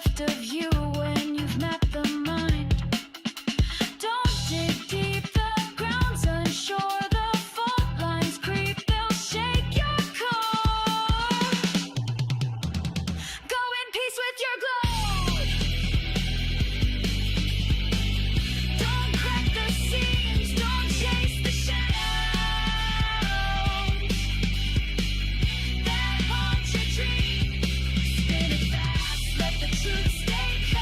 left of you when you've mapped the mind. Don't dig deep, the ground's unsure. The fault lines creep, they'll shake your core. Go in peace with your globe. Don't crack the seams, don't chase the shadows that haunt your dreams. Spin it fast, let the truth stay cold.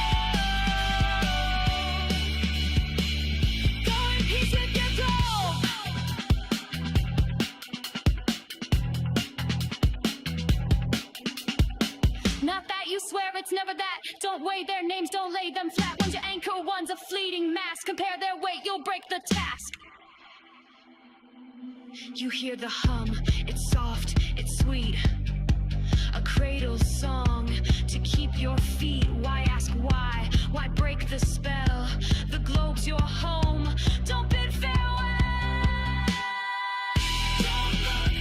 Go in peace with your globe. Not that you swear, it's never that. Don't weigh their names, don't lay them flat. One's your anchor, one's a fleeting mass. Compare their weight, you'll break the task. You hear the hum, it's soft, it's sweet. A cradle song to keep your feet. Why ask why? Why break the spell? The globe's your home. Don't bid farewell. Don't look,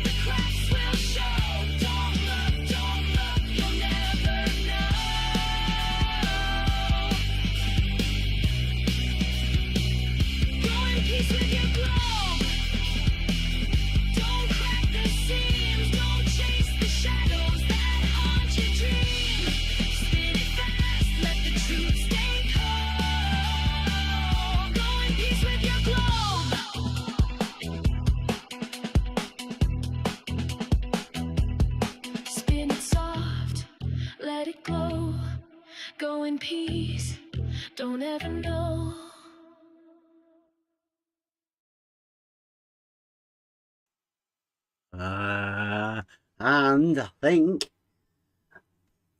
the cracks will show. Don't look, you'll never know. Go in peace with your globe. Don't crack the seams, don't chase the shadows that haunt your dreams. Spin it fast, let the truth stay cold. Go in peace with your globe. Spin it soft, let it glow. Go in peace, don't ever know. And I think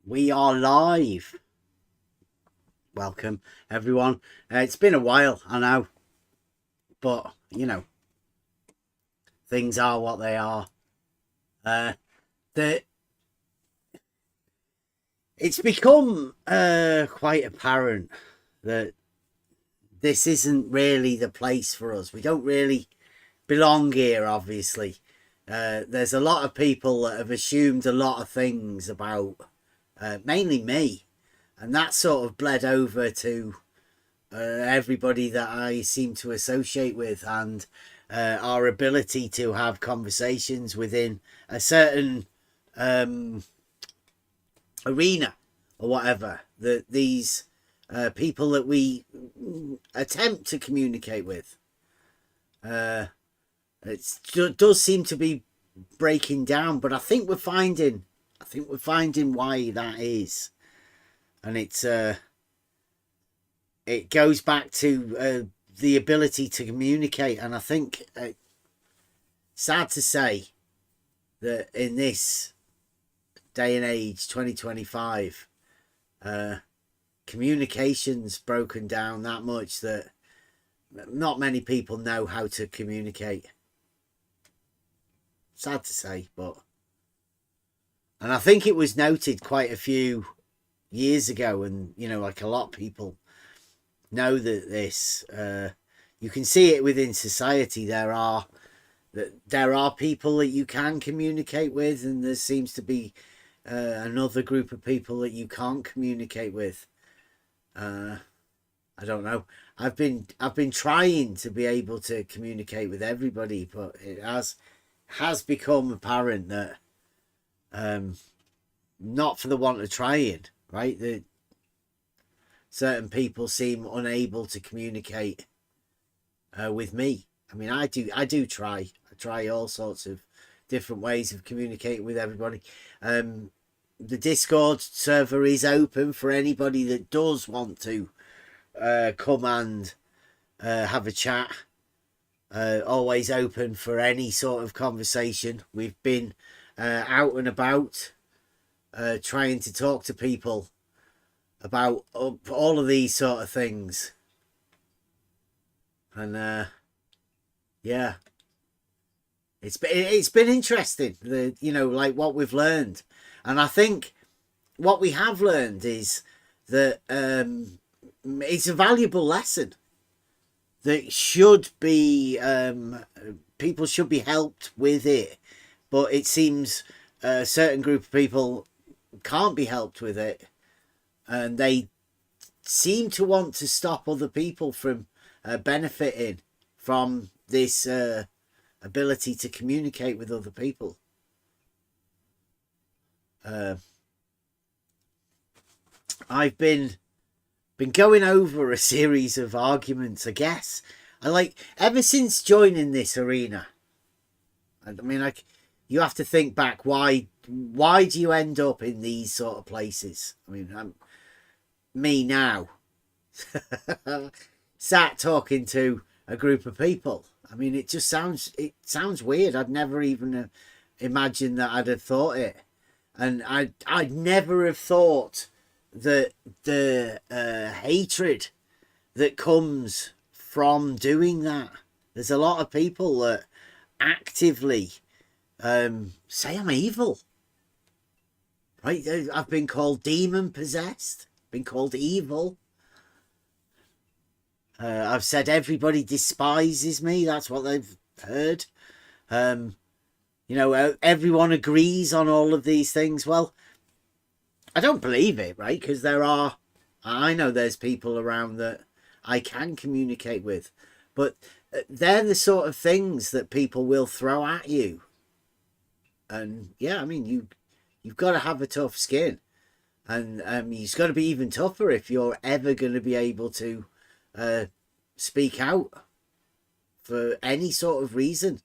we are live. Welcome, everyone. It's been a while, I know, but you know, things are what they are. It's become quite apparent that this isn't really the place for us. We don't really belong here, obviously. There's a lot of people that have assumed a lot of things about mainly me, and that sort of bled over to everybody that I seem to associate with, and our ability to have conversations within a certain arena or whatever, that these people that we attempt to communicate with, it does seem to be breaking down. But I think we're finding why that is, and it goes back to the ability to communicate. And I think sad to say that in this day and age, 2025, communication's broken down that much that not many people know how to communicate. Sad to say, and I think it was noted quite a few years ago, and you know, like a lot of people know that this, you can see it within society. There are people that you can communicate with, and there seems to be another group of people that you can't communicate with. I don't know. I've been trying to be able to communicate with everybody, but it has become apparent that not for the want of trying, right? That certain people seem unable to communicate with me. I mean, I do try. I try all sorts of different ways of communicating with everybody. The Discord server is open for anybody that does want to come and have a chat. Always open for any sort of conversation. We've been out and about trying to talk to people about all of these sort of things, and yeah, it's been interesting, like what we've learned. And I think what we have learned is that it's a valuable lesson that should be, people should be helped with it, but it seems a certain group of people can't be helped with it, and they seem to want to stop other people from benefiting from this ability to communicate with other people. I've been going over a series of arguments, I guess. Ever since joining this arena. I mean, you have to think back. Why do you end up in these sort of places? I mean, me now, sat talking to a group of people. I mean, it sounds weird. I'd never even imagined that I'd have thought it, and I'd never have thought that the hatred that comes from doing that. There's a lot of people that actively say I'm evil. Right? I've been called demon possessed, been called evil. I've said everybody despises me. That's what they've heard. Everyone agrees on all of these things. Well, I don't believe it, right? Because I know there's people around that I can communicate with, but they're the sort of things that people will throw at you. And yeah, I mean, you've got to have a tough skin, and you've got to be even tougher if you're ever going to be able to speak out for any sort of reason.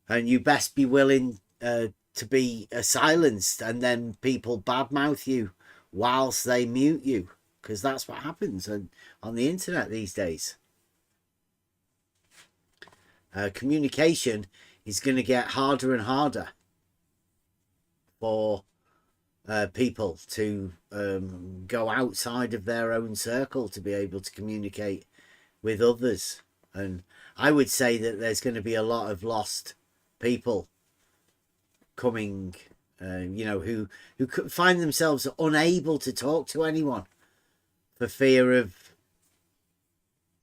And you best be willing to be silenced, and then people badmouth you whilst they mute you, because that's what happens on the internet these days. Communication is going to get harder and harder for people to go outside of their own circle to be able to communicate with others. And I would say that there's going to be a lot of lost people coming, who find themselves unable to talk to anyone for fear of,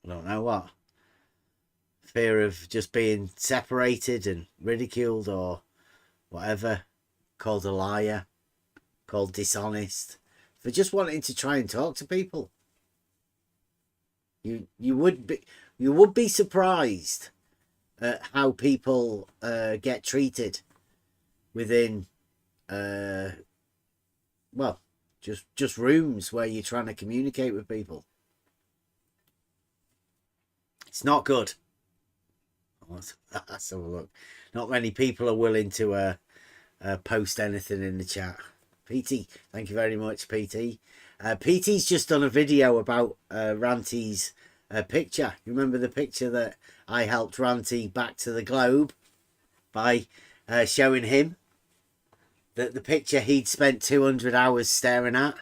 I don't know what, fear of just being separated and ridiculed or whatever, called a liar, called dishonest, for just wanting to try and talk to people. You would be surprised at how people get treated within just rooms where you're trying to communicate with people. It's not good. Let's have a look. Not many people are willing to post anything in the chat. PT, thank you very much, PT. PT's just done a video about Ranty's picture. You remember the picture that I helped Ranty back to the globe by showing him that the picture he'd spent 200 hours staring at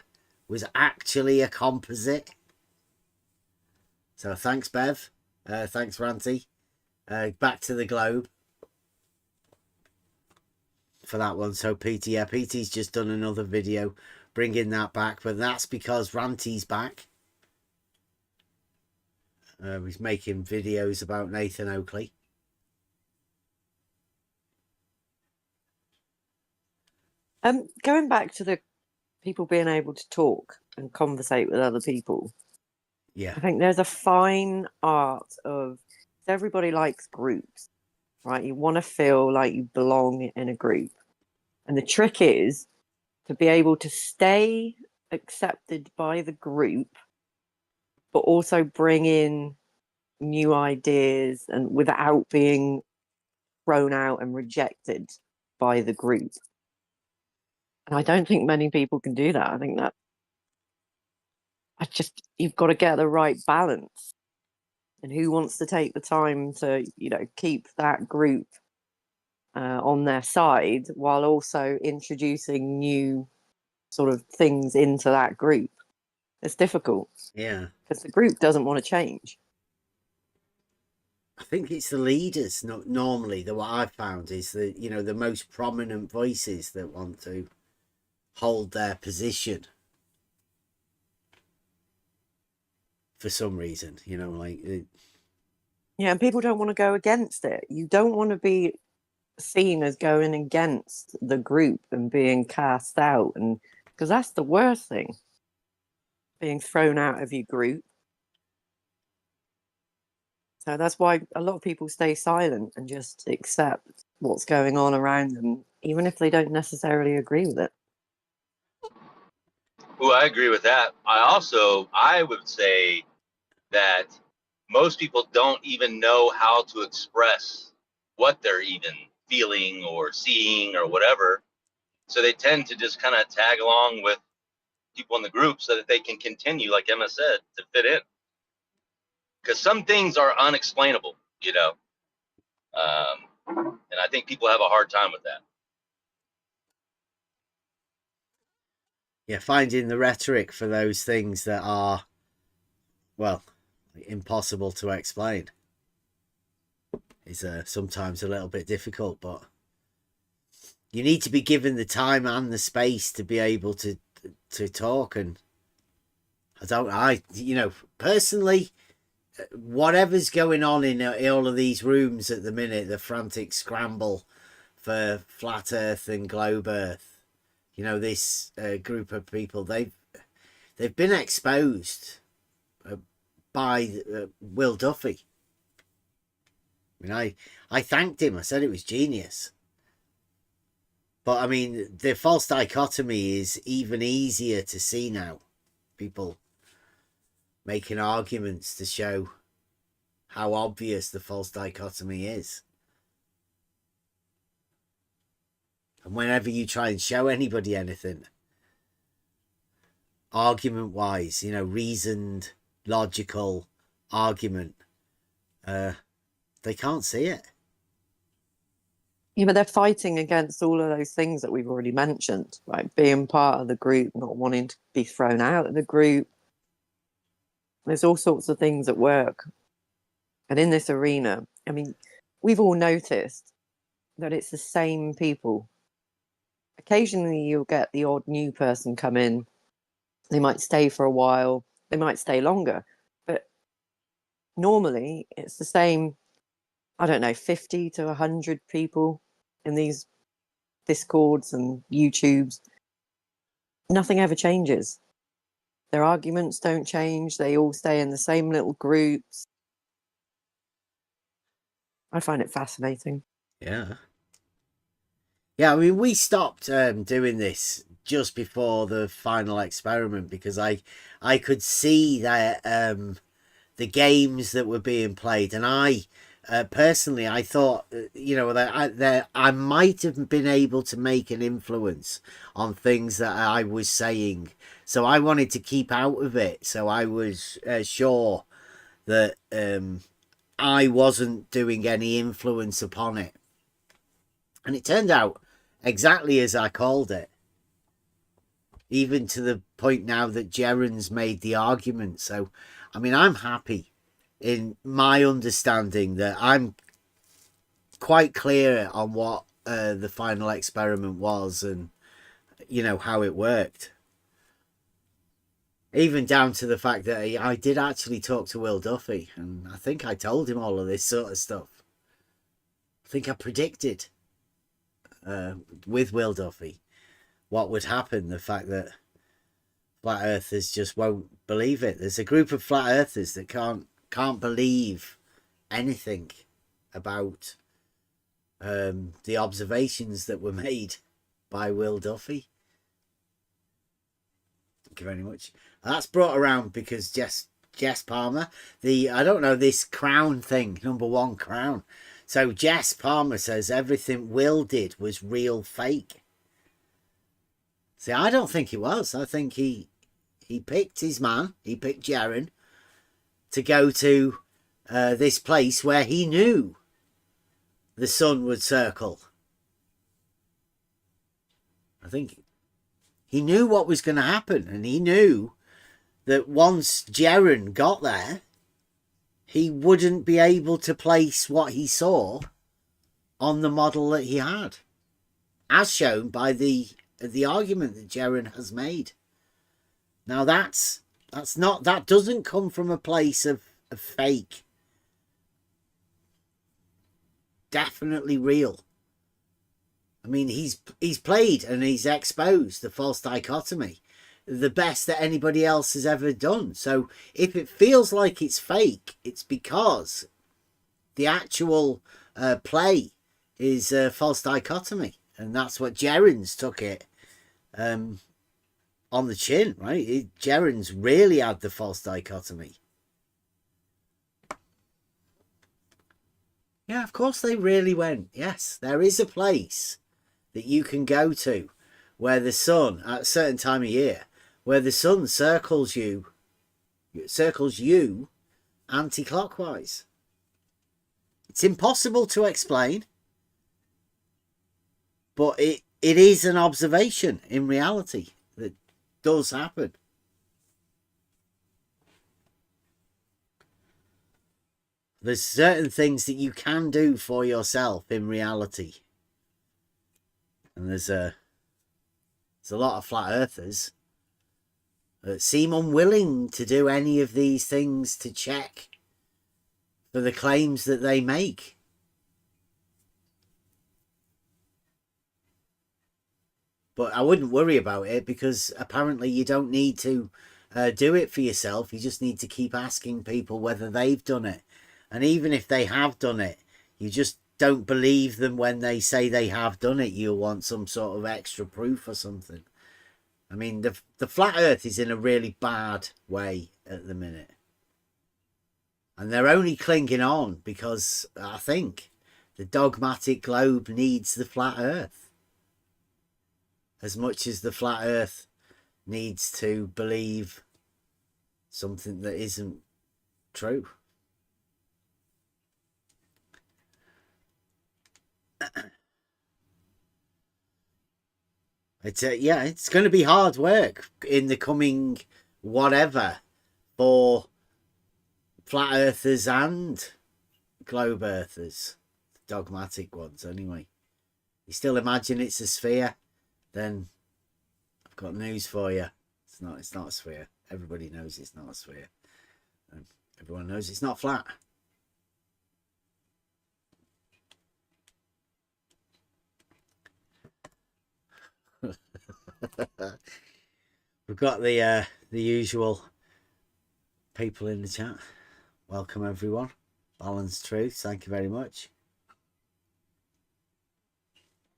was actually a composite. So thanks, Bev. Thanks, Ranty. Back to the globe for that one. So PT's just done another video bringing that back, but that's because Ranty's back. He's making videos about Nathan Oakley. Going back to the people being able to talk and conversate with other people. Yeah. I think there's a fine art of, everybody likes groups, right? You want to feel like you belong in a group. And the trick is to be able to stay accepted by the group, but also bring in new ideas and without being thrown out and rejected by the group. And I don't think many people can do that. I think that you've got to get the right balance. And who wants to take the time to, keep that group on their side while also introducing new sort of things into that group? It's difficult. Yeah. Because the group doesn't want to change. I think it's the leaders, normally, that what I've found is the most prominent voices that want to hold their position for some reason, Yeah, and people don't want to go against it. You don't want to be seen as going against the group and being cast out and Because that's the worst thing, being thrown out of your group. So that's why a lot of people stay silent and just accept what's going on around them, even if they don't necessarily agree with it. Well, I agree with that. I would say that most people don't even know how to express what they're even feeling or seeing or whatever. So they tend to just kind of tag along with people in the group so that they can continue, like Emma said, to fit in. Because some things are unexplainable, you know. And I think people have a hard time with that. Yeah, finding the rhetoric for those things that are, well, impossible to explain is sometimes a little bit difficult, but you need to be given the time and the space to be able to talk. And personally, whatever's going on in all of these rooms at the minute, the frantic scramble for flat Earth and globe Earth, you know, this group of people, they've been exposed by Will Duffy. I mean, I thanked him. I said it was genius. But I mean, the false dichotomy is even easier to see now. People making arguments to show how obvious the false dichotomy is. And whenever you try and show anybody anything, argument-wise, you know, reasoned, logical argument, they can't see it. Yeah, but they're fighting against all of those things that we've already mentioned, like being part of the group, not wanting to be thrown out of the group. There's all sorts of things at work. And in this arena, I mean, we've all noticed that it's the same people. Occasionally you'll get the odd new person come in. They might stay for a while. They might stay longer. But normally it's the same, I don't know, 50 to 100 people in these Discords and YouTubes. Nothing ever changes. Their arguments don't change. They all stay in the same little groups. I find it fascinating. Yeah. Yeah, I mean, we stopped doing this just before the final experiment because I could see that the games that were being played, and I personally, I thought, you know, that I might have been able to make an influence on things that I was saying. So I wanted to keep out of it. So I was sure that I wasn't doing any influence upon it. And it turned out exactly as I called it. Even to the point now that Jeren's made the argument. So, I mean, I'm happy in my understanding that I'm quite clear on what the final experiment was and, you know, how it worked. Even down to the fact that I did actually talk to Will Duffy, and I think I told him all of this sort of stuff. I think I predicted with Will Duffy what would happen, the fact that flat earthers just won't believe it. There's a group of flat earthers that can't believe anything about the observations that were made by Will Duffy. Thank you very much. That's brought around because Jess Palmer, I don't know, this crown thing, #1 crown. So Jess Palmer says everything Will did was real fake. See, I don't think it was. I think he picked his man. He picked Jeren to go to this place where he knew the sun would circle. I think he knew what was going to happen, and he knew that once Jeren got there, he wouldn't be able to place what he saw on the model that he had, as shown by the argument that Jeren has made. Now that doesn't come from a place of fake. Definitely real. I mean, he's played and he's exposed the false dichotomy, the best that anybody else has ever done. So if it feels like it's fake, it's because the actual play is false dichotomy, and that's what Gerrans took it on the chin, right? Gerrans really had the false dichotomy. Yeah, of course they really went. Yes, there is a place that you can go to where the sun, at a certain time of year, where the sun circles you anti-clockwise. It's impossible to explain, but it is an observation in reality that does happen. There's certain things that you can do for yourself in reality. And there's a lot of flat earthers that seem unwilling to do any of these things to check for the claims that they make. But I wouldn't worry about it, because apparently you don't need to do it for yourself. You just need to keep asking people whether they've done it. And even if they have done it, you just don't believe them when they say they have done it. You'll want some sort of extra proof or something. I mean, the flat earth is in a really bad way at the minute. And they're only clinging on because I think the dogmatic globe needs the flat earth as much as the flat earth needs to believe something that isn't true. It's going to be hard work in the coming whatever for flat earthers and globe earthers, dogmatic ones anyway. You still imagine it's a sphere? Then I've got news for you. It's not a sphere. Everybody knows it's not a sphere. And everyone knows it's not flat. We've got the usual people in the chat. Welcome everyone. Balanced Truth, thank you very much.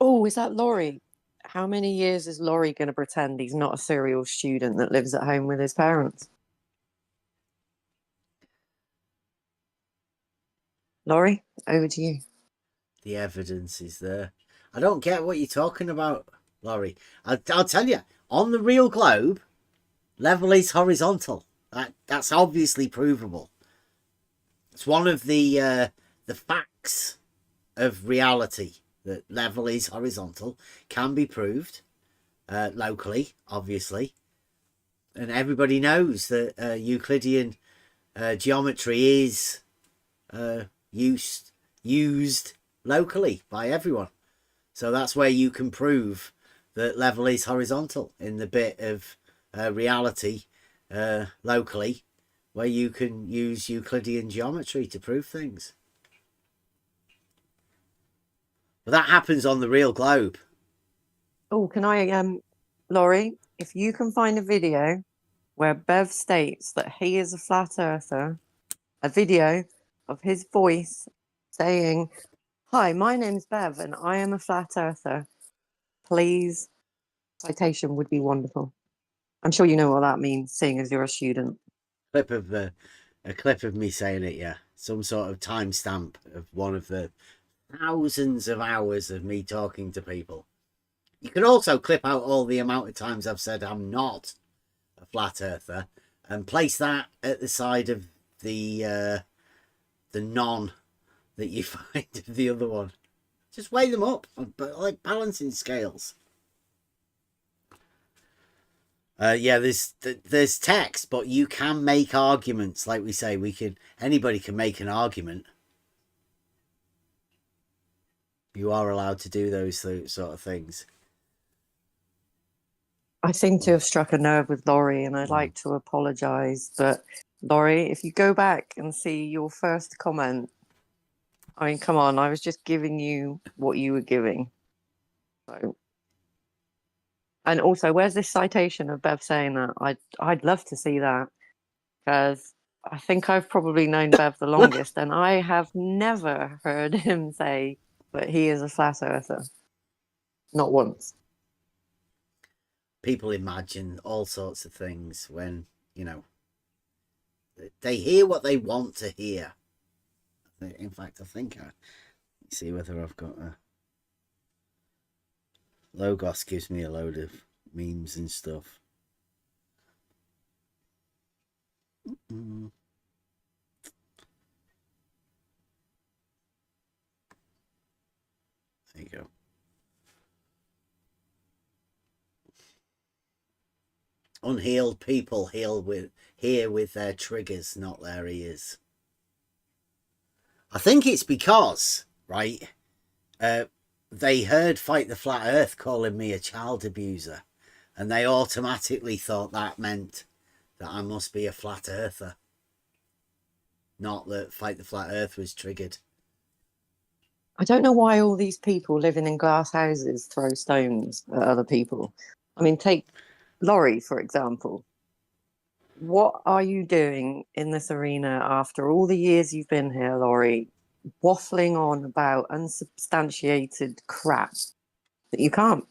Oh, is that Laurie? How many years is Laurie going to pretend he's not a serial student that lives at home with his parents? Laurie, over to you. The evidence is there. I don't get what you're talking about, Laurie. I'll tell you, on the real globe, level is horizontal. That's obviously provable. It's one of the facts of reality that level is horizontal. Can be proved locally, obviously. And everybody knows that Euclidean geometry is used locally by everyone. So that's where you can prove that level is horizontal, in the bit of reality locally where you can use Euclidean geometry to prove things. But that happens on the real globe. Oh, can I, Laurie, if you can find a video where Bev states that he is a flat earther, a video of his voice saying, "Hi, my name's Bev and I am a flat earther," please, citation would be wonderful. I'm sure you know what that means, seeing as you're a student. A clip of me saying it, yeah. Some sort of timestamp of one of the thousands of hours of me talking to people. You can also clip out all the amount of times I've said I'm not a flat earther and place that at the side of the non that you find of the other one. Just weigh them up, but like balancing scales. There's text, but you can make arguments. Like we say, anybody can make an argument. You are allowed to do those sort of things. I seem to have struck a nerve with Laurie, and I'd like to apologise. But Laurie, if you go back and see your first comment, I mean, come on, I was just giving you what you were giving. So, and also, where's this citation of Bev saying that? I'd love to see that, because I think I've probably known Bev the longest, and I have never heard him say that he is a flat earther. Not once. People imagine all sorts of things when, you know, they hear what they want to hear. In fact, I think let's see whether I've got a Logos gives me a load of memes and stuff. There you go. Unhealed people hear with their triggers, not their ears. I think it's because, right, they heard Fight the Flat Earth calling me a child abuser, and they automatically thought that meant that I must be a flat earther, not that Fight the Flat Earth was triggered. I don't know why all these people living in glass houses throw stones at other people. I mean, take Laurie, for example. What are you doing in this arena after all the years you've been here, Laurie, waffling on about unsubstantiated crap that you can't?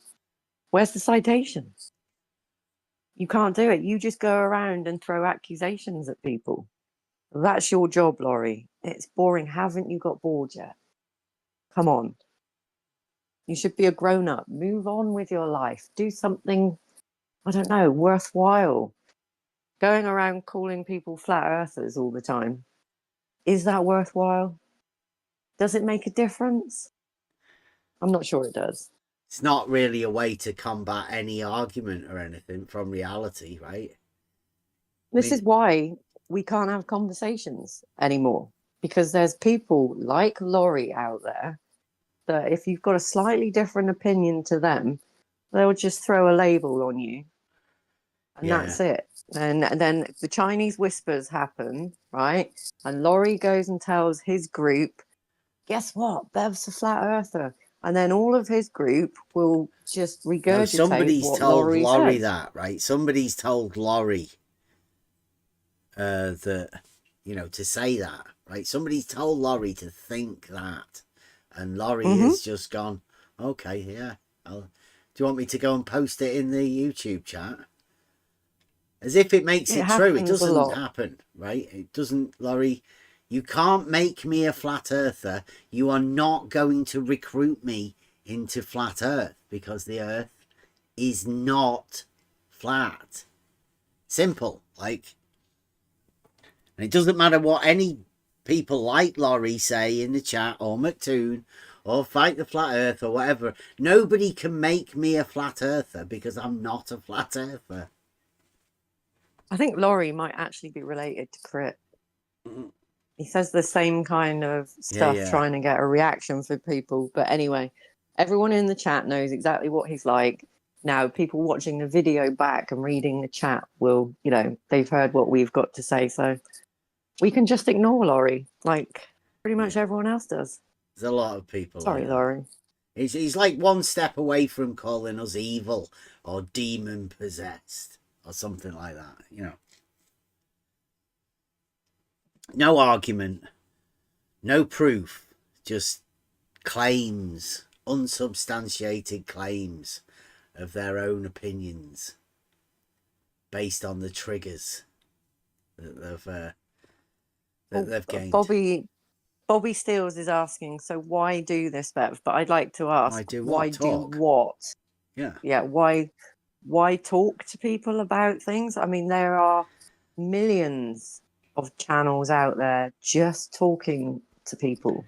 Where's the citation? You can't do it. You just go around and throw accusations at people. That's your job, Laurie. It's boring. Haven't you got bored yet? Come on. You should be a grown-up. Move on with your life. Do something, I don't know, worthwhile. Going around calling people flat earthers all the time, is that worthwhile? Does it make a difference? I'm not sure it does. It's not really a way to combat any argument or anything from reality, right? This is why we can't have conversations anymore, because there's people like Laurie out there that if you've got a slightly different opinion to them, they'll just throw a label on you, and that's it. And then the Chinese whispers happen, right? And Laurie goes and tells his group, guess what? Bev's a flat earther. And then all of his group will just regurgitate somebody's what told Laurie says. that, right? Somebody's told Laurie that, you know, to say that, right? Somebody's told Laurie to think that. And Laurie has just gone, okay, yeah. Do you want me to go and post it in the YouTube chat? As if it makes it true. It doesn't happen, right? It doesn't, Laurie. You can't make me a flat earther. You are not going to recruit me into flat earth, because the earth is not flat. Simple. Like, and it doesn't matter what any people like Laurie say in the chat, or McToon, or Fight the Flat Earth, or whatever. Nobody can make me a flat earther, because I'm not a flat earther. I think Laurie might actually be related to Crit. He says the same kind of stuff, trying to get a reaction for people. But anyway, everyone in the chat knows exactly what he's like. Now, people watching the video back and reading the chat will, you know, they've heard what we've got to say. So we can just ignore Laurie, like pretty much everyone else does. There's a lot of people. Sorry, like Laurie. He's like one step away from calling us evil or demon possessed or something like that, you know. No argument, no proof, just claims, unsubstantiated claims of their own opinions based on the triggers that they've gained. Bobby Steels is asking, so why do this, Bev? But I'd like to ask, why do what? Yeah, why talk to people about things? I mean, there are millions of channels out there just talking to people.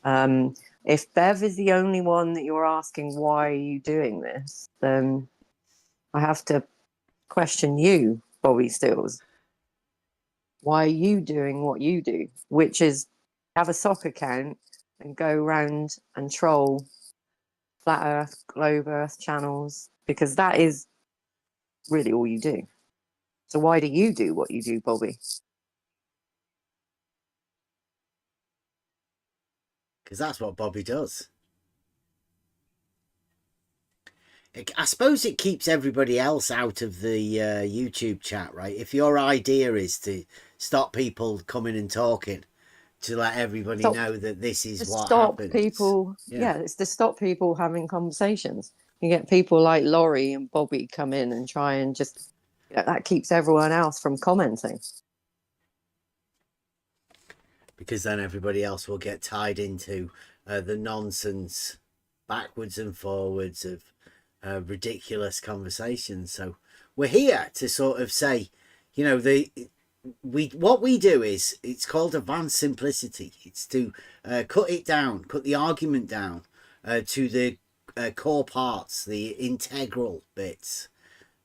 If Bev is the only one that you're asking, why are you doing this, then I have to question you, Bobby Steels. Why are you doing what you do, which is have a sock account and go around and troll flat earth, globe earth channels, because that is really all you do. So why do you do what you do, Bobby? Because that's what Bobby does. I suppose it keeps everybody else out of the YouTube chat, right? If your idea is to stop people coming and talking, to let everybody Stop, know that this is to what stop happens. people. Yeah, it's to stop people having conversations. You get people like Laurie and Bobby come in and try and just, that keeps everyone else from commenting. Because then everybody else will get tied into the nonsense backwards and forwards of ridiculous conversations. So we're here to sort of say, you know, what we do is, it's called advanced simplicity. It's to cut it down, cut the argument down to the core parts, the integral bits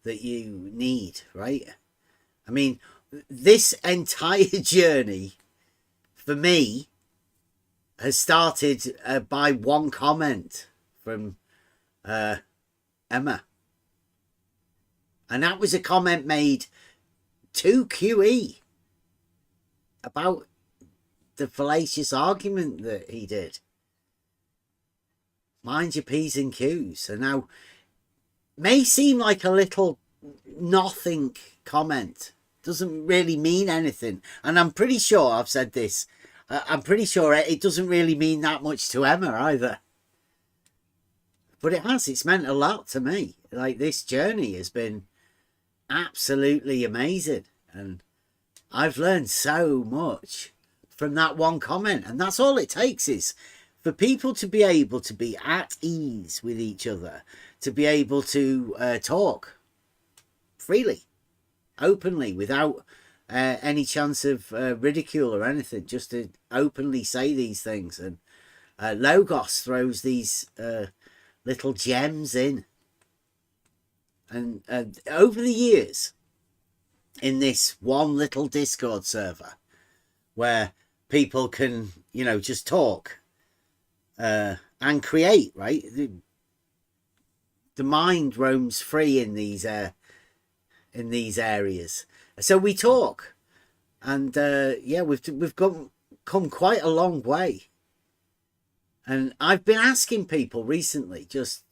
that you need, right? I mean, this entire journey for me has started by one comment from Emma. And that was a comment made to QE about the fallacious argument that he did. Mind your P's and Q's. And now, may seem like a little nothing comment. Doesn't really mean anything. And I'm pretty sure I've said this. I'm pretty sure it doesn't really mean that much to Emma either. But it has. It's meant a lot to me. Like, this journey has been absolutely amazing. And I've learned so much from that one comment. And that's all it takes, is for people to be able to be at ease with each other, to be able to talk freely, openly, without any chance of ridicule or anything, just to openly say these things. And Logos throws these little gems in. And over the years, in this one little Discord server where people can, you know, just talk and create, right? The mind roams free in these areas. So we talk, and yeah, we've come quite a long way. And I've been asking people recently, just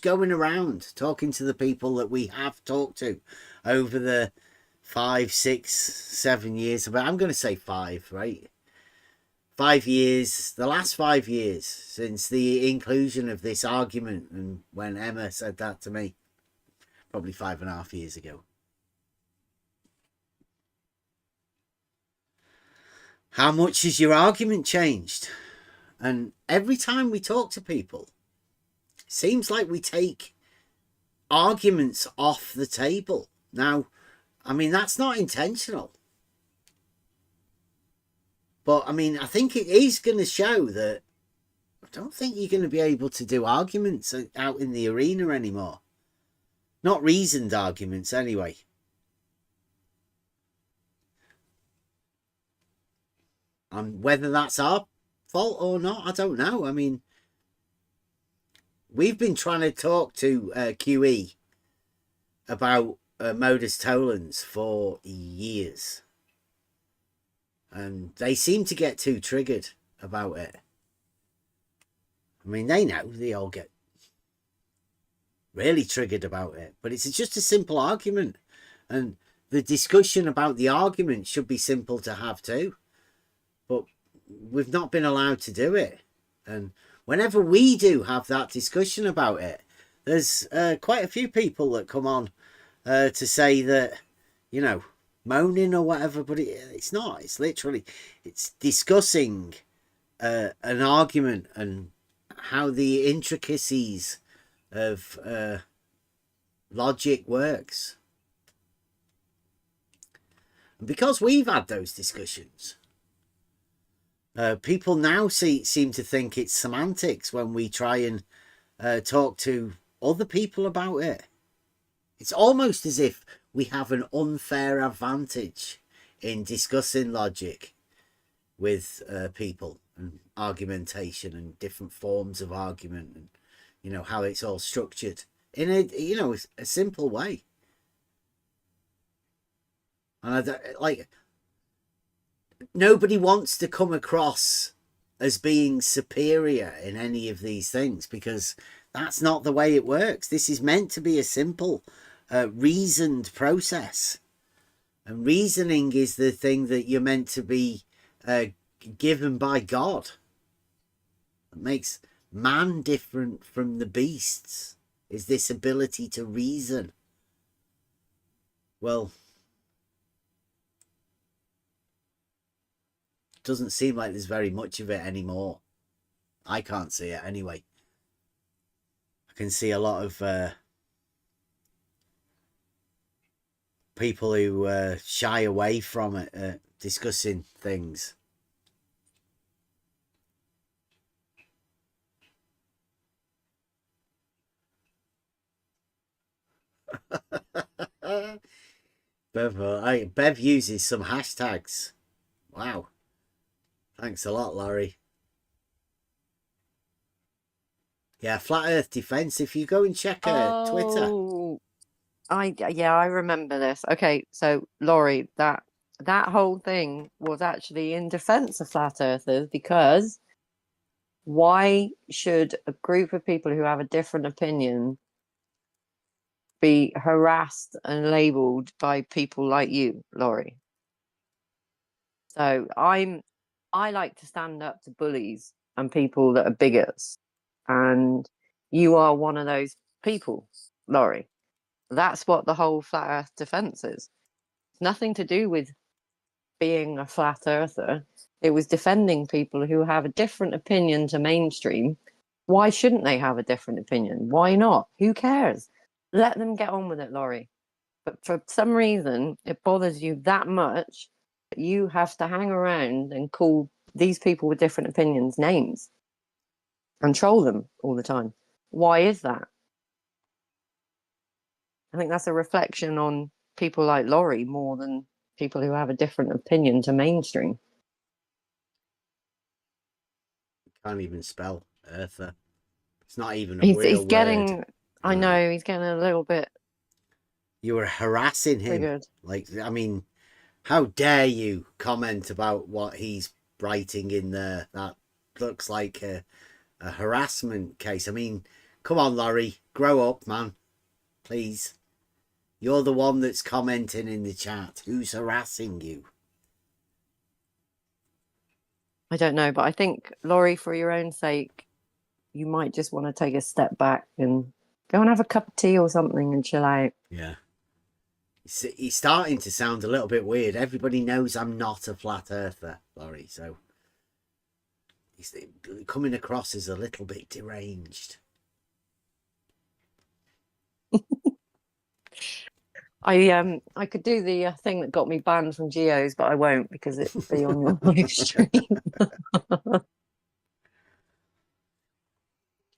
going around talking to the people that we have talked to over the 5, 6, 7 years. But I'm going to say 5, right? 5 years, the last 5 years since the inclusion of this argument, and when Emma said that to me, probably 5.5 years ago. How much has your argument changed? And every time we talk to people, it seems like we take arguments off the table. Now, I mean, that's not intentional. But, I mean, I think it is going to show that I don't think you're going to be able to do arguments out in the arena anymore. Not reasoned arguments, anyway. And whether that's our fault or not, I don't know. I mean, we've been trying to talk to QE about modus tollens for years. And they seem to get too triggered about it. I mean, they all get really triggered about it. But it's just a simple argument. And the discussion about the argument should be simple to have too. But we've not been allowed to do it. And whenever we do have that discussion about it, there's quite a few people that come on to say that, you know, moaning or whatever, but it's not. It's literally, it's discussing an argument and how the intricacies of logic works. And because we've had those discussions, people now seem to think it's semantics when we try and talk to other people about it. It's almost as if we have an unfair advantage in discussing logic with people, and argumentation and different forms of argument, and, you know, how it's all structured in a simple way. And nobody wants to come across as being superior in any of these things, because That's not the way it works. This is meant to be a simple, reasoned process. And reasoning is the thing that you're meant to be given by God. It makes man different from the beasts, is this ability to reason. Well, it doesn't seem like there's very much of it anymore. I can't see it anyway. I can see a lot of people who shy away from it, discussing things. Bev uses some hashtags. Wow. Thanks a lot, Laurie. Yeah, Flat Earth Defense. If you go and check Twitter. I remember this. Okay, so Laurie, that whole thing was actually in defense of flat earthers, because why should a group of people who have a different opinion be harassed and labeled by people like you, Laurie? So I like to stand up to bullies and people that are bigots, and you are one of those people, Laurie. That's what the whole flat earth defense is. It's nothing to do with being a flat earther. It was defending people who have a different opinion to mainstream. Why shouldn't they have a different opinion? Why not? Who cares? Let them get on with it, Laurie. But for some reason, it bothers you that much that you have to hang around and call these people with different opinions names and troll them all the time. Why is that? I think that's a reflection on people like Laurie more than people who have a different opinion to mainstream. Can't even spell Earther. It's not even a real He's getting, word. I know, he's getting a little bit. You were harassing him. Triggered. Like, I mean, how dare you comment about what he's writing in there? That looks like a harassment case. I mean, come on, Laurie, grow up, man. Please. You're the one that's commenting in the chat. Who's harassing you? I don't know, but I think, Laurie, for your own sake, you might just want to take a step back and go and have a cup of tea or something and chill out. Yeah. He's starting to sound a little bit weird. Everybody knows I'm not a flat earther, Laurie, so he's coming across as a little bit deranged. I could do the thing that got me banned from Geos, but I won't because it'd be on your live stream.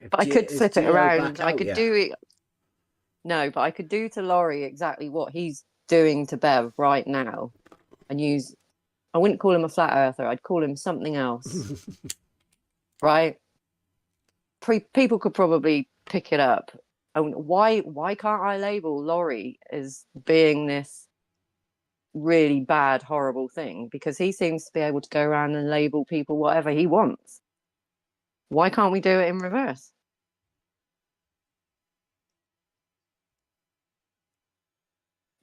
But I could flip it around. I could do it. No, but I could do to Laurie exactly what he's doing to Bev right now, and use. I wouldn't call him a flat earther. I'd call him something else. Right? People could probably pick it up. Why can't I label Laurie as being this really bad, horrible thing? Because he seems to be able to go around and label people whatever he wants. Why can't we do it in reverse?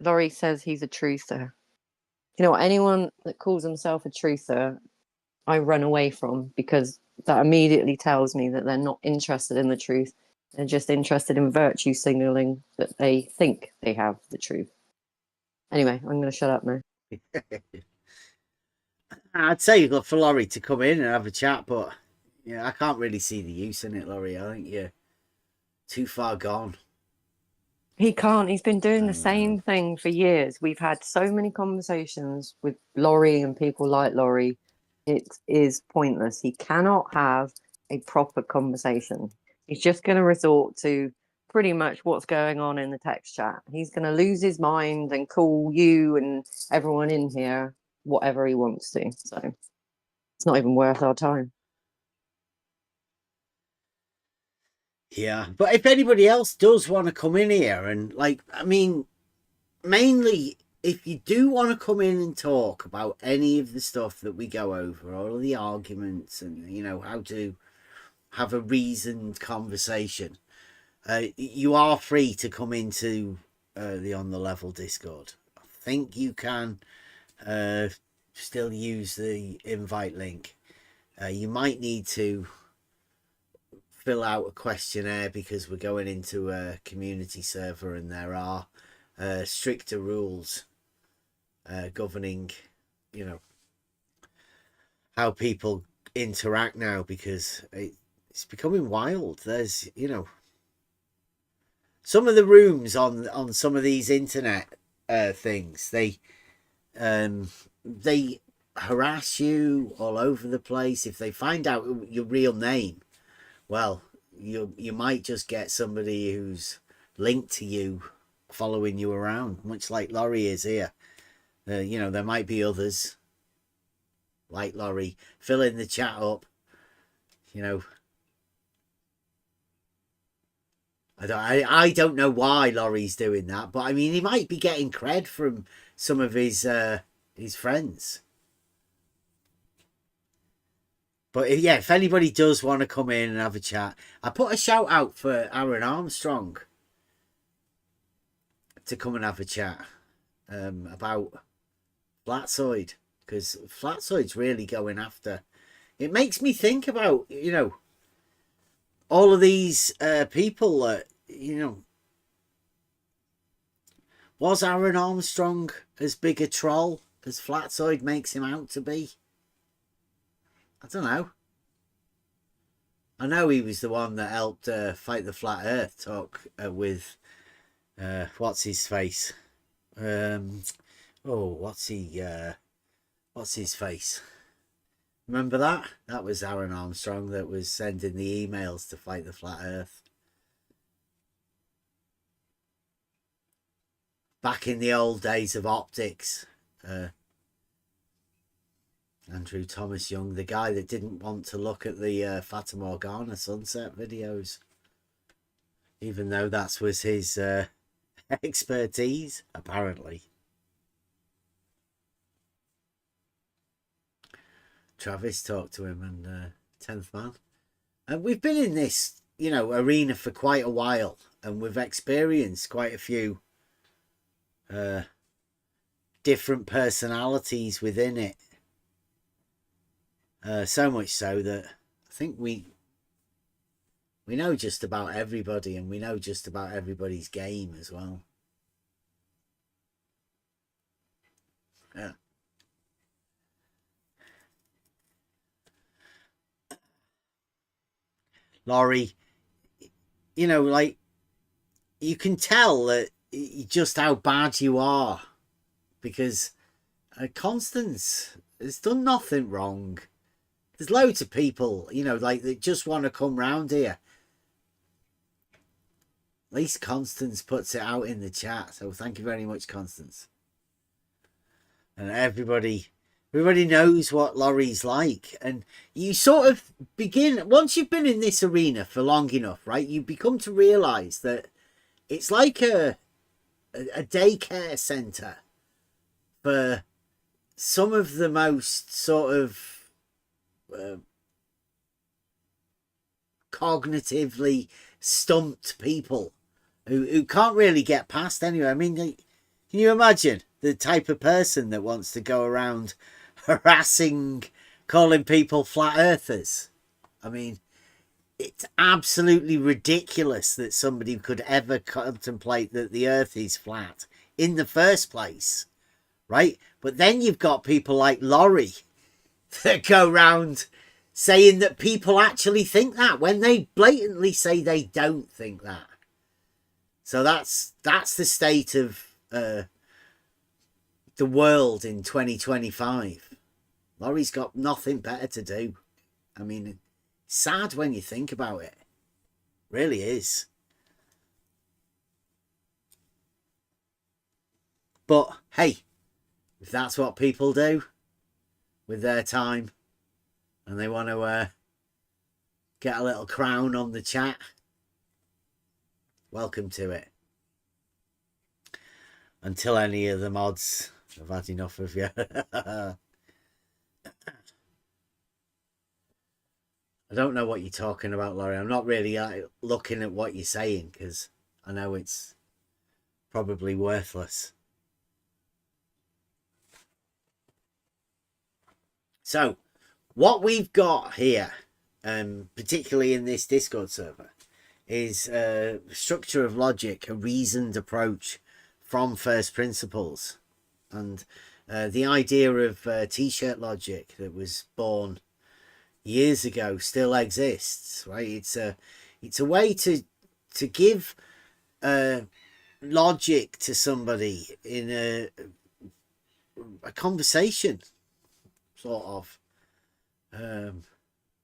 Laurie says he's a truther. You know what? Anyone that calls himself a truther, I run away from, because that immediately tells me that they're not interested in the truth. They're just interested in virtue signaling that they think they have the truth. Anyway, I'm going to shut up now. I'd say for Laurie to come in and have a chat, but yeah, I can't really see the use in it, Laurie. I think you're too far gone. He can't. He's been doing the same thing for years. We've had so many conversations with Laurie and people like Laurie. It is pointless. He cannot have a proper conversation. He's just going to resort to pretty much what's going on in the text chat. He's going to lose his mind and call you and everyone in here whatever he wants to. So it's not even worth our time. Yeah, but if anybody else does want to come in here and, like, I mean, mainly if you do want to come in and talk about any of the stuff that we go over, all of the arguments and, you know, how to have a reasoned conversation, You are free to come into the On the Level Discord. I think you can still use the invite link. You might need to fill out a questionnaire because we're going into a community server and there are stricter rules governing, you know, how people interact now, because it's becoming wild. There's, you know, some of the rooms on some of these internet things, they harass you all over the place. If they find out your real name, well, you might just get somebody who's linked to you following you around, much like Laurie is here. You know, there might be others like Laurie filling the chat up, you know. I don't know why Laurie's doing that, but I mean, he might be getting cred from some of his friends. But yeah, if anybody does want to come in and have a chat, I put a shout out for Aaron Armstrong to come and have a chat about Flatsoid, because Flatsoid's really going after. It makes me think about, you know, all of these people that, you know, was Aaron Armstrong as big a troll as Flatsoid makes him out to be? I don't know. I know he was the one that helped fight the Flat Earth talk with what's his face? What's his face? Remember that? That was Aaron Armstrong that was sending the emails to fight the Flat Earth. Back in the old days of optics. Andrew Thomas Young, the guy that didn't want to look at the Fata Morgana sunset videos. Even though that was his expertise, apparently. Travis talked to him and 10th Man. And we've been in this, you know, arena for quite a while, and we've experienced quite a few different personalities within it. So much so that I think we know just about everybody, and we know just about everybody's game as well. Yeah. Laurie, you know, like, you can tell that just how bad you are, because Constance has done nothing wrong. There's loads of people, you know, like, that just want to come round here. At least Constance puts it out in the chat, so thank you very much, Constance. And everybody knows what Laurie's like, and you sort of begin, once you've been in this arena for long enough, right, you become to realize that it's like a daycare center for some of the most sort of cognitively stumped people who can't really get past anyway. I mean, can you imagine the type of person that wants to go around harassing, calling people flat earthers? I mean, it's absolutely ridiculous that somebody could ever contemplate that the earth is flat in the first place, right? But then you've got people like Laurie that go round saying that people actually think that when they blatantly say they don't think that. So that's the state of the world in 2025. Laurie's got nothing better to do. I mean, it's sad when you think about it. Really is. But hey, if that's what people do with their time, and they want to get a little crown on the chat, welcome to it. Until any of the mods have had enough of you. I don't know what you're talking about, Laurie. I'm not really looking at what you're saying because I know it's probably worthless. So, what we've got here, particularly in this Discord server, is a structure of logic, a reasoned approach from first principles. And the idea of t-shirt logic that was born years ago still exists, right? It's a way to give logic to somebody in a conversation, sort of,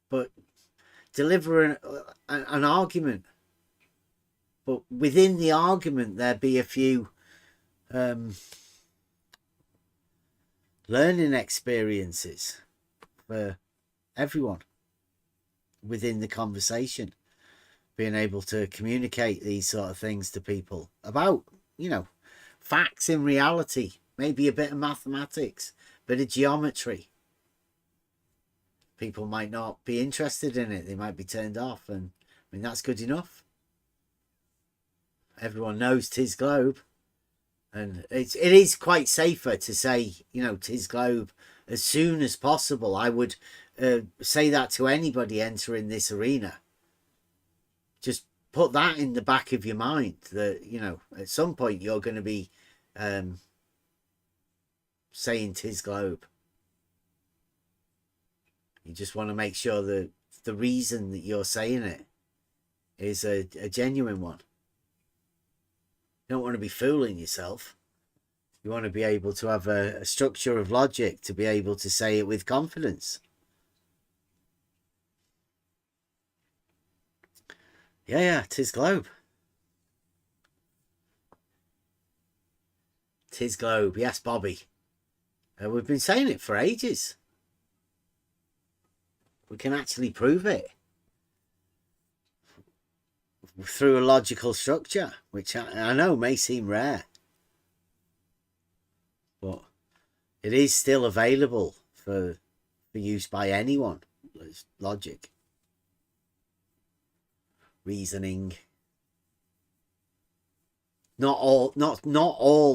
but deliver an argument. But within the argument, there be a few learning experiences for everyone within the conversation, being able to communicate these sort of things to people about, you know, facts in reality, maybe a bit of mathematics, bit of geometry. People might not be interested in it, they might be turned off, and I mean that's good enough. Everyone knows tis globe, and it is quite safer to say, you know, tis globe as soon as possible. I would say that to anybody entering this arena. Just put that in the back of your mind that, you know, at some point you're going to be saying tis globe. You just want to make sure that the reason that you're saying it is a genuine one. You don't want to be fooling yourself. You want to be able to have a structure of logic to be able to say it with confidence. Yeah, tis globe. Tis globe. Yes, Bobby. We've been saying it for ages. We can actually prove it through a logical structure, which I know may seem rare, but it is still available for use by anyone. Logic, reasoning, not all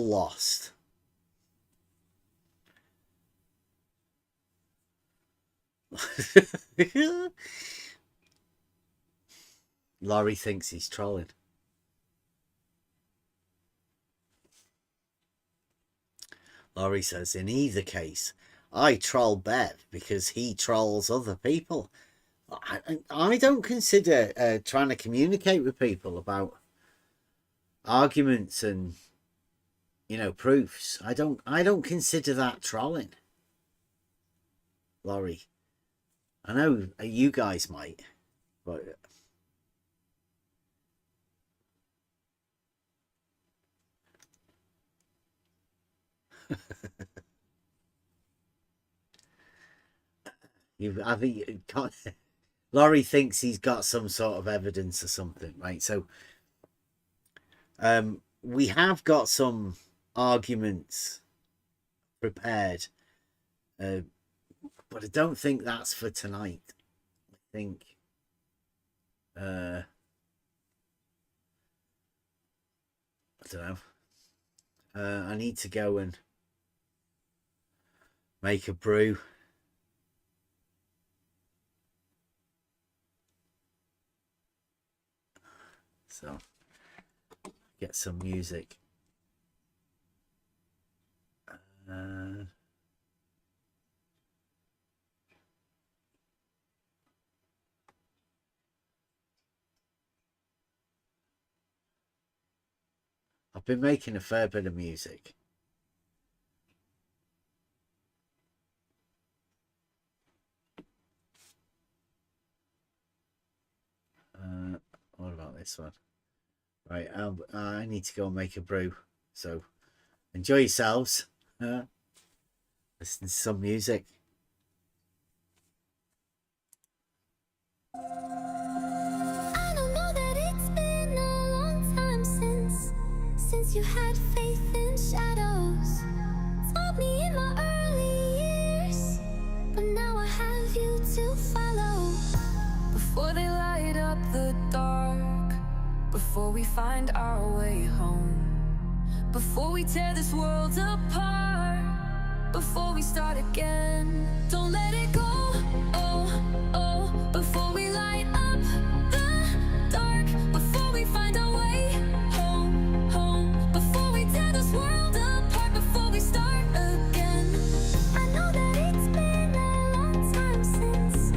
lost. Laurie thinks he's trolling. Laurie says, in either case, I troll Bev because he trolls other people. I don't consider trying to communicate with people about arguments and, you know, proofs. I don't consider that trolling. Laurie, I know you guys might, but I think Laurie thinks he's got some sort of evidence or something, right? So we have got some arguments prepared, but I don't think that's for tonight. I think I don't know. I need to go and make a brew. So get some music. I've been making a fair bit of music. What about this one? Right, I need to go and make a brew. So enjoy yourselves. Listen to some music. I don't know that it's been a long time since you had faith in shadows. Taught me in my early years, but now I have you to follow. find our way home, before we tear this world apart, before we start again. Don't let it go, oh, oh, before we light up the dark, before we find our way home, home, before we tear this world apart, before we start again. I know that it's been a long time since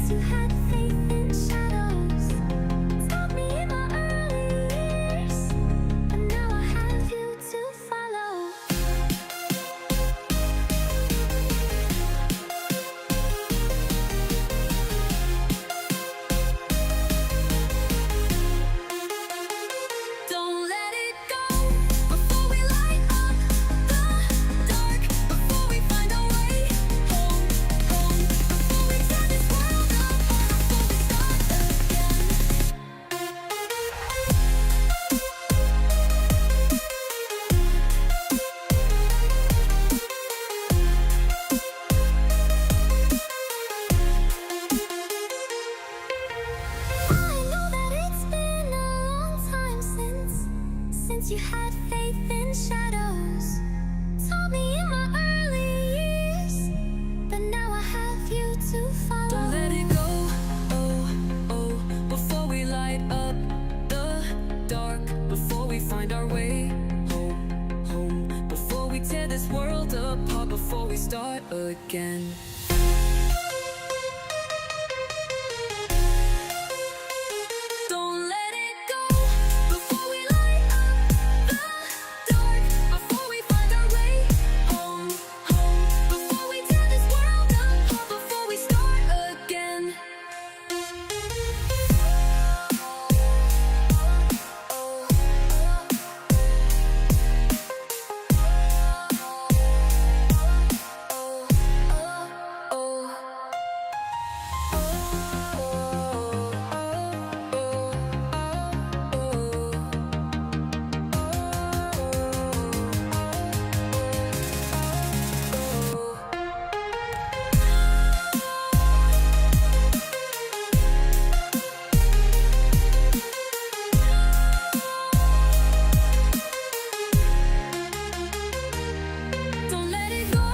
you had faith in shadows. Taught me in my early years, but now I have you to follow. Don't let it go, before we light up the dark, before we find our way home, home, before we tear this world apart, before we start again. I know that it's been a long time since you had faith in shadows. Taught me in my early years, but now I have you to follow. Don't let it go, oh, oh, before we light up the dark, before we find our way home, home, before we tear this world apart, before we start again. Don't let it go, before we light up the dark, before we find our way home, home, before we tear this world apart, before we start again. Don't let it go,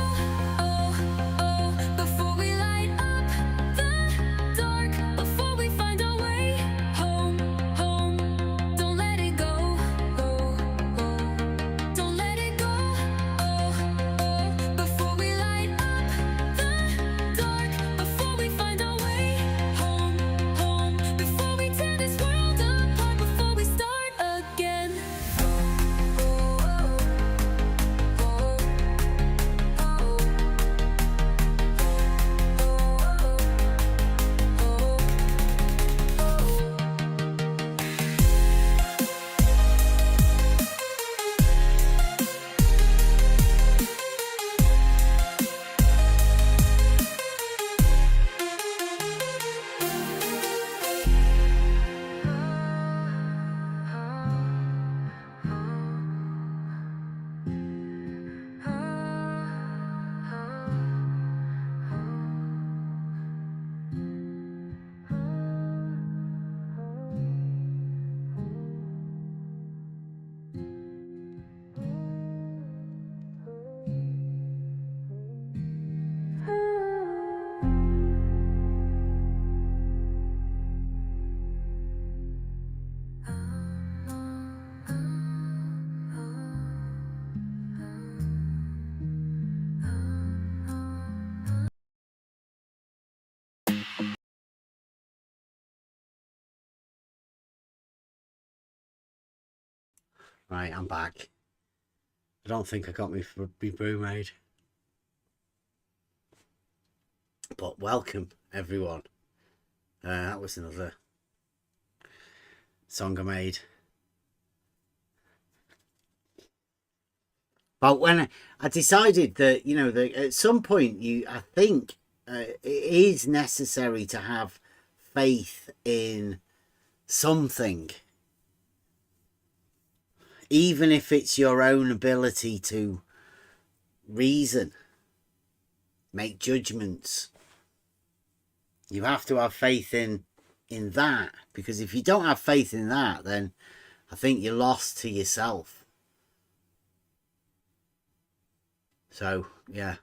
oh, oh, before we light up the dark, before we find our way home, home. Don't let it go, oh, oh, don't let it go, oh, oh, before we light up the dark, before we find our way home, home, before we tear this world apart, before we start again. Right, I'm back. I don't think I got me brew made. But welcome, everyone. That was another song I made. But when I decided that, you know, that at some point I think it is necessary to have faith in something, even if it's your own ability to reason, make judgments. You have to have faith in that, because if you don't have faith in that, then I think you're lost to yourself. So, yeah.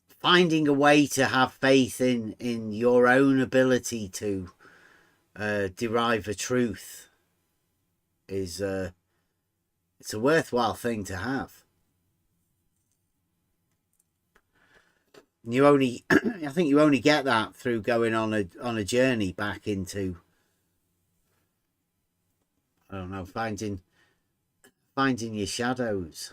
Finding a way to have faith in your own ability to derive a truth is it's a worthwhile thing to have. You only, I think you only get that through going on a journey back into, I don't know, finding your shadows.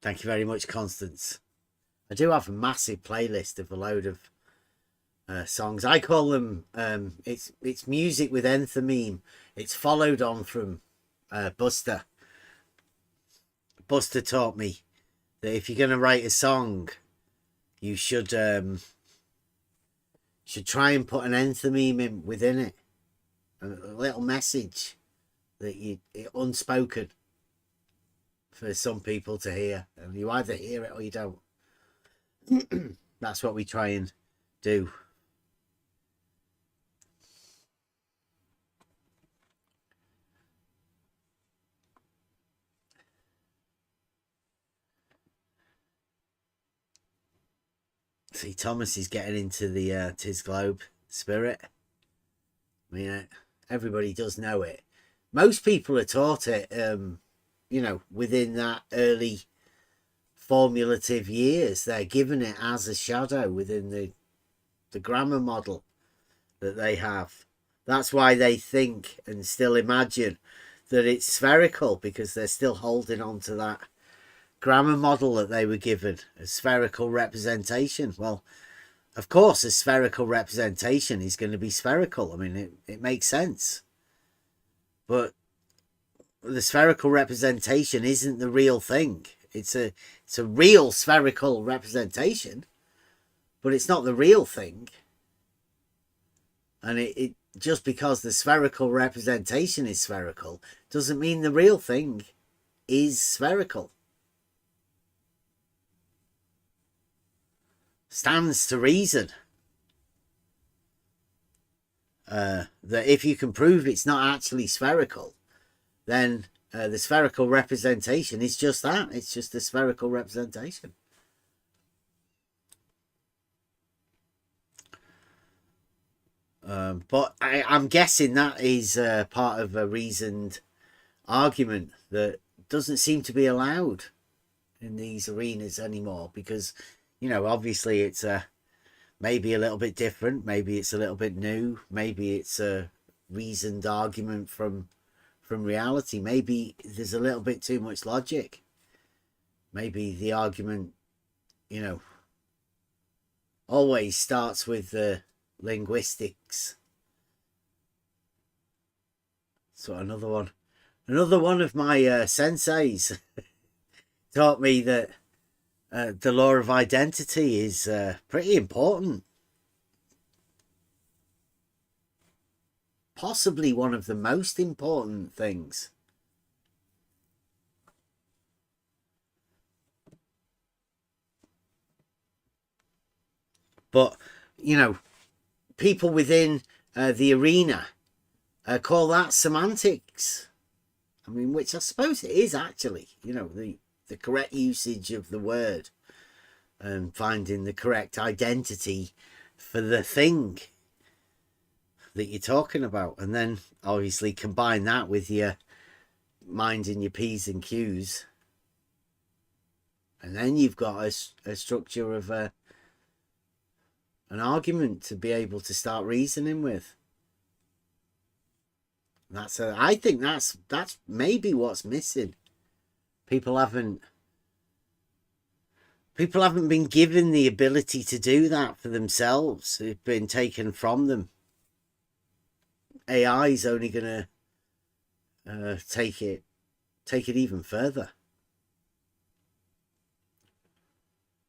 Thank you very much, Constance. I do have a massive playlist of a load of songs. I call them it's music with enthymeme. It's followed on from Buster. Buster taught me that if you're going to write a song, you should try and put an enthymeme in within it, a little message that unspoken for some people to hear, and you either hear it or you don't. That's what we try and do. See, Thomas is getting into the Tis Globe spirit. I mean, everybody does know it. Most people are taught it, you know, within that early formulative years. They're given it as a shadow within the grammar model that they have. That's why they think and still imagine that it's spherical, because they're still holding on to that grammar model that they were given, a spherical representation. Well, of course, a spherical representation is going to be spherical. I mean, it makes sense. But the spherical representation isn't the real thing. It's a real spherical representation, but it's not the real thing. And it just because the spherical representation is spherical doesn't mean the real thing is spherical. Stands to reason that if you can prove it's not actually spherical, then the spherical representation is just that. It's just a spherical representation. But I'm guessing that is part of a reasoned argument that doesn't seem to be allowed in these arenas anymore, because, you know, obviously it's maybe a little bit different, maybe it's a little bit new, maybe it's a reasoned argument from reality, maybe there's a little bit too much logic, maybe the argument, you know, always starts with the linguistics. So another one of my senseis taught me that the law of identity is pretty important. Possibly one of the most important things. But, you know, people within the arena call that semantics. I mean, which I suppose it is actually, you know, the correct usage of the word and finding the correct identity for the thing that you're talking about. And then obviously combine that with your minding your P's and Q's. And then you've got a structure of an argument to be able to start reasoning with. I think that's maybe what's missing. People haven't been given the ability to do that for themselves. It's been taken from them. AI is only going to take it even further.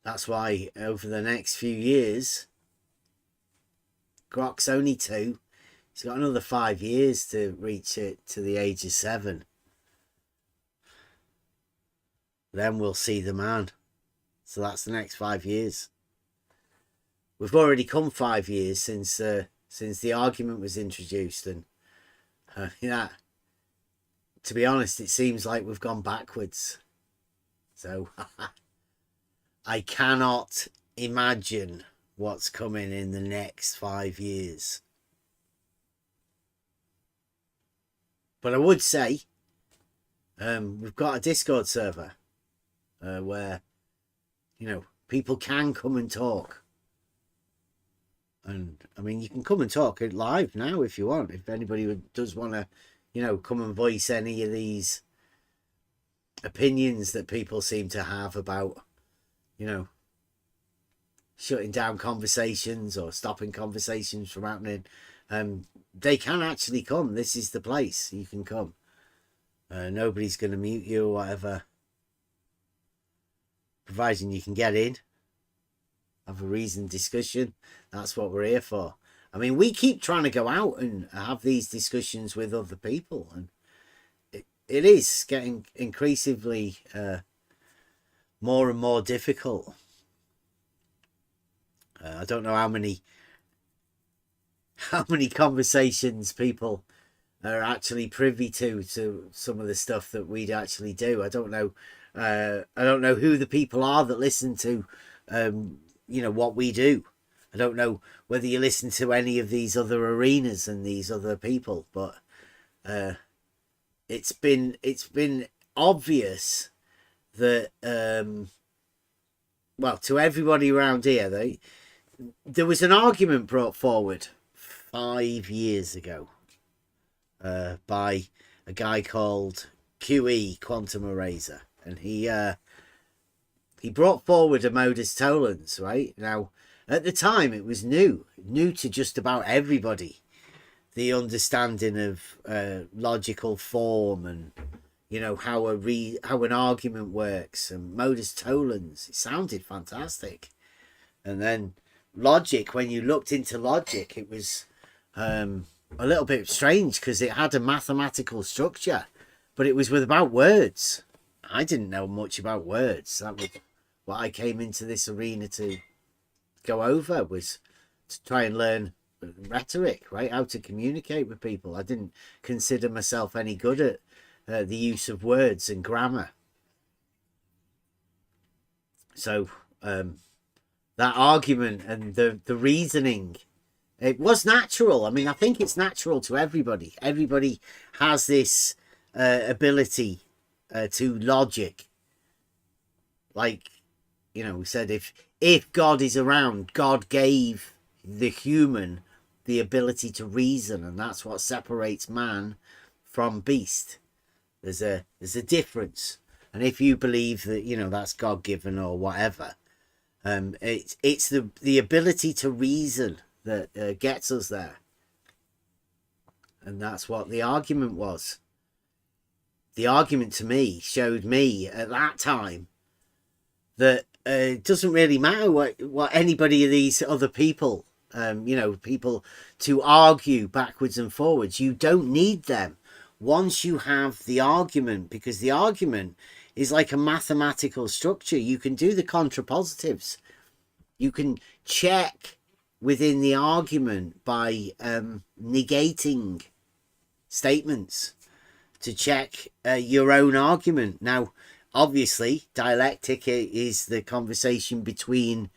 That's why over the next few years, Grok's only 2. He's got another 5 years to reach it to the age of 7. Then we'll see the man. So that's the next 5 years. we've already come 5 years since the argument was introduced, and yeah, to be honest, it seems like we've gone backwards. So I cannot imagine what's coming in the next 5 years. But I would say we've got a Discord server where, you know, people can come and talk. And I mean, you can come and talk live now if you want. If anybody does want to, you know, come and voice any of these opinions that people seem to have about, you know, shutting down conversations or stopping conversations from happening, they can actually come. This is the place you can come. Nobody's going to mute you or whatever, providing you can get in, have a reasoned discussion. That's what we're here for. I mean, we keep trying to go out and have these discussions with other people, and it is getting increasingly more and more difficult. I don't know how many conversations people are actually privy to some of the stuff that we'd actually do. I don't know who the people are that listen to you know, what we do. I don't know whether you listen to any of these other arenas and these other people, but it's been obvious that well, to everybody around here, there was an argument brought forward 5 years ago by a guy called QE, Quantum Eraser, and he brought forward a modus tollens. Right now, at the time, it was new to just about everybody, the understanding of logical form and, you know, how an argument works, and modus tollens. It sounded fantastic. And then logic, when you looked into logic, it was a little bit strange because it had a mathematical structure, but it was about words. I didn't know much about words. That was what I came into this arena to go over, was to try and learn rhetoric, right? How to communicate with people. I didn't consider myself any good at the use of words and grammar. So that argument and the reasoning, it was natural. I mean, I think it's natural to everybody. Everybody has this ability to logic. Like, you know, we said, if God is around, God gave the human the ability to reason, and that's what separates man from beast. There's a difference, and if you believe that, you know, that's God given or whatever, it's the ability to reason that gets us there, and that's what the argument was. The argument to me showed me at that time that it doesn't really matter what anybody of these other people, you know, people to argue backwards and forwards. You don't need them once you have the argument, because the argument is like a mathematical structure. You can do the contrapositives. You can check within the argument by negating statements to check your own argument. Now, obviously, dialectic is the conversation between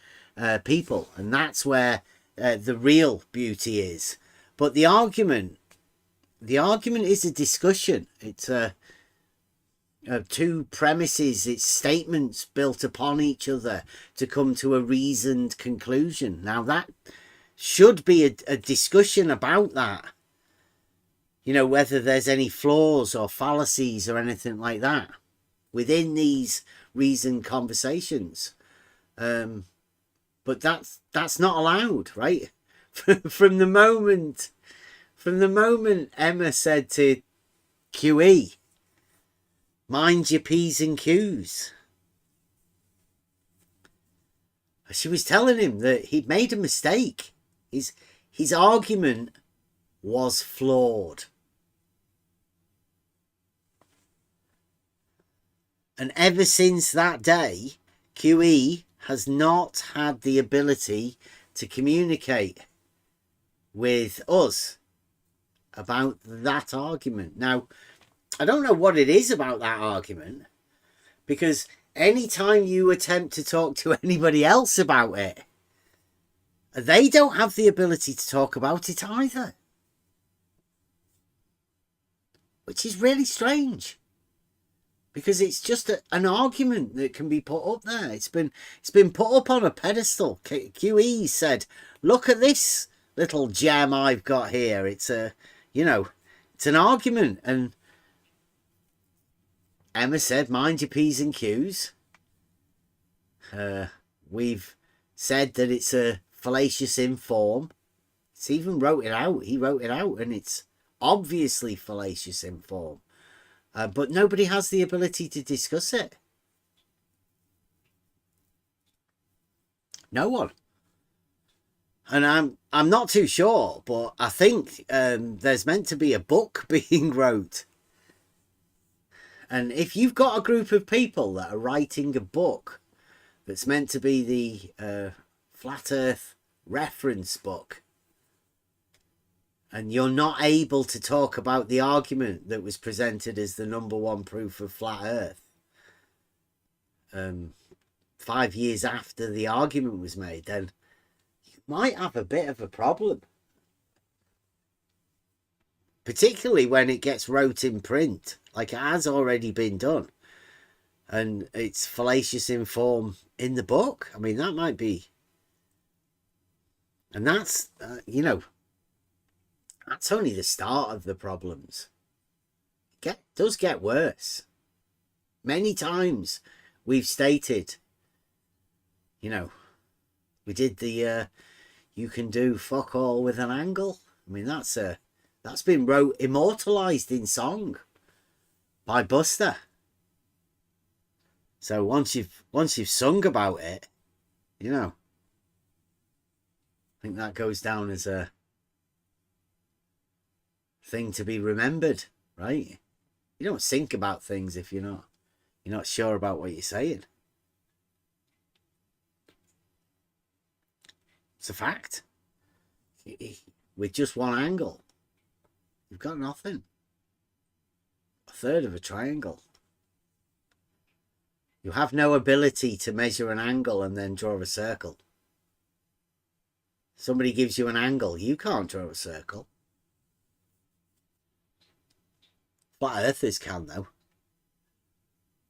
people, and that's where the real beauty is. But the argument is a discussion. It's two premises. It's statements built upon each other to come to a reasoned conclusion. Now, that should be a discussion about that. You know, whether there's any flaws or fallacies or anything like that within these reasoned conversations. But that's not allowed, right? From the moment Emma said to QE, mind your P's and Q's, she was telling him that he'd made a mistake. His argument was flawed. And ever since that day, QE has not had the ability to communicate with us about that argument. Now, I don't know what it is about that argument, because anytime you attempt to talk to anybody else about it, they don't have the ability to talk about it either, which is really strange, because it's just an argument that can be put up there. It's been put up on a pedestal. QE said, look at this little gem I've got here. It's it's an argument. And Emma said, mind your P's and Q's. We've said that it's a fallacious in form. It's even wrote it out. He wrote it out, and it's obviously fallacious in form. But nobody has the ability to discuss it. No one. And I'm not too sure, but I think there's meant to be a book being wrote. And if you've got a group of people that are writing a book that's meant to be the Flat Earth reference book, and you're not able to talk about the argument that was presented as the #1 proof of Flat Earth 5 years after the argument was made, then you might have a bit of a problem. Particularly when it gets wrote in print, like it has already been done, and it's fallacious in form in the book. I mean, that might be, and that's that's only the start of the problems. It does get worse. Many times we've stated, we did the you can do fuck all with an angle. I mean, that's been immortalized in song by Buster. So once you've sung about it, I think that goes down as a thing to be remembered, right? You don't think about things if you're not sure about what you're saying. It's a fact. With just one angle, you've got nothing. A third of a triangle. You have no ability to measure an angle and then draw a circle. Somebody gives you an angle, you can't draw a circle. Flat earthers can, though.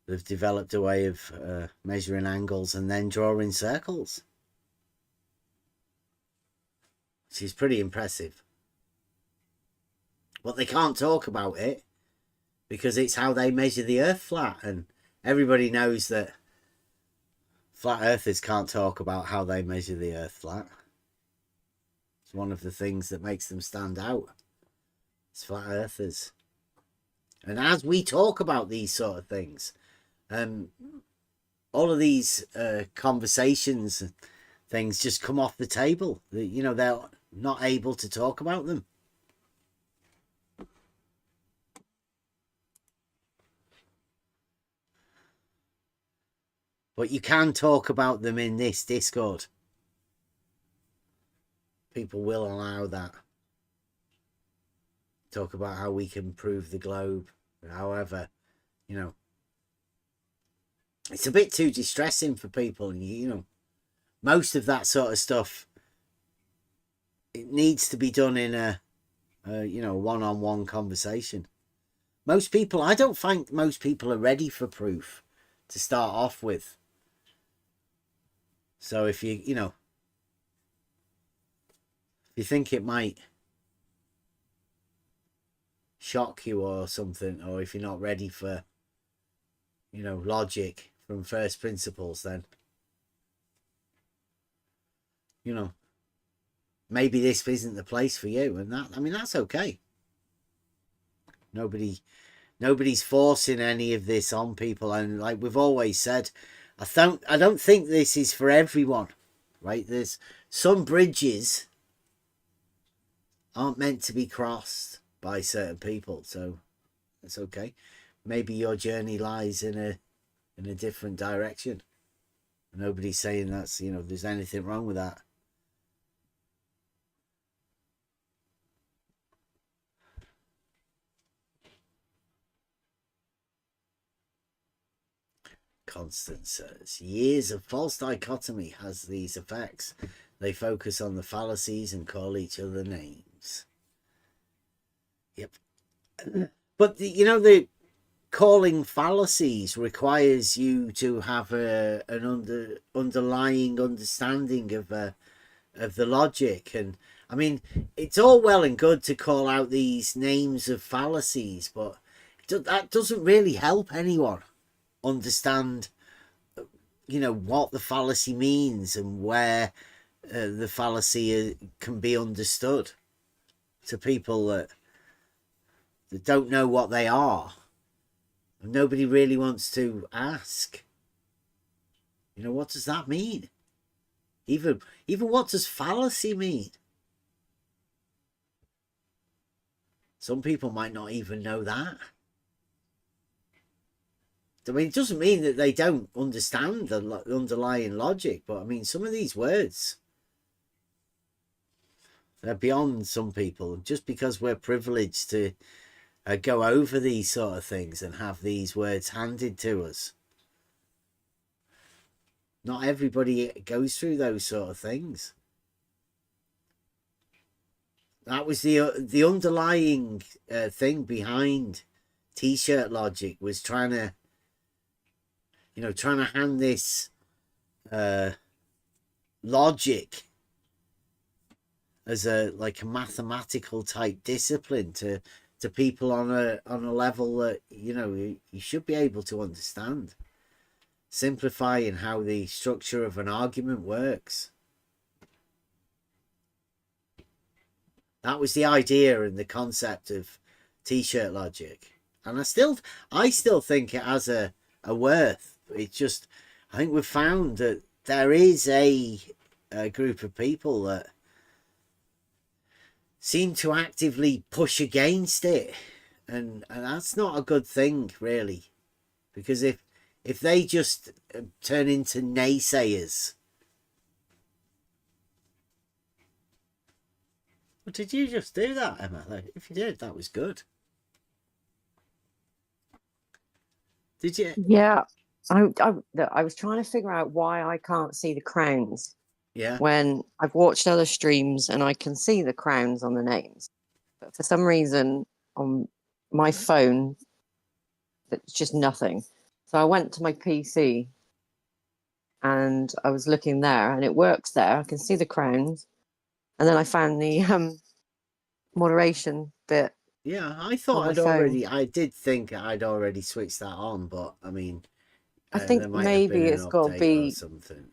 They've developed a way of measuring angles and then drawing circles, which is pretty impressive. But they can't talk about it because it's how they measure the earth flat, and everybody knows that flat earthers can't talk about how they measure the earth flat. It's one of the things that makes them stand out. It's flat earthers. And as we talk about these sort of things, all of these conversations and things just come off the table. They're not able to talk about them. But you can talk about them in this Discord. People will allow that. Talk about how we can prove the globe. However, it's a bit too distressing for people. Most of that sort of stuff, it needs to be done in a one-on-one conversation. I don't think most people are ready for proof to start off with. So if you think it might shock you or something, or if you're not ready for logic from first principles, then maybe this isn't the place for you. And that's okay. Nobody's forcing any of this on people, and like we've always said, I don't think this is for everyone, right? There's some bridges aren't meant to be crossed by certain people, so it's okay. Maybe your journey lies in a different direction. Nobody's saying that's there's anything wrong with that. Constance says, years of false dichotomy has these effects. They focus on the fallacies and call each other names. Yep. But the calling fallacies requires you to have an underlying understanding of the logic. And I mean, it's all well and good to call out these names of fallacies, but that doesn't really help anyone understand what the fallacy means and where the fallacy can be understood to people that don't know what they are. Nobody really wants to ask, what does that mean? Even what does fallacy mean? Some people might not even know that. I mean, it doesn't mean that they don't understand the underlying logic, but I mean, some of these words, they're beyond some people. Just because we're privileged to go over these sort of things and have these words handed to us, not everybody goes through those sort of things. That was the underlying thing behind T-shirt logic, was trying to hand this logic as a mathematical type discipline to people on a level that you should be able to understand, simplifying how the structure of an argument works. That was the idea and the concept of T-shirt logic, and I still think it has a worth. It's just, I think we've found that there is a group of people that seem to actively push against it, and that's not a good thing, really, because if they just turn into naysayers. Well, did you just do that, Emma? If you did, that was good. Did you? Yeah, I was trying to figure out why I can't see the crowns. Yeah. When I've watched other streams and I can see the crowns on the names, but for some reason on my phone, it's just nothing. So I went to my PC and I was looking there, and it works there. I can see the crowns, and then I found the moderation bit. Yeah, I thought I did think I'd already switched that on, but I mean, I think there might have been maybe an it's got to update be. or something.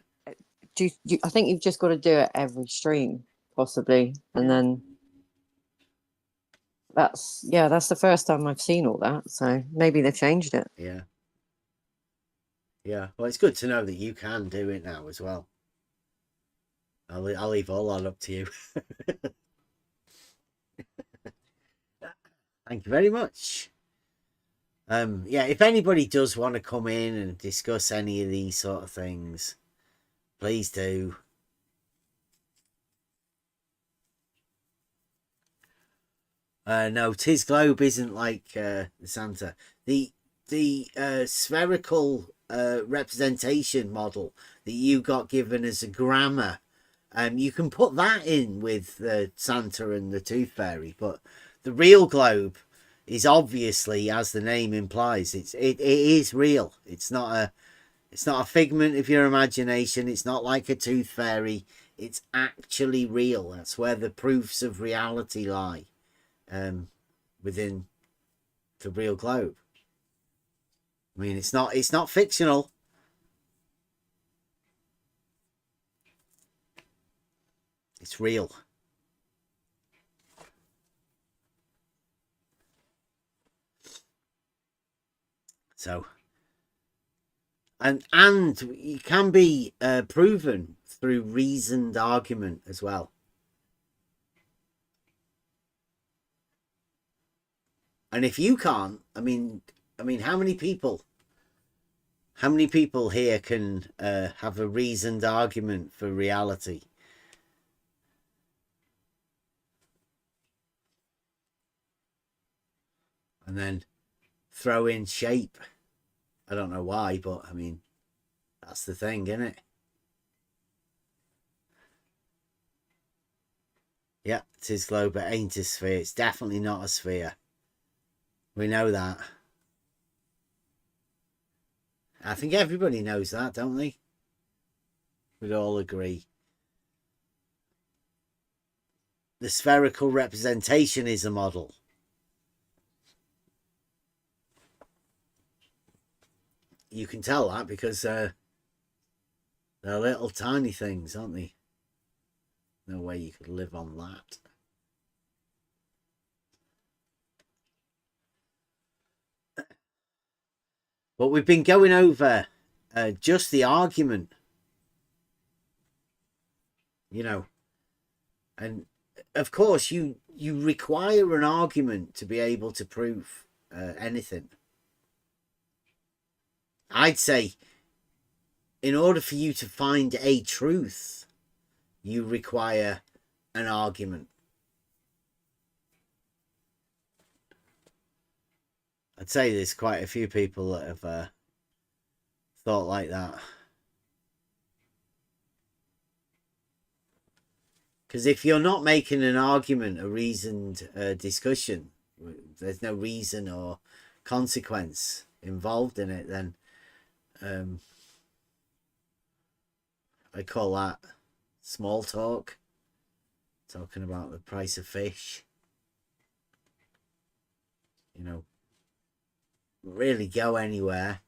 I think you've just got to do it every stream, possibly, and then that's the first time I've seen all that. So maybe they've changed it. Yeah. Yeah. Well, it's good to know that you can do it now as well. I'll leave all that up to you. Thank you very much. Yeah, if anybody does want to come in and discuss any of these sort of things, please do. No, Tis Globe isn't like Santa. The spherical representation model that you got given as a grammar, you can put that in with Santa and the Tooth Fairy, but the real globe is obviously, as the name implies, it is real. It's not a figment of your imagination. It's not like a Tooth Fairy. It's actually real. That's where the proofs of reality lie, within the real globe. I mean, it's not fictional. It's real. So, and it can be proven through reasoned argument as well. And if you can't, I mean, how many people here can have a reasoned argument for reality? And then throw in shape. I don't know why, but I mean, That's the thing, isn't it? Yeah, it is globe, but ain't a sphere. It's definitely not a sphere. We know that. I think everybody knows that, don't they? We'd all agree. The spherical representation is a model. You can tell that because they're little tiny things, aren't they? No way you could live on that. But we've been going over just the argument, you know, and of course you require an argument to be able to prove anything. I'd say in order for you to find a truth, you require an argument. I'd say there's quite a few people that have thought like that. Because if you're not making an argument, a reasoned discussion, there's no reason or consequence involved in it, then I call that small talk. Talking about the price of fish. You know, really go anywhere.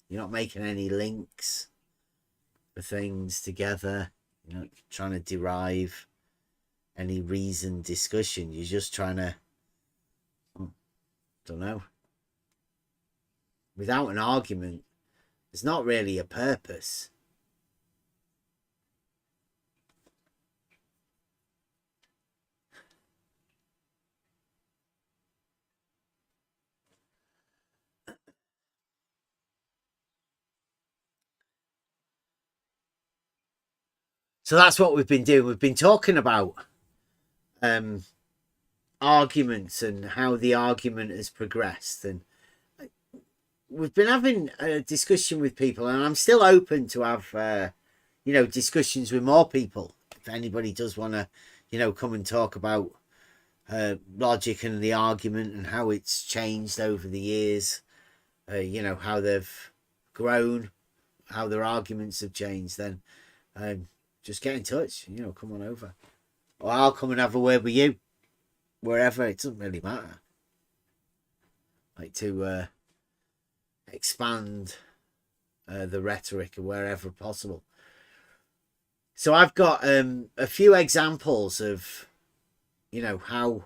You're not making any links for things together. You're not trying to derive any reasoned discussion. You're just trying to, don't know. Without an argument, there's not really a purpose. So that's what we've been doing. We've been talking about arguments and how the argument has progressed, and we've been having a discussion with people, and I'm still open to have discussions with more people if anybody does want to come and talk about logic and the argument and how it's changed over the years, how they've grown, how their arguments have changed. Then just get in touch, come on over, or I'll come and have a word with you wherever. It doesn't really matter. Like to expand the rhetoric wherever possible. So I've got a few examples of how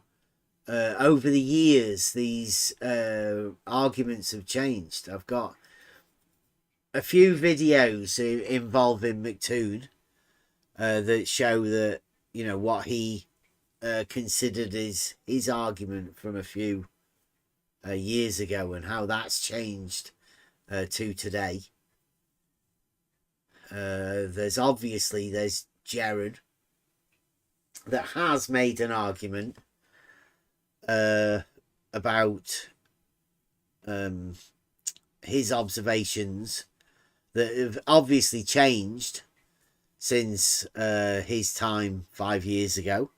over the years these arguments have changed. I've got a few videos involving McToon that show that what he considered his argument from a few years ago and how that's changed to today. There's Jared that has made an argument about his observations that have obviously changed since his time 5 years ago.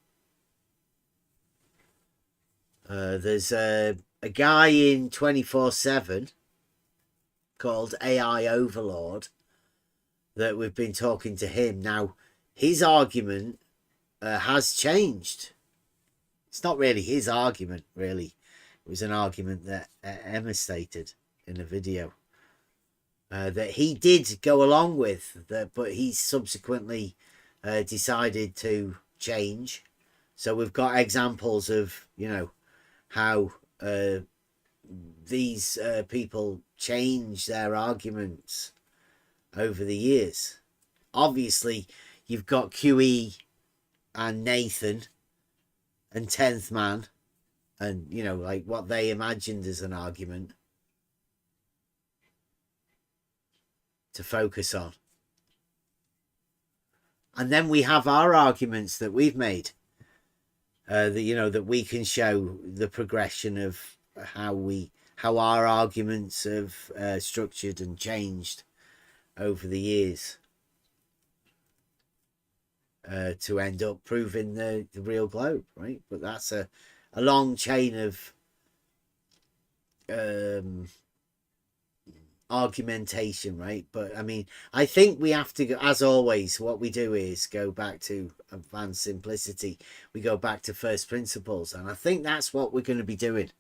There's a guy in 24/7 called AI Overlord that we've been talking to him. Now, his argument has changed. It's not really his argument, really. It was an argument that Emma stated in a video that he did go along with, but he subsequently decided to change. So we've got examples of, how these people change their arguments over the years. Obviously, you've got QE and Nathan and 10th Man and, like what they imagined as an argument to focus on. And then we have our arguments that we've made. That we can show the progression of how our arguments have structured and changed over the years to end up proving the real globe, right? But that's a long chain of argumentation, right? But I mean, I think we have to go, as always, what we do is go back to advanced simplicity. We go back to first principles, and I think that's what we're going to be doing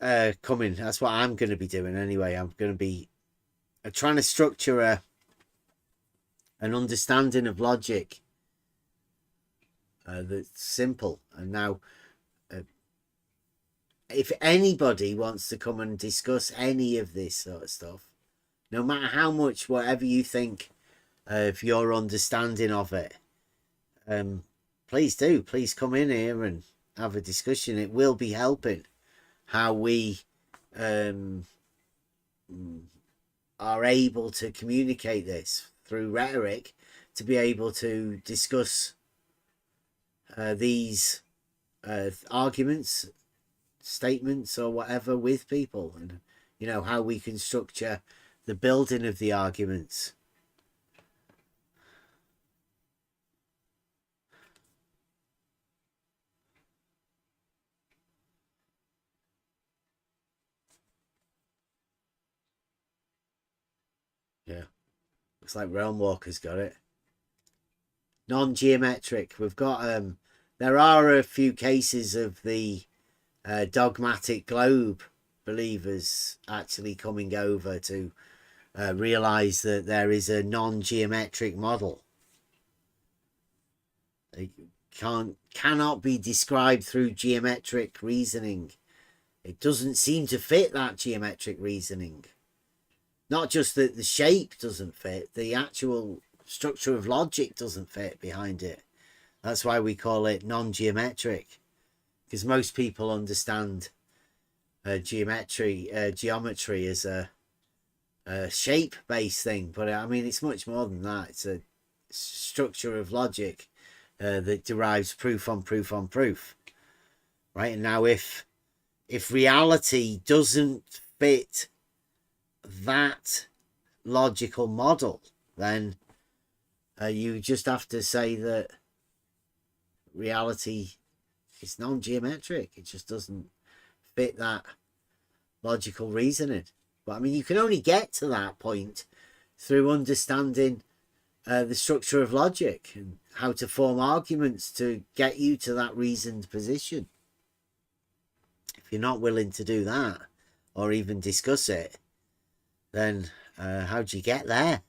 that's what I'm going to be doing anyway. I'm going to be trying to structure an understanding of logic that's simple. And now if anybody wants to come and discuss any of this sort of stuff, no matter how much, whatever you think of your understanding of it, please do. Please come in here and have a discussion. It will be helping how we are able to communicate this through rhetoric, to be able to discuss these arguments, statements, or whatever with people, and you know how we can structure the building of the arguments. Yeah, looks like Realm Walker's got it. Non-geometric. We've got there are a few cases of the dogmatic globe believers actually coming over to realize that there is a non-geometric model. It cannot be described through geometric reasoning. It doesn't seem to fit that geometric reasoning. Not just that the shape doesn't fit, the actual structure of logic doesn't fit behind it. That's why we call it non-geometric, because most people understand geometry as a shape-based thing. But I mean, it's much more than that. It's a structure of logic that derives proof on proof on proof, right? And now if reality doesn't fit that logical model, then you just have to say that reality is non-geometric. It just doesn't fit that logical reasoning. But I mean, you can only get to that point through understanding the structure of logic and how to form arguments to get you to that reasoned position. If you're not willing to do that or even discuss it, then how do you get there?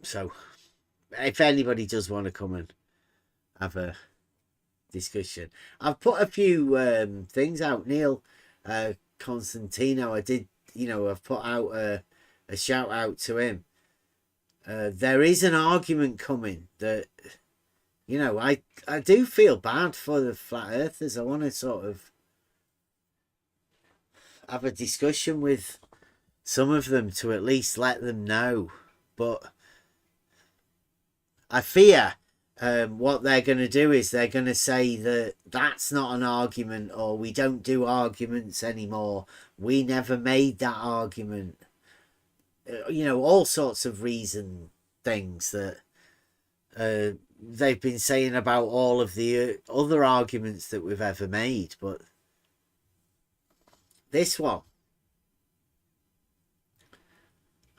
So if anybody does want to come and have a discussion, I've put a few things out. Neil Constantino, I did, I've put out a shout out to him. There is an argument coming that, I do feel bad for the flat earthers. I want to sort of have a discussion with some of them to at least let them know. But I fear what they're going to do is they're going to say that that's not an argument, or we don't do arguments anymore. We never made that argument. All sorts of reason things that they've been saying about all of the other arguments that we've ever made. But this one,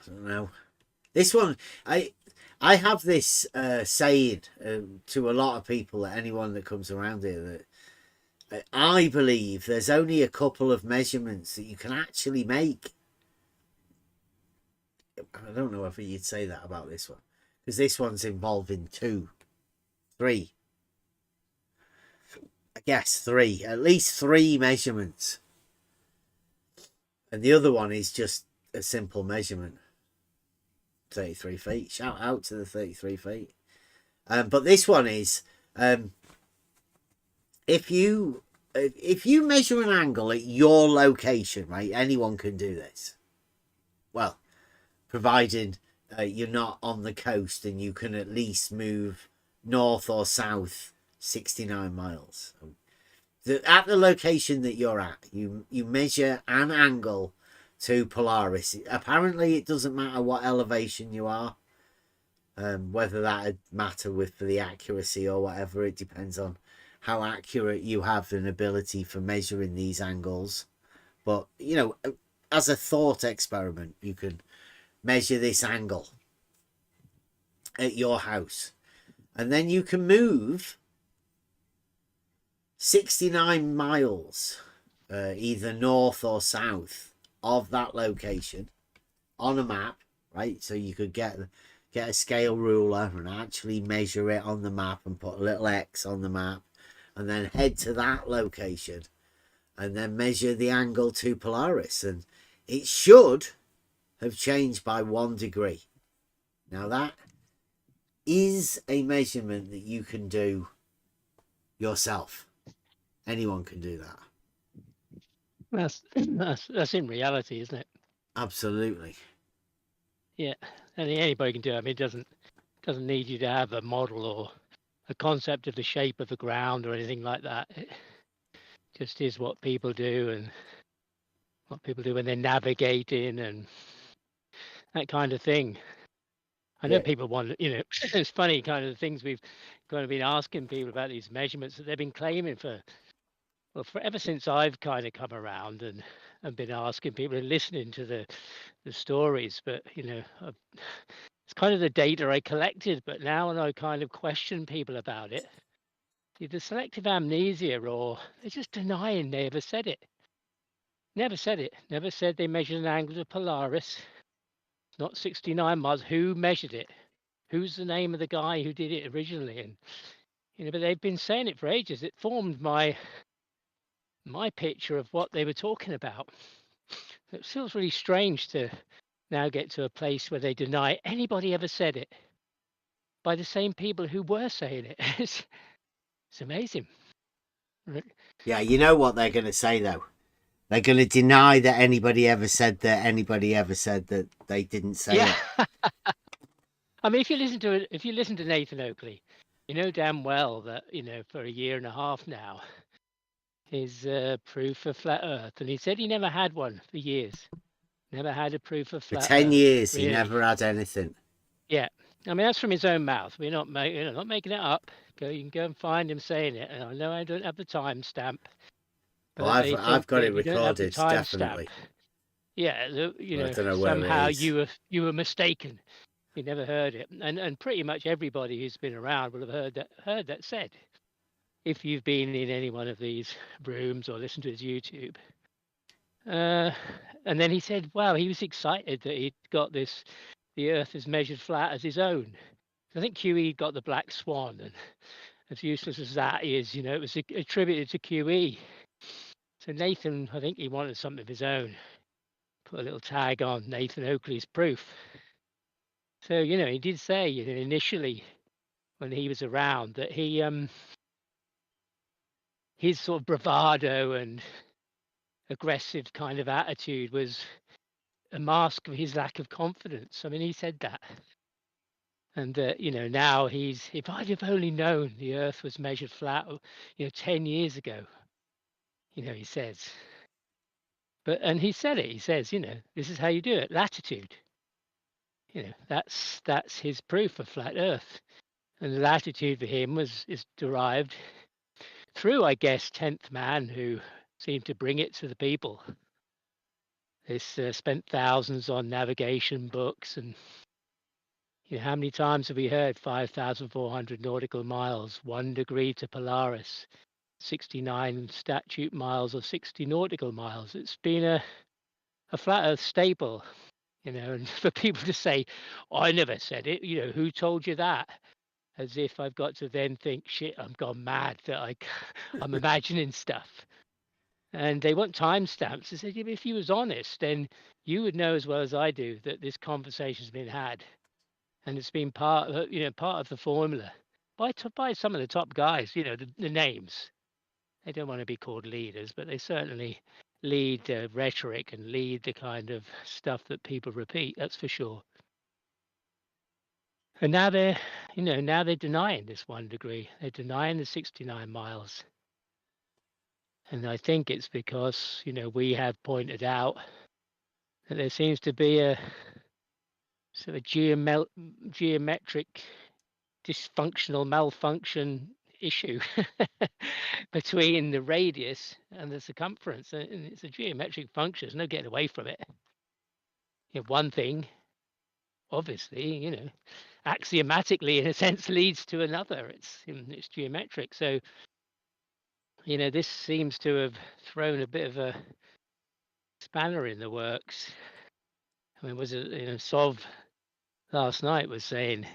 I don't know. This one, I have this saying to a lot of people, anyone that comes around here, that I believe there's only a couple of measurements that you can actually make. I don't know whether you'd say that about this one, because this one's involving 2, 3. I guess 3, at least 3 measurements. And the other one is just a simple measurement. 33 feet. Shout out to the 33 feet. But this one is if you measure an angle at your location, right? Anyone can do this. Well, providing you're not on the coast and you can at least move north or south 69 miles. At the location that you're at, you measure an angle to Polaris. Apparently, it doesn't matter what elevation you are, whether that would matter for the accuracy or whatever. It depends on how accurate you have an ability for measuring these angles. But, you know, as a thought experiment, you can measure this angle at your house. And then you can move 69 miles, either north or south of that location on a map, right? So you could get a scale ruler and actually measure it on the map and put a little X on the map, and then head to that location and then measure the angle to Polaris, and it should have changed by 1 degree. Now that is a measurement that you can do yourself. Anyone can do that. That's in reality, isn't it? Absolutely. Yeah, and anybody can do it. I mean, it doesn't need you to have a model or a concept of the shape of the ground or anything like that. It just is what people do, and what people do when they're navigating and that kind of thing. I know people want, you know, it's funny kind of the things we've kind of been asking people about, these measurements that they've been claiming for ever since I've kind of come around and been asking people and listening to the stories. But, you know, it's kind of the data I collected, but now when I kind of question people about it, either selective amnesia or they're just denying they ever said it. Never said it. Never said they measured an angle to Polaris. Not 69 miles. Who measured it? Who's the name of the guy who did it originally? And, you know, but they've been saying it for ages. It formed my picture of what they were talking about. It feels really strange to now get to a place where they deny anybody ever said it by the same people who were saying it. It's amazing. Yeah, you know what they're going to say, though? They're going to deny that anybody ever said that they didn't say it. I mean, if you listen to Nathan Oakley, you know damn well that, you know, for a year and a half now, his proof for flat Earth, and he said he never had one for years. Never had a proof of For flat 10 Earth, years, really. he never had anything. Yeah, I mean, that's from his own mouth. We're not making it up. You can go and find him saying it. And I know I don't have the timestamp. Well, I've got it recorded, definitely. Yeah, you know, I don't know where somehow it is. you were mistaken. You never heard it, and pretty much everybody who's been around will have heard that said. If you've been in any one of these rooms or listened to his YouTube. And then he said, wow, he was excited that he'd got this, the Earth is measured flat as his own. I think QE got the black swan, and as useless as that is, you know, it was attributed to QE. So Nathan, I think he wanted something of his own. Put a little tag on Nathan Oakley's proof. So, you know, he did say, you know, initially when he was around that he his sort of bravado and aggressive kind of attitude was a mask of his lack of confidence. I mean, he said that. And you know, now if I'd have only known the Earth was measured flat, you know, 10 years ago, you know, he says. And he said it. He says, you know, this is how you do it. Latitude. You know, that's his proof of flat Earth. And the latitude for him is derived through, I guess, 10th man who seemed to bring it to the people. This spent thousands on navigation books, and you know, how many times have we heard 5,400 nautical miles, 1 degree to Polaris, 69 statute miles or 60 nautical miles? It's been a flat Earth staple, you know, and for people to say, oh, I never said it, you know, who told you that? As if I've got to then think, shit, I'm gone mad that I'm imagining stuff. And they want timestamps. I said, yeah, if you was honest, then you would know as well as I do that this conversation's been had, and it's been part of the formula by some of the top guys. You know, the names. They don't want to be called leaders, but they certainly lead the rhetoric and lead the kind of stuff that people repeat. That's for sure. And now they're, now they're denying this 1 degree. They're denying the 69 miles. And I think it's because, we have pointed out that there seems to be a sort of geometric dysfunctional malfunction issue between the radius and the circumference. And it's a geometric function. There's no getting away from it. One thing, obviously, axiomatically, in a sense, leads to another. It's geometric. So, this seems to have thrown a bit of a spanner in the works. I mean, was it, Sov last night was saying,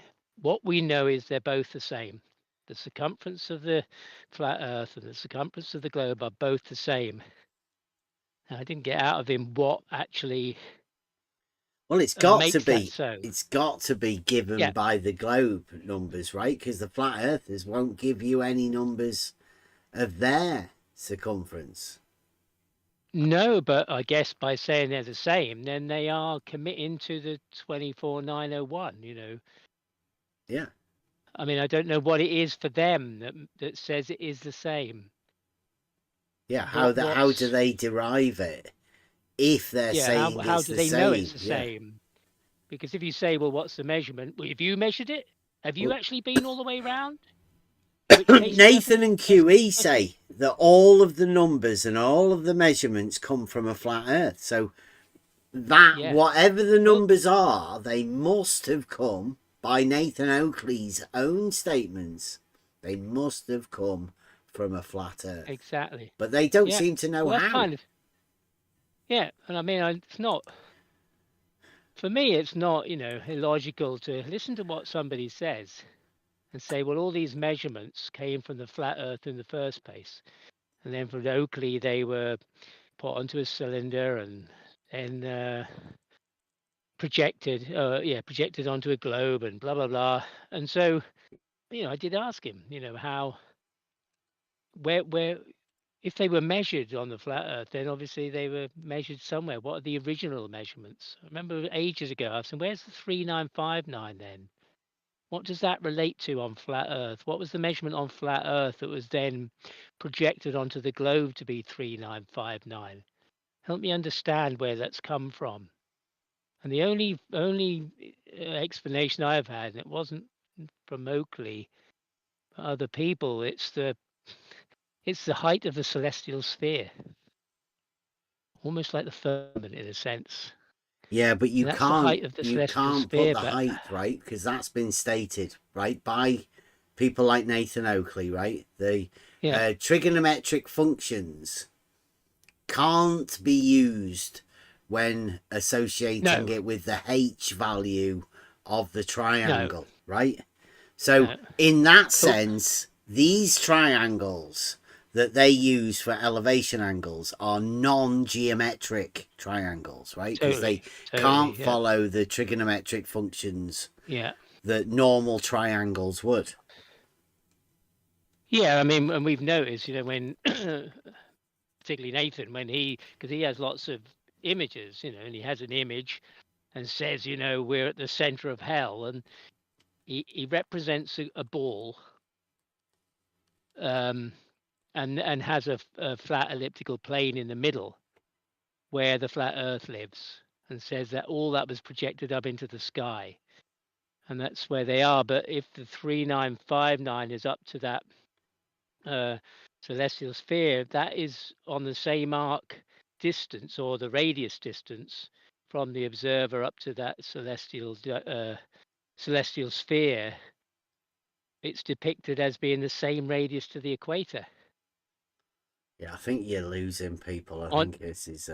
what we know is they're both the same. The circumference of the flat Earth and the circumference of the globe are both the same. And I didn't get out of him what actually Well, it's got to makes that be. so. It's got to be given Yeah. by the globe numbers, right? Because the flat earthers won't give you any numbers of their circumference. No, but I guess by saying they're the same, then they are committing to the 24901, Yeah. I mean, I don't know what it is for them that says it is the same. Yeah, how do they derive it if they're saying how it's do the they same? know it's the Yeah. same? Because if you say, well, what's the measurement? Well, have you measured it? Have you actually been all the way around? In which case Nathan and QE say that all of the numbers and all of the measurements come from a flat earth. So that whatever the numbers are, they must have come by Nathan Oakley's own statements. They must have come from a flat earth. Exactly. But they don't seem to know that's how. And I mean, it's not, for me, it's not, illogical to listen to what somebody says and say, well, all these measurements came from the flat earth in the first place. And then from Oakley, they were put onto a cylinder and then projected onto a globe and blah, blah, blah. And so, I did ask him, how, where, if they were measured on the flat earth, then obviously they were measured somewhere. What are the original measurements? I remember ages ago asking, where's the 3959 then? What does that relate to on flat earth? What was the measurement on flat earth that was then projected onto the globe to be 3959? Help me understand where that's come from. And the only explanation I've had, and it wasn't from Oakley, but other people, it's the height of the celestial sphere, almost like the firmament in a sense. Yeah, but you And that's the height can't of the you celestial can't sphere, put the but height, right? Because that's been stated, right, by people like Nathan Oakley, right? The trigonometric functions can't be used when associating it with the h value of the triangle, right? So in that sense, these triangles that they use for elevation angles are non-geometric triangles, right? Because they can't follow the trigonometric functions that normal triangles would. Yeah, I mean, and we've noticed, when particularly Nathan, because he has lots of images, and he has an image and says, we're at the center of hell, and he represents a ball, and has a flat elliptical plane in the middle where the flat earth lives, and says that all that was projected up into the sky, and that's where they are. But if the 3959 is up to that celestial sphere, that is on the same arc distance, or the radius distance, from the observer up to that celestial sphere. It's depicted as being the same radius to the equator. Yeah, I think you're losing people. I think this is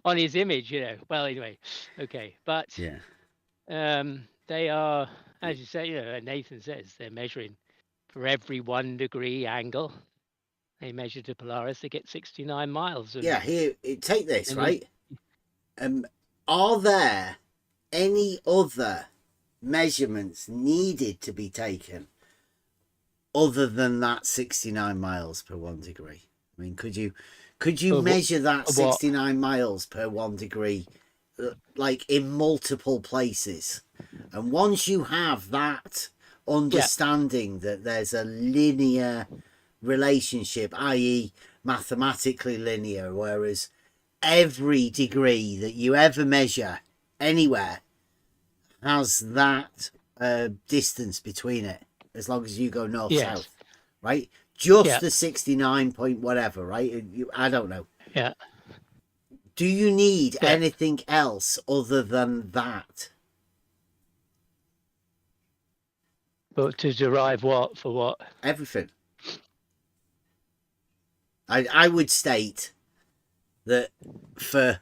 on his image, Well, anyway, okay, but they are, as you say, Nathan says they're measuring for every 1 degree angle. They measure to Polaris, they get 69 miles. Here, take this, right? Are there any other measurements needed to be taken other than that 69 miles per 1 degree? I mean, could you measure that 69 miles per 1 degree, like in multiple places? And once you have that understanding that there's a linear relationship, i.e., mathematically linear, whereas every degree that you ever measure anywhere has that distance between it, as long as you go north Yes. south, right? Just Yeah. the 69 point whatever, right? I don't know. Yeah. Do you need Yeah. anything else other than that? But to derive what for what? Everything. I would state that for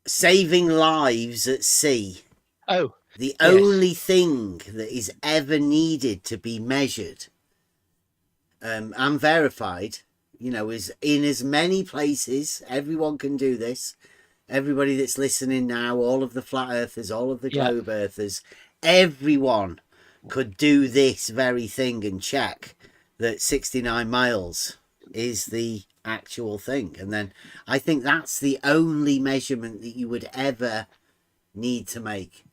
saving lives at sea, Oh, the yes. only thing that is ever needed to be measured and verified, you know, is in as many places. Everyone can do this. Everybody that's listening now, all of the flat earthers, all of the Yeah. globe earthers, everyone could do this very thing and check that 69 miles is the actual thing. And then I think that's the only measurement that you would ever need to make.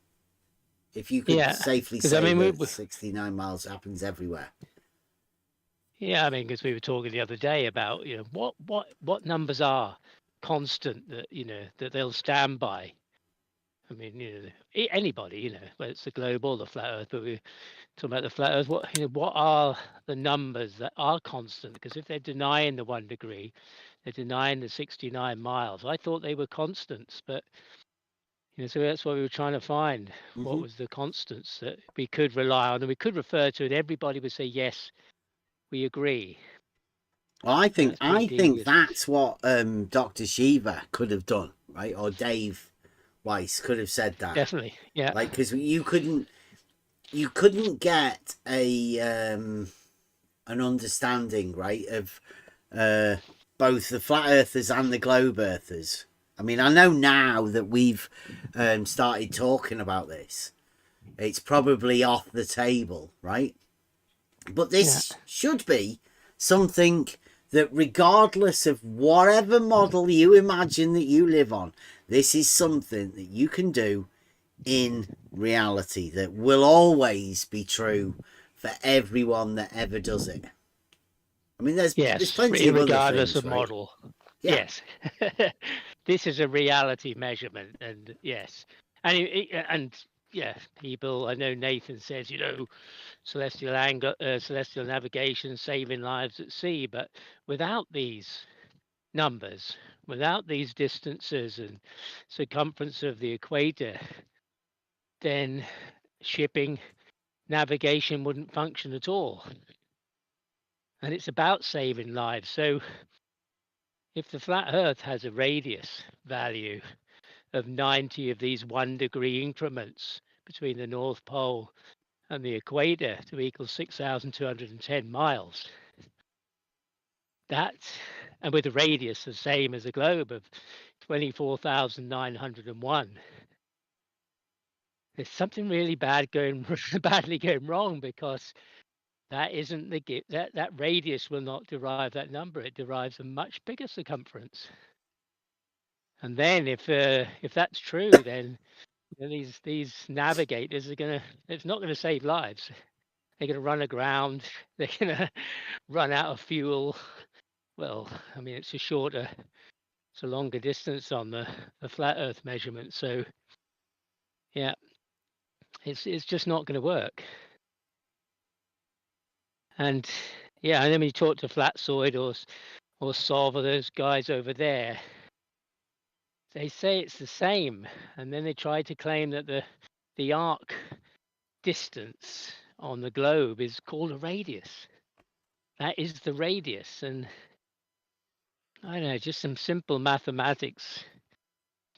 If you could Yeah. safely 'Cause, say I mean, that 69 miles happens everywhere. Yeah, I mean, because we were talking the other day about, you know, what numbers are constant that, you know, that they'll stand by. I mean, you know, anybody, you know, whether it's the globe or the flat earth, but we're talking about the flat earth, what, you know, what are the numbers that are constant? Because if they're denying the 1 degree, they're denying the 69 miles. I thought they were constants, but, you know, so that's what we were trying to find. What was the constants that we could rely on and we could refer to, and everybody would say, yes, we agree. Well, I think devious. that's what Dr. Shiva could have done, right? Or Dave Weiss could have said that. Definitely, yeah. Like, because you couldn't get a an understanding, right, of both the flat earthers and the globe earthers. I mean, I know now that we've started talking about this, it's probably off the table, right? But this should be something that, regardless of whatever model you imagine that you live on, this is something that you can do in reality that will always be true for everyone that ever does it. I mean, there's plenty of other regardless things, of right? model. Yeah. Yes. This is a reality measurement, and yes. And yeah, people, I know Nathan says, you know, celestial angle, celestial navigation, saving lives at sea, but without these numbers, without these distances and circumference of the equator, then shipping, navigation wouldn't function at all. And it's about saving lives. So if the flat earth has a radius value of 90 of these 1 degree increments between the North Pole and the equator to equal 6,210 miles, that, and with a radius the same as a globe of 24,901, there's something really badly going wrong, because that isn't the that radius will not derive that number. It derives a much bigger circumference. And then if that's true, then, you know, these navigators are it's not gonna save lives. They're gonna run aground. They're gonna run out of fuel. Well, I mean, it's a longer distance on the flat Earth measurement. So yeah, it's just not gonna work. And yeah, and then when you talk to Flatsoid or Solve, or those guys over there, they say it's the same, and then they try to claim that the arc distance on the globe is called a radius. That is the radius, and I don't know, just some simple mathematics,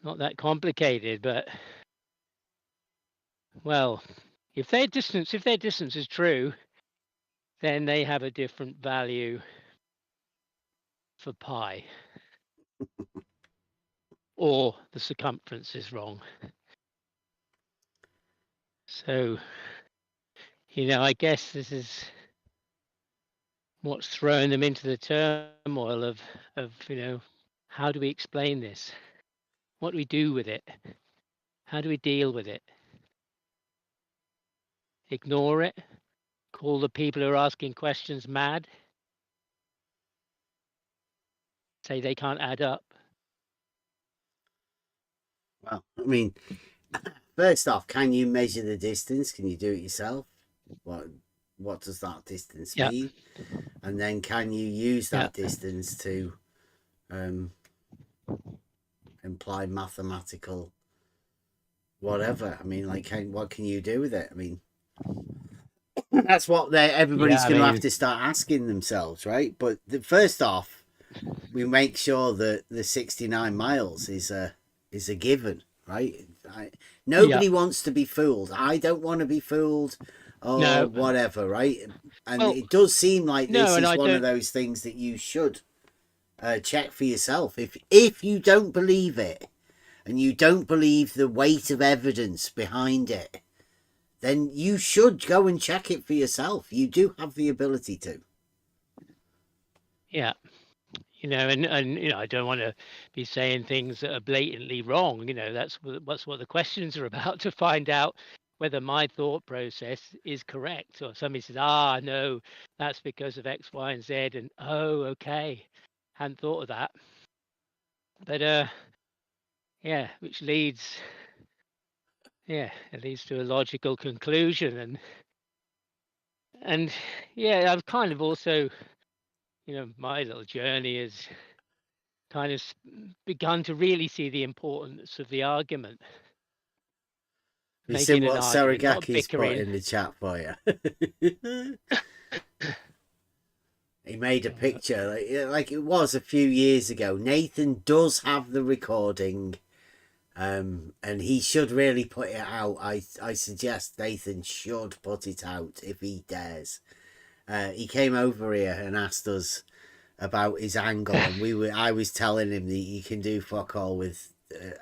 not that complicated, but well, if their distance is true, then they have a different value for pi, or the circumference is wrong. So, you know, I guess this is what's thrown them into the turmoil of you know, how do we explain this? What do we do with it? How do we deal with it? ignore it, call the people who are asking questions mad, say they can't add up. Well, I mean, first off, can you measure the distance? Can you do it yourself? What does that distance Yeah. mean? And then can you use that Yeah. distance to imply mathematical whatever? I mean, like, what can you do with it? I mean, that's what everybody's Yeah, I going to have mean, to start asking themselves, right? But first off, we make sure that the 69 miles is a given, right? yeah, Nobody wants to be fooled. I don't want to be fooled or no, whatever, right? And well, it does seem like no, this and is I one of don't. those things that you should check for yourself. If you don't believe it and you don't believe the weight of evidence behind it, then you should go and check it for yourself. You do have the ability to. Yeah, and I don't want to be saying things that are blatantly wrong. That's what the questions are about, to find out whether my thought process is correct. Or somebody says, no, that's because of X, Y, and Z, and oh, okay, hadn't thought of that. But yeah, which leads, it leads to a logical conclusion, and yeah, I've kind of also, my little journey is kind of begun to really see the importance of the argument, Have you seen making an what argument, not Saragaki's put bickering. in the chat for you? He made a picture like it was a few years ago. Nathan does have the recording, and he should really put it out. I suggest Nathan should put it out if he dares. He came over here and asked us about his angle, and I was telling him that you can do fuck all with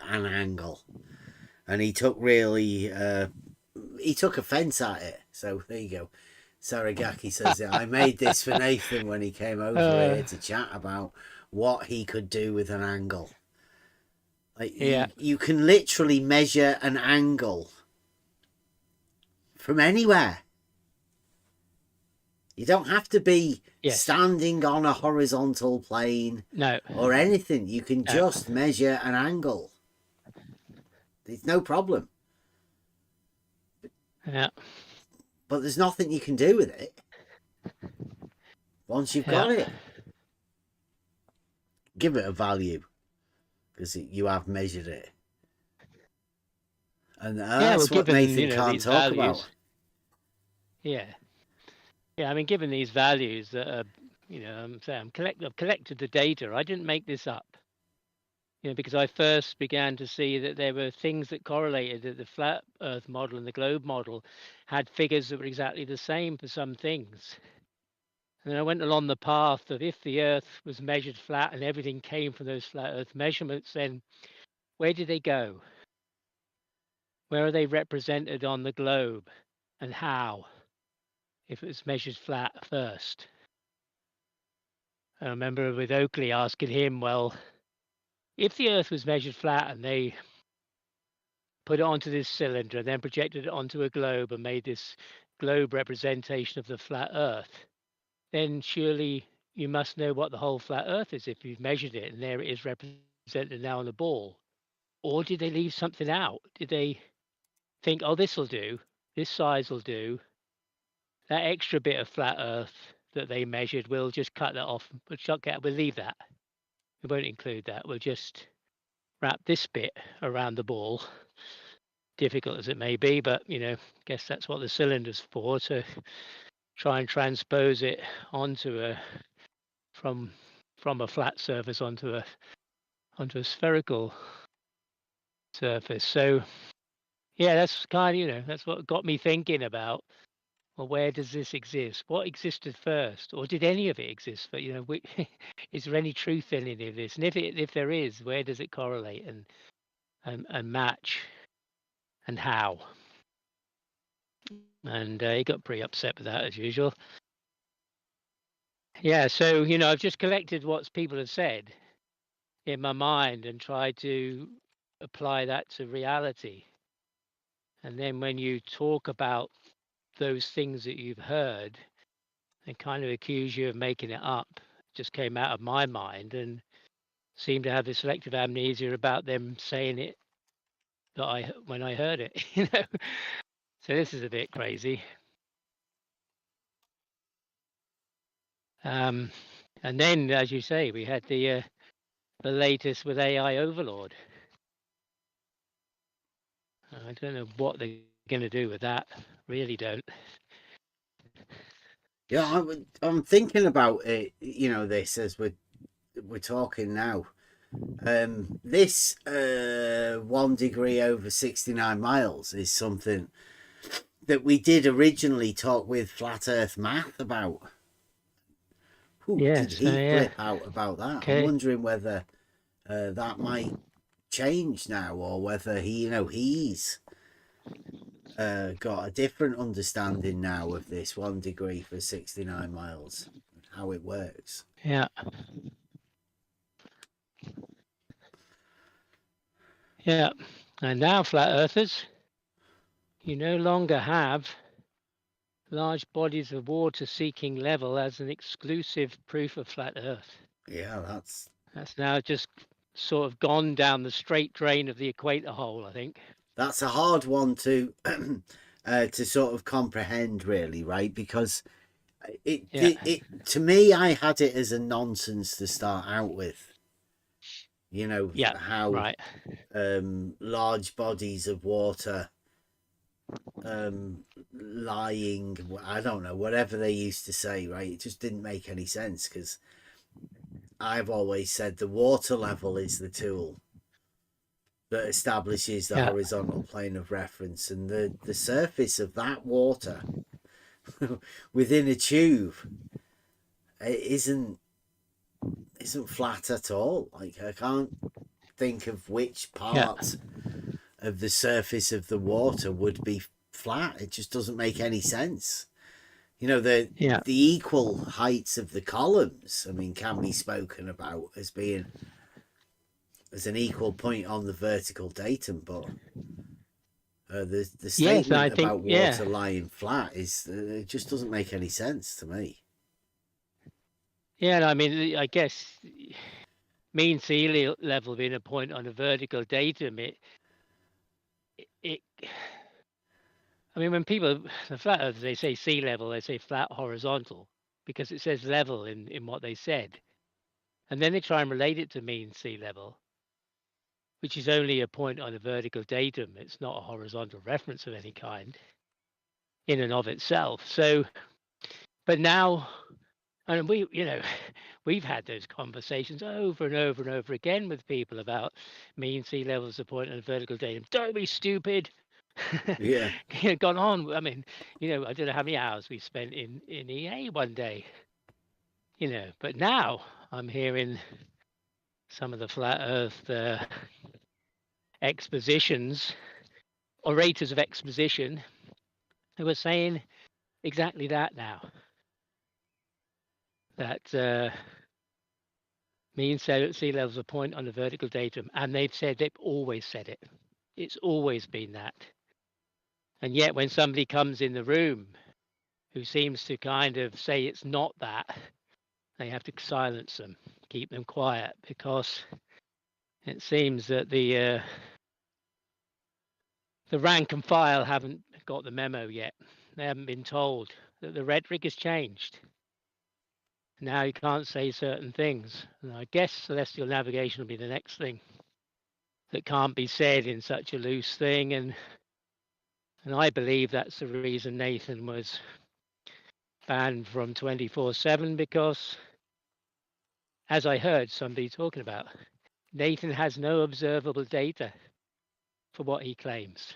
an angle, and he took offence at it. So there you go. Saragaki says that I made this for Nathan when he came over here to chat about what he could do with an angle. Like Yeah, you can literally measure an angle from anywhere. You don't have to be yes, standing on a horizontal plane no, or anything. You can no, just measure an angle. It's no problem. yeah, But there's nothing you can do with it once you've got yeah, it. Give it a value because you have measured it. And yeah. Well, that's what given Nathan can't these talk values, about. yeah, I mean, given these values that are, I've collected the data. I didn't make this up. Because I first began to see that there were things that correlated, that the flat Earth model and the globe model had figures that were exactly the same for some things. And then I went along the path of, if the Earth was measured flat and everything came from those flat Earth measurements, then where did they go? Where are they represented on the globe, and how, if it was measured flat first? I remember with Oakley asking him, well, if the Earth was measured flat and they put it onto this cylinder and then projected it onto a globe and made this globe representation of the flat Earth, then surely you must know what the whole flat Earth is if you've measured it and there it is represented now on a ball. Or did they leave something out? Did they think, oh, this will do, this size will do, that extra bit of flat Earth that they measured, we'll just cut that off, we'll leave that. We won't include that. We'll just wrap this bit around the ball, difficult as it may be, but guess that's what the cylinder's for, to try and transpose it onto from a flat surface onto a spherical surface. So yeah, that's kind of, that's what got me thinking about, well, where does this exist? What existed first, or did any of it exist? But is there any truth in any of this? And if there is, where does it correlate and match, and how? And he got pretty upset with that, as usual. Yeah, so I've just collected what people have said in my mind and tried to apply that to reality. And then when you talk about those things that you've heard and kind of accuse you of making it up just came out of my mind and seemed to have this selective amnesia about them saying it that when I heard it, you know. So this is a bit crazy. And then, as you say, we had the latest with AI Overlord. I don't know what they're going to do with that. Really don't. Yeah, I'm thinking about it. You know, this as we're talking now. This 1 degree over 69 miles is something that we did originally talk with Flat Earth Math about. Who did Yes. he Yeah. flip out about that? I'm Okay. wondering whether that might change now, or whether he's got a different understanding now of this 1 degree for 69 miles, how it works. Yeah. Yeah. And now, flat earthers, you no longer have large bodies of water seeking level as an exclusive proof of flat Earth. Yeah, That's now just sort of gone down the straight drain of the equator hole, I think. that's a hard one to to sort of comprehend, really, right? Because it to me, I had it as a nonsense to start out with. You know, Yeah. how Right. large bodies of water lying, I don't know, whatever they used to say, right? It just didn't make any sense, because I've always said the water level is the tool that establishes the Yeah. horizontal plane of reference, and the surface of that water within a tube, it isn't flat at all. Like, I can't think of which part of the surface of the water would be flat. It just doesn't make any sense. You know, the equal heights of the columns, I mean, can be spoken about as being as an equal point on the vertical datum, but the statement about water lying flat is it just doesn't make any sense to me. Yeah, I mean, I guess mean sea level being a point on a vertical datum, I mean, when people, the flat earthers, they say sea level, they say flat horizontal, because it says level in what they said. And then they try and relate it to mean sea level, which is only a point on a vertical datum. It's not a horizontal reference of any kind in and of itself. So, but now, and we, we've had those conversations over and over and over again with people about mean sea level as a point on a vertical datum. Don't be stupid. Yeah. Gone on. I mean, I don't know how many hours we spent in EA one day, but now I'm hearing some of the flat earth expositions, orators of exposition, who are saying exactly that now. That mean sea level is a point on the vertical datum, and they've always said it. It's always been that. And yet when somebody comes in the room who seems to kind of say it's not that, they have to silence them, keep them quiet, because it seems that the rank and file haven't got the memo yet. They haven't been told that the rhetoric has changed. Now you can't say certain things. And I guess celestial navigation will be the next thing that can't be said in such a loose thing. And I believe that's the reason Nathan was banned from 24/7, because, as I heard somebody talking about, Nathan has no observable data for what he claims.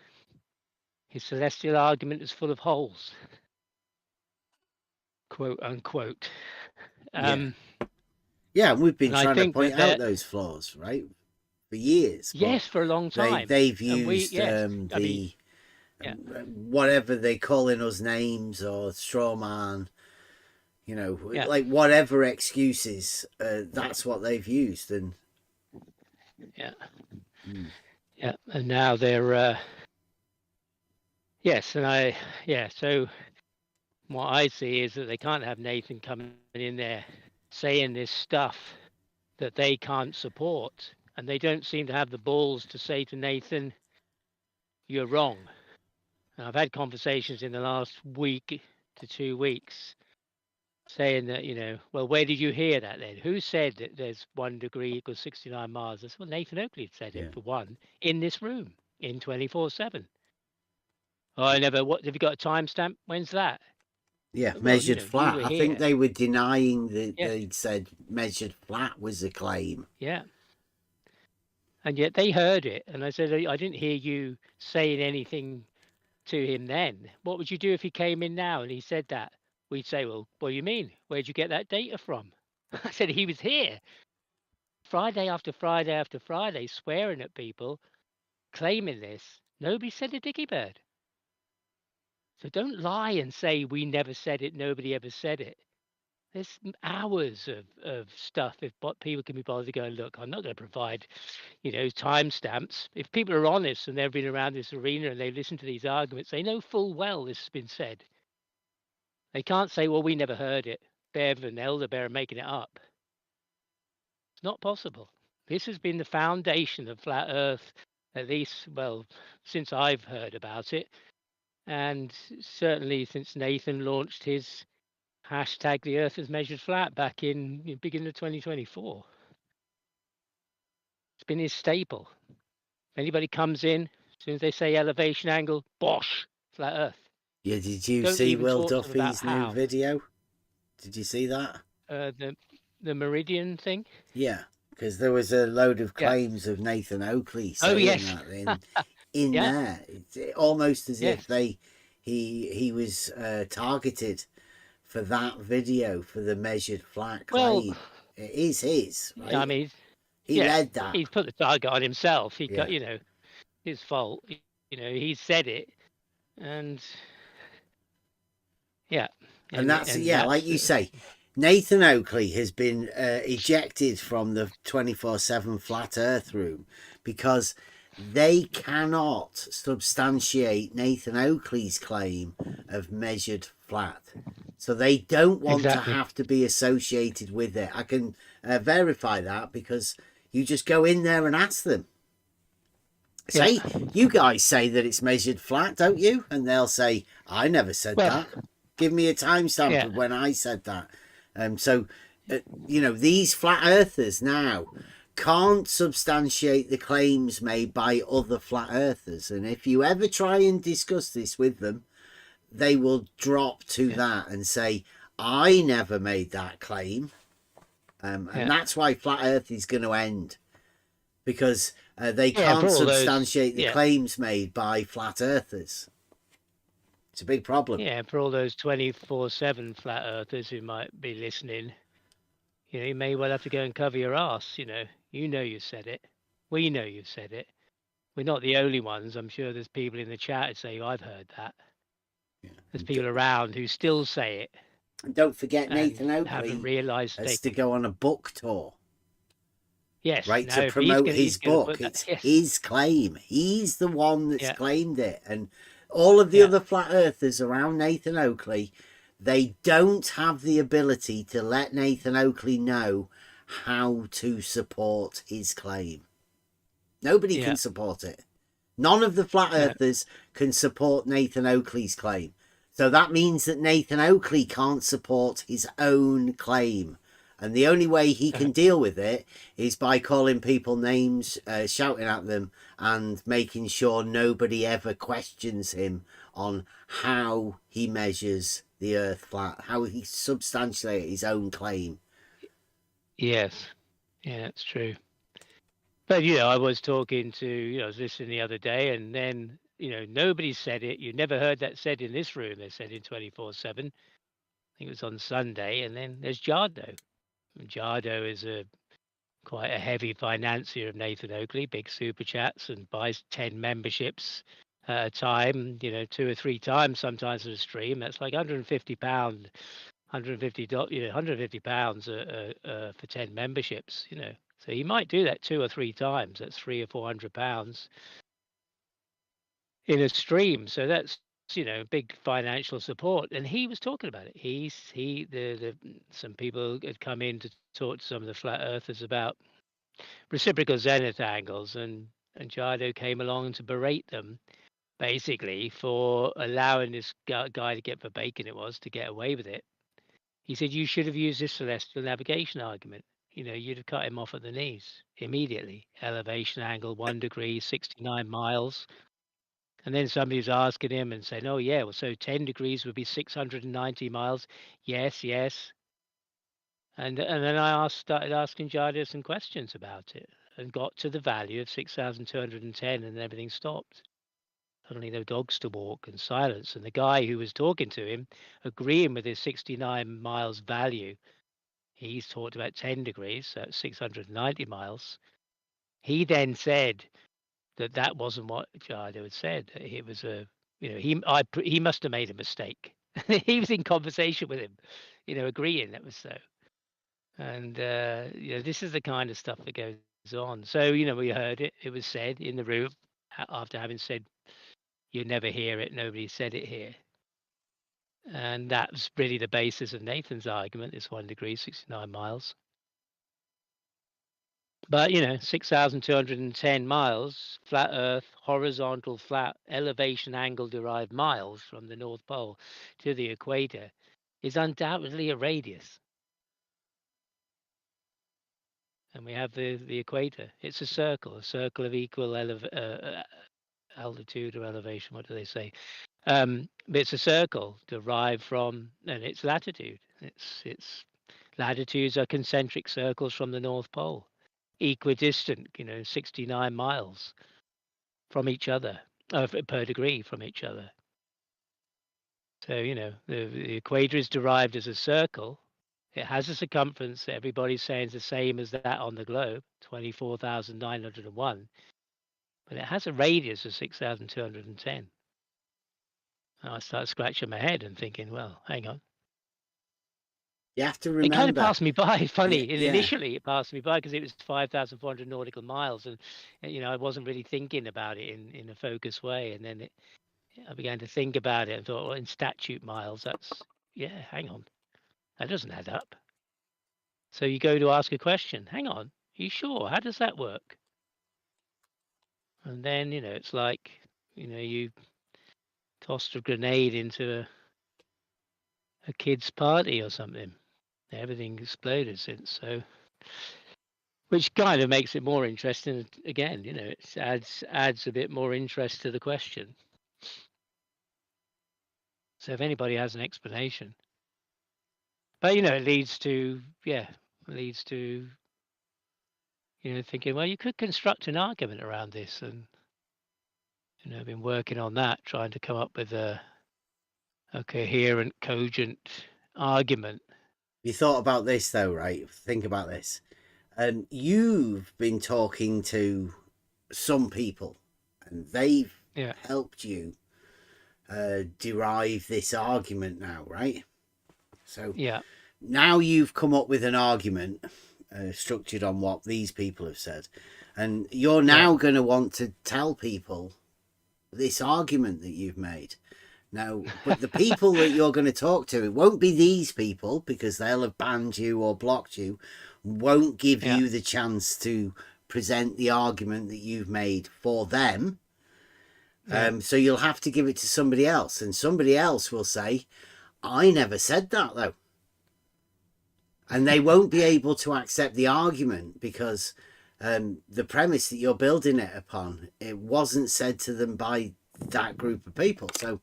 His celestial argument is full of holes, quote unquote. Yeah, and we've been and trying to point out those flaws, right, for years. Yes, for a long time. They've used whatever they calling us names or straw man, like whatever excuses. That's what they've used, and and now they're yes, and so What I see is that they can't have Nathan coming in there saying this stuff that they can't support. And they don't seem to have the balls to say to Nathan, you're wrong. And I've had conversations in the last week to 2 weeks saying that, well, where did you hear that then? Who said that there's 1 degree equals 69 miles? That's what Nathan Oakley said Yeah. it, for one, in this room, in 24/7. Oh, I never, what, have you got a timestamp? When's that? Yeah, Well, measured you flat. were I think here. they were denying that Yeah. they'd said measured flat was a claim. Yeah. And yet they heard it. And I said, I didn't hear you saying anything to him then. What would you do if he came in now and he said that? We'd say, well, what do you mean? Where'd you get that data from? I said, he was here Friday after Friday after Friday, swearing at people, claiming this. Nobody said a dicky bird. So don't lie and say we never said it, nobody ever said it. There's hours of stuff if what people can be bothered to go, look, I'm not going to provide, timestamps. If people are honest and they've been around this arena and they listen to these arguments, they know full well this has been said. They can't say, well, we never heard it. Bev and Elder Bear are making it up. It's not possible. This has been the foundation of flat Earth, at least, well, since I've heard about it. And certainly since Nathan launched his hashtag the Earth is measured flat back in beginning of 2024. It's been his staple. If anybody comes in, as soon as they say elevation angle, bosh, flat Earth. Yeah, did you Don't see even Will talk to them about Duffy's new how. video? Did you see that? The meridian thing. Yeah, because there was a load of Yeah. claims of Nathan Oakley Oh, saying yes. that in Yeah. there. It's almost as Yes. if he was targeted for that video for the measured flat claim. Well, it is his, right? I mean, he led that. He's put the target on himself. He got, Yeah. his fault. He said it, and yeah. And that's like you say, Nathan Oakley has been ejected from the 24/7 flat Earth room because they cannot substantiate Nathan Oakley's claim of measured flat. So they don't want to have to be associated with it. I can verify that because you just go in there and ask them. Say, you guys say that it's measured flat, don't you? And they'll say, I never said that. Give me a timestamp of when I said that. So, these flat earthers now can't substantiate the claims made by other flat earthers. And if you ever try and discuss this with them, they will drop to that and say, I never made that claim. And that's why flat earth is going to end. Because they can't substantiate the claims made by flat earthers. It's a big problem. Yeah, for all those 24/7 flat earthers who might be listening, you may well have to go and cover your ass. You said it. We know you said it. We're not the only ones. I'm sure there's people in the chat who say, I've heard that. Yeah. There's people around who still say it. And don't forget Nathan Oakley haven't realized has to go on a book tour. Yes. Right, to promote his book. It's his claim. He's the one that's claimed it. And all of the other flat earthers around Nathan Oakley, they don't have the ability to let Nathan Oakley know how to support his claim. Nobody can support it. None of the flat earthers can support Nathan Oakley's claim. So that means that Nathan Oakley can't support his own claim. And the only way he can deal with it is by calling people names, shouting at them, and making sure nobody ever questions him on how he measures the Earth flat, how he substantiates his own claim. Yes. Yeah, that's true. But, I was talking to, I was listening the other day, and then, nobody said it. You never heard that said in this room. They said in 24/7. I think it was on Sunday. And then there's Jardo. Jardo is quite a heavy financier of Nathan Oakley, big super chats, and buys 10 memberships at a time, 2 or 3 times sometimes in a stream. That's like £150, £150 for 10 memberships, So he might do that 2 or 3 times. That's £300 or £400 in a stream. So that's big financial support, and he was talking about it. Some people had come in to talk to some of the flat earthers about reciprocal zenith angles, and Jado came along to berate them basically for allowing this guy to get, for Bacon it was, to get away with it. He said, you should have used this celestial navigation argument. You'd have cut him off at the knees immediately. Elevation angle 1 degree, 69 miles. And then somebody was asking him and saying, oh, yeah, well, so 10 degrees would be 690 miles. Yes, yes. And then I started asking Jada some questions about it and got to the value of 6,210, and everything stopped. Suddenly there were dogs to walk and silence. And the guy who was talking to him, agreeing with his 69 miles value, he's talked about 10 degrees, so that's 690 miles. He then said that wasn't what Jada had said. It was he must have made a mistake. He was in conversation with him, agreeing that was so. And this is the kind of stuff that goes on. So we heard it. It was said in the room after having said, "You never hear it. Nobody said it here." And that's really the basis of Nathan's argument. It's 1 degree, 69 miles. But 6,210 miles, flat Earth, horizontal flat, elevation angle derived miles from the North Pole to the equator is undoubtedly a radius. And we have the equator. It's a circle of equal altitude or elevation. What do they say? But it's a circle derived from, and its latitude. Its latitudes are concentric circles from the North Pole, equidistant, 69 miles from each other, per degree from each other. So, the equator is derived as a circle. It has a circumference that everybody's saying is the same as that on the globe, 24,901. But it has a radius of 6,210. And I start scratching my head and thinking, well, hang on. You have to It remember. kind of passed me by, funny. Yeah. Initially, it passed me by because it was 5,400 nautical miles. And, I wasn't really thinking about it in a focused way. And then I began to think about it and thought, well, in statute miles, hang on. That doesn't add up. So you go to ask a question. Hang on, are you sure? How does that work? And then, it's like, you tossed a grenade into a kid's party or something. Everything exploded since. So, which kind of makes it more interesting. Again, it adds a bit more interest to the question. So if anybody has an explanation. But, it leads to thinking, well, you could construct an argument around this. And, I've been working on that, trying to come up with a coherent, cogent argument. You thought about this, though, right? Think about this. You've been talking to some people, and they've helped you derive this argument now, right? So now you've come up with an argument structured on what these people have said, and you're now going to want to tell people this argument that you've made. Now, but the people that you're going to talk to, it won't be these people, because they'll have banned you or blocked you, won't give you the chance to present the argument that you've made for them. So you'll have to give it to somebody else, and somebody else will say, I never said that, though. And they won't be able to accept the argument because the premise that you're building it upon, it wasn't said to them by that group of people. So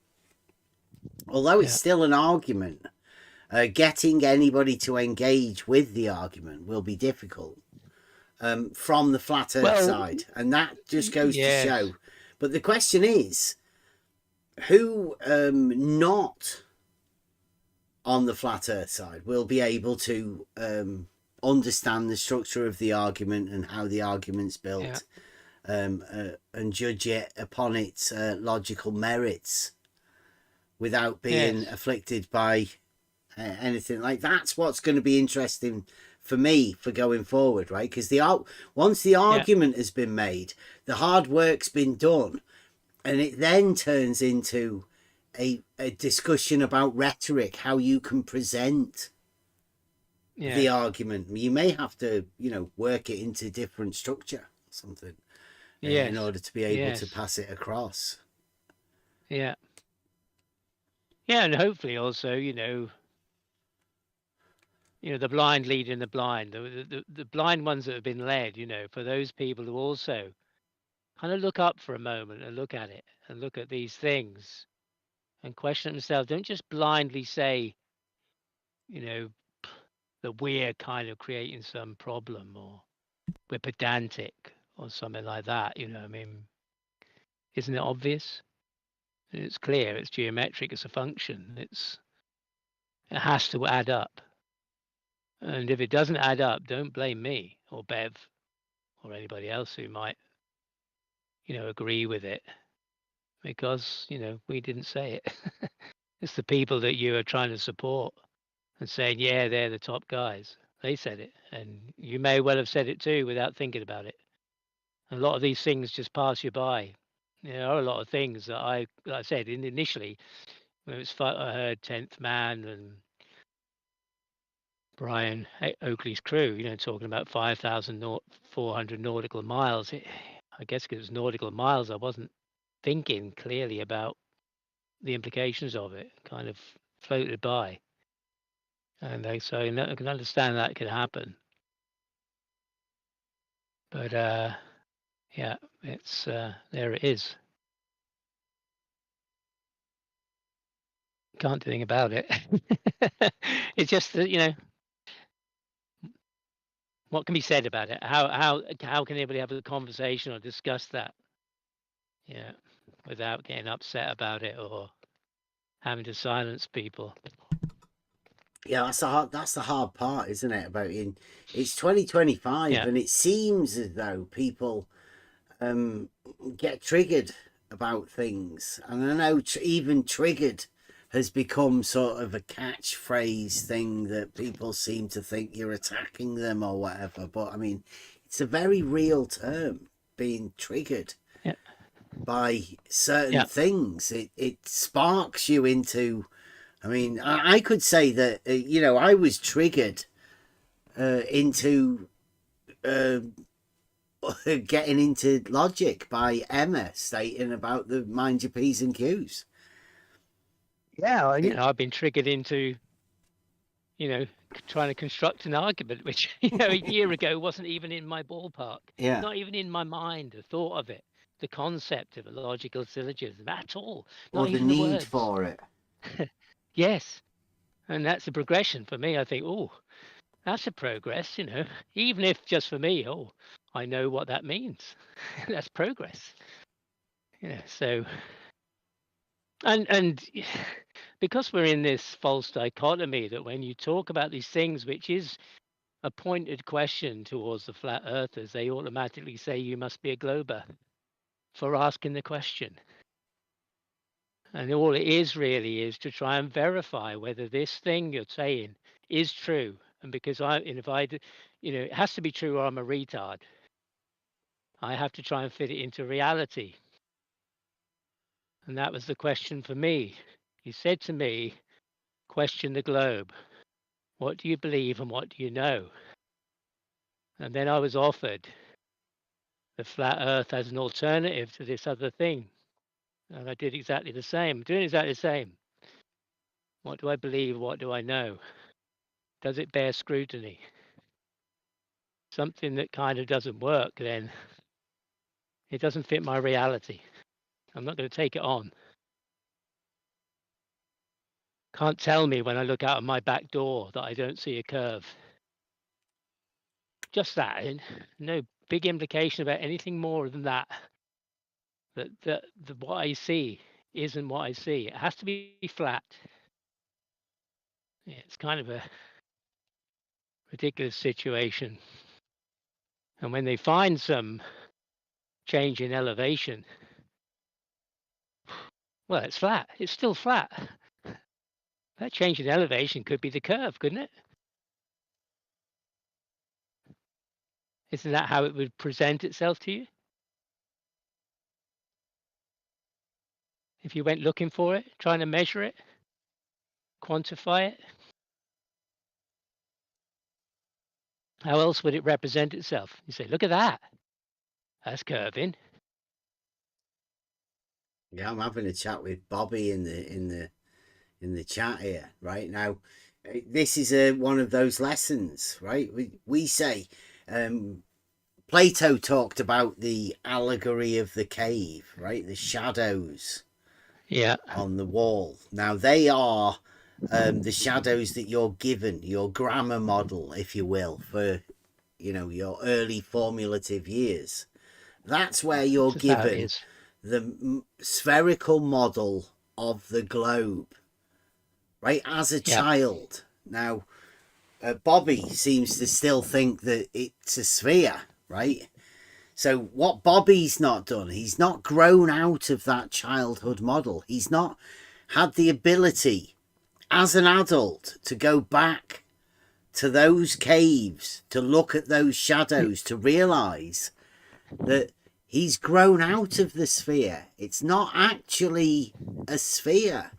although it's still an argument, getting anybody to engage with the argument will be difficult from the flat earth side. And that just goes to show. But the question is, who not on the flat earth side will be able to understand the structure of the argument and how the argument's built, and judge it upon its logical merits without being afflicted by anything like that's what's going to be interesting for me for going forward, right? Because once the argument has been made, the hard work's been done, and it then turns into a discussion about rhetoric, how you can present Yeah. the argument. You may have to, work it into different structure or something Yes. in order to be able to Yes. pass it across. Yeah. Yeah, and hopefully also, the blind leading the blind, the blind ones that have been led, for those people who also kind of look up for a moment and look at it and look at these things and question themselves. Don't just blindly say, that we're kind of creating some problem or we're pedantic or something like that. I mean, isn't it obvious? It's clear. It's geometric. It's a function. It has to add up. And if it doesn't add up, don't blame me or Bev or anybody else who might, agree with it, because we didn't say it. It's the people that you are trying to support and saying, yeah, they're the top guys. They said it, and you may well have said it too without thinking about it. And a lot of these things just pass you by. There are a lot of things that like I said initially when it was I heard 10th Man and Brian Oakley's crew, talking about 5,400 nautical miles. I guess because it was nautical miles, I wasn't thinking clearly about the implications of it. Kind of floated by, and so I can understand that could happen. But yeah, it's there. It is. Can't do anything about it. It's just that what can be said about it? How can anybody have a conversation or discuss that? Yeah, without getting upset about it or having to silence people. Yeah, that's the hard part, isn't it? It's 2025, Yeah. and it seems as though people get triggered about things, and I know even triggered has become sort of a catchphrase thing that people seem to think you're attacking them or whatever. But I mean, it's a very real term, being triggered Yeah. by certain Yeah. things. It sparks you into. I mean, I could say that I was triggered into getting into logic by Emma stating about the mind your P's and Q's. Yeah, I've been triggered into, trying to construct an argument, which, a year ago wasn't even in my ballpark. Yeah. Not even in my mind, the thought of it, the concept of a logical syllogism at all. Or Not the even the need words. for it. Yes. And that's a progression for me. I think, oh, that's a progress, even if just for me, oh, I know what that means. That's progress. So and because we're in this false dichotomy that when you talk about these things, which is a pointed question towards the flat earthers, they automatically say you must be a glober for asking the question. And all it is really is to try and verify whether this thing you're saying is true. And because it has to be true or I'm a retard. I have to try and fit it into reality. And that was the question for me. You said to me, question the globe. What do you believe and what do you know? And then I was offered the flat earth as an alternative to this other thing. And I did exactly the same, doing exactly the same. What do I believe? What do I know? Does it bear scrutiny? Something that kind of doesn't work, then it doesn't fit my reality. I'm not going to take it on. Can't tell me when I look out of my back door that I don't see a curve. Just that, and no big implication about anything more than that. That what I see isn't what I see. It has to be flat. Yeah, it's kind of a ridiculous situation. And when they find some change in elevation, well, it's flat. It's still flat. That change in elevation could be the curve, couldn't it? Isn't that how it would present itself to you? If you went looking for it, trying to measure it, quantify it, how else would it represent itself? You say, look at that. That's curving. Yeah, I'm having a chat with Bobby in the chat here right now. This is one of those lessons, right? We say Plato talked about the allegory of the cave, right? The shadows Yeah. on the wall. Now they are the shadows that you're given, your grammar model, if you will, for your early formulative years. That's where you're That's how it given is. the spherical model of the globe, right, as a Yeah. child. Now Bobby seems to still think that it's a sphere, right? So what Bobby's not done, he's not grown out of that childhood model. He's not had the ability as an adult to go back to those caves, to look at those shadows, to realize that he's grown out of the sphere. It's not actually a sphere,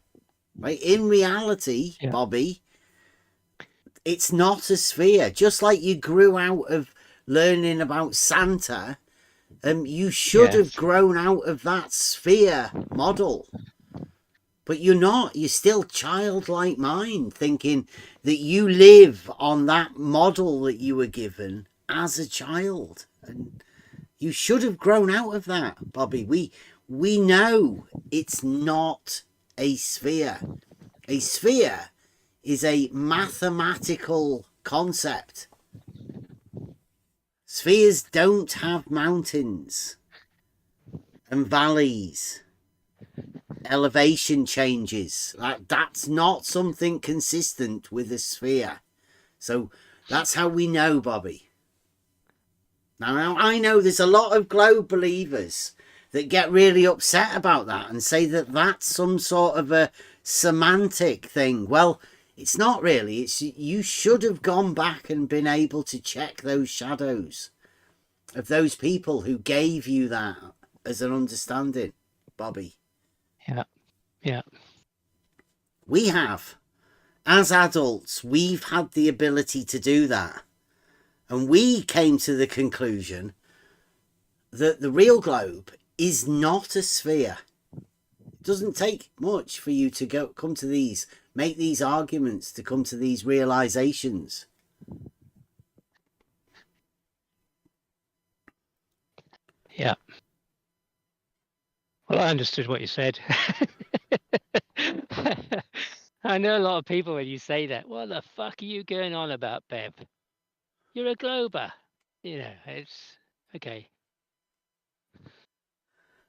right? In reality, Yeah. Bobby, it's not a sphere. Just like you grew out of learning about Santa, you should have Yes. grown out of that sphere model. But you're not. You're still childlike mind, thinking that you live on that model that you were given as a child. And you should have grown out of that, Bobby. We know it's not a sphere. A sphere is a mathematical concept. Spheres don't have mountains and valleys, elevation changes. That's not something consistent with a sphere. So that's how we know, Bobby. Now I know there's a lot of globe believers that get really upset about that and say that that's some sort of a semantic thing. Well, it's not really. It's you should have gone back and been able to check those shadows of those people who gave you that as an understanding, Bobby. Yeah. Yeah. We have. As adults, we've had the ability to do that. And we came to the conclusion that the real globe is not a sphere. It doesn't take much for you to come to these, make these arguments, to come to these realizations. Yeah. Well, I understood what you said. I know a lot of people when you say that, what the fuck are you going on about, Bev? You're a glober. It's okay.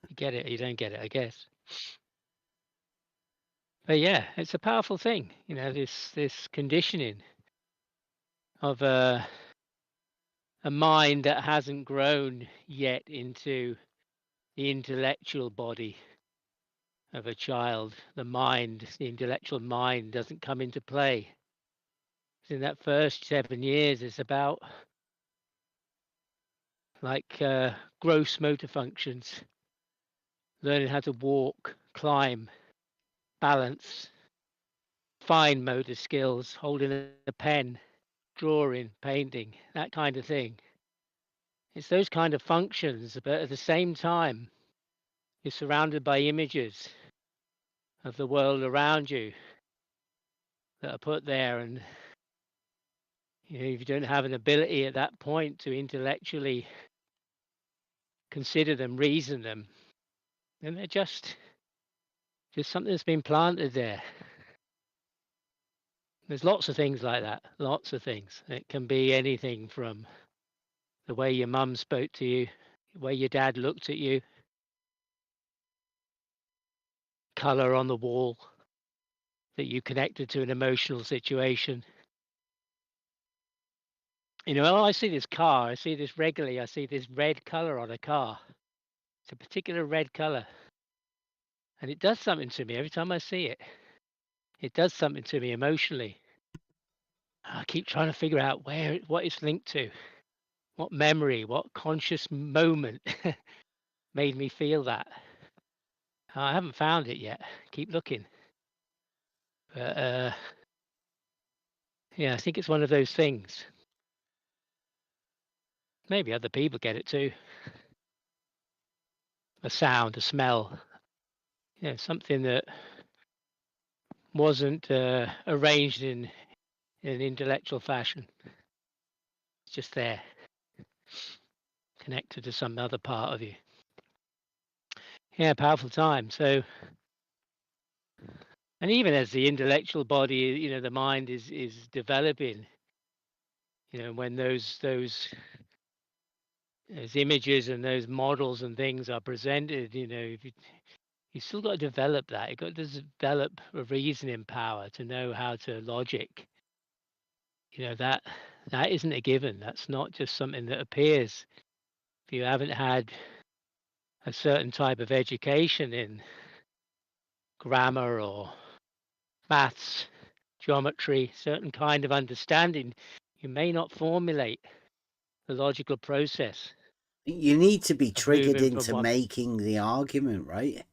You get it or you don't get it, I guess. But yeah, it's a powerful thing, this conditioning of a mind that hasn't grown yet into the intellectual body of a child. The intellectual mind doesn't come into play. In that first 7 years, it's about like gross motor functions, learning how to walk, climb, balance, fine motor skills, holding a pen, drawing, painting, that kind of thing. It's those kind of functions, but at the same time, you're surrounded by images of the world around you that are put there. And if you don't have an ability at that point to intellectually consider them, reason them, then they're just something that's been planted there. There's lots of things like that, lots of things. It can be anything from the way your mum spoke to you, the way your dad looked at you, color on the wall that you connected to an emotional situation. I see this car, I see this regularly, I see this red color on a car. It's a particular red color. And it does something to me every time I see it. It does something to me emotionally. I keep trying to figure out what it's linked to, what memory, what conscious moment made me feel that. I haven't found it yet. Keep looking. But yeah, I think it's one of those things. Maybe other people get it too. A sound, a smell, something that wasn't arranged in an intellectual fashion. It's just there, connected to some other part of you. Yeah, powerful time. So, and even as the intellectual body, the mind is developing, when those images and those models and things are presented, if you still got to develop that. You've got to develop a reasoning power to know how to logic. That isn't a given. That's not just something that appears. If you haven't had a certain type of education in grammar or maths, geometry, certain kind of understanding, you may not formulate the logical process You need to be of triggered moving from into one. making the argument, right?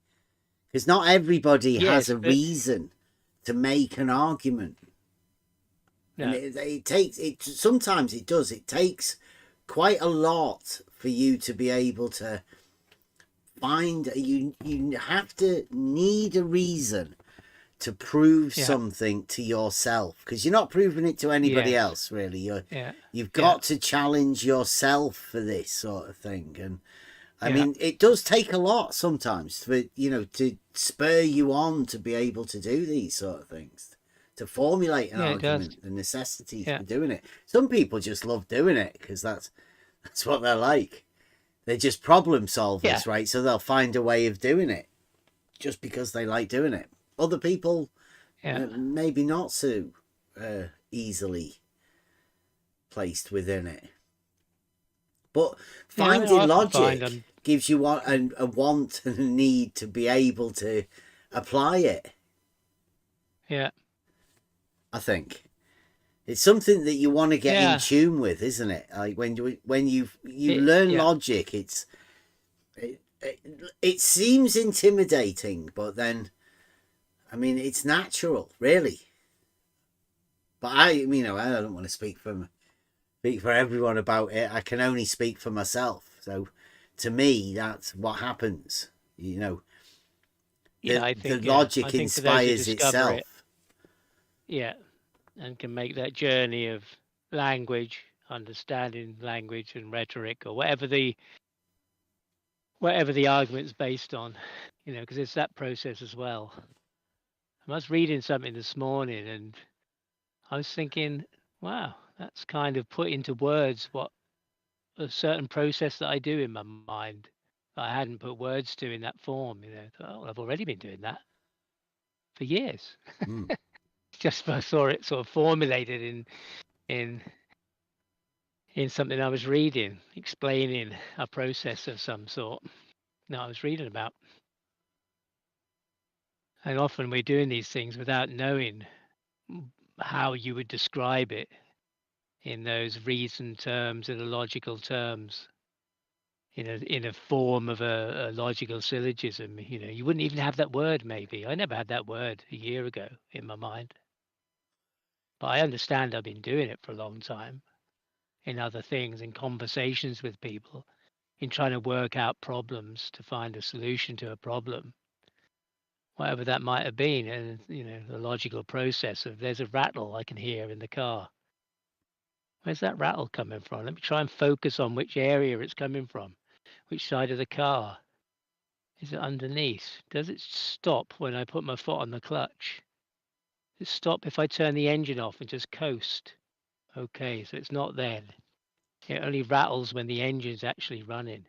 Because not everybody has Yes, a but reason to make an argument. And no, it takes it. Sometimes it does. It takes quite a lot for you to be able to find. You have to need a reason to prove yeah, something to yourself, because you're not proving it to anybody yes, else, really. yeah, You've yeah, got to challenge yourself for this sort of thing. And I yeah, mean, it does take a lot sometimes for to spur you on to be able to do these sort of things, to formulate an yeah, it does. argument, the necessity Yeah, for doing it. Some people just love doing it because that's what they're like. They're just problem solvers, yeah, right? So they'll find a way of doing it just because they like doing it. Other people, yeah, maybe not so easily placed within it. But yeah. I finding often find logic gives you a want and a need to be able to apply it. yeah, I think it's something that you want to get in yeah. tune with, isn't it? Like when you learn Yeah, logic, it seems intimidating, but then I mean it's natural, really. But I don't want to speak for everyone about it. I can only speak for myself. So to me, that's what happens. yeah. The logic I think for those who inspires discover it, itself. yeah, and can make that journey of language, understanding language and rhetoric, or whatever the argument's based on, because it's that process as well. I was reading something this morning, and I was thinking, wow, that's kind of put into words what a certain process that I do in my mind that I hadn't put words to in that form. Oh, I've already been doing that for years. Mm. Just I saw it sort of formulated in in something I was reading, explaining a process of some sort that I was reading about. And often we're doing these things without knowing how you would describe it in those reason terms, in the logical terms, in a form of a logical syllogism. You wouldn't even have that word. Maybe I never had that word a year ago in my mind, but I understand I've been doing it for a long time in other things, in conversations with people, in trying to work out problems to find a solution to a problem, whatever that might have been. And the logical process of there's a rattle I can hear in the car. Where's that rattle coming from? Let me try and focus on which area it's coming from, which side of the car. Is it underneath? Does it stop when I put my foot on the clutch? Does it stop if I turn the engine off and just coast? Okay, so it's not then. It only rattles when the engine's actually running.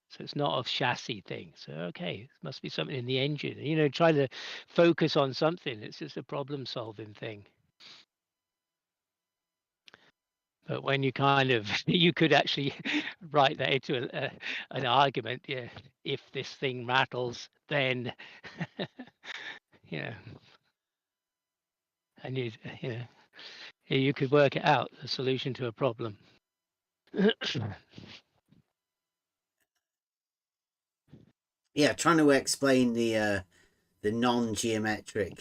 So it's not a chassis thing. So, okay, it must be something in the engine. Trying to focus on something. It's just a problem solving thing. But when you kind of, you could actually write that into an argument. Yeah, if this thing rattles, then, you know, and you could work it out, a solution to a problem. Yeah, trying to explain the non-geometric.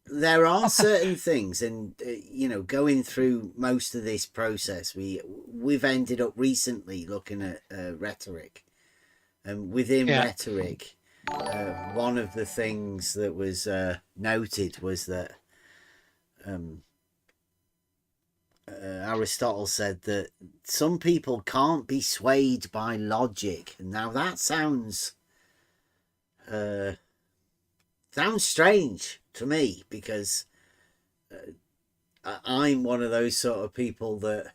There are certain things, and you know, going through most of this process, we've ended up recently looking at rhetoric, and within Yeah. rhetoric, one of the things that was noted was that Aristotle said that some people can't be swayed by logic. Now that sounds strange to me, because I'm one of those sort of people that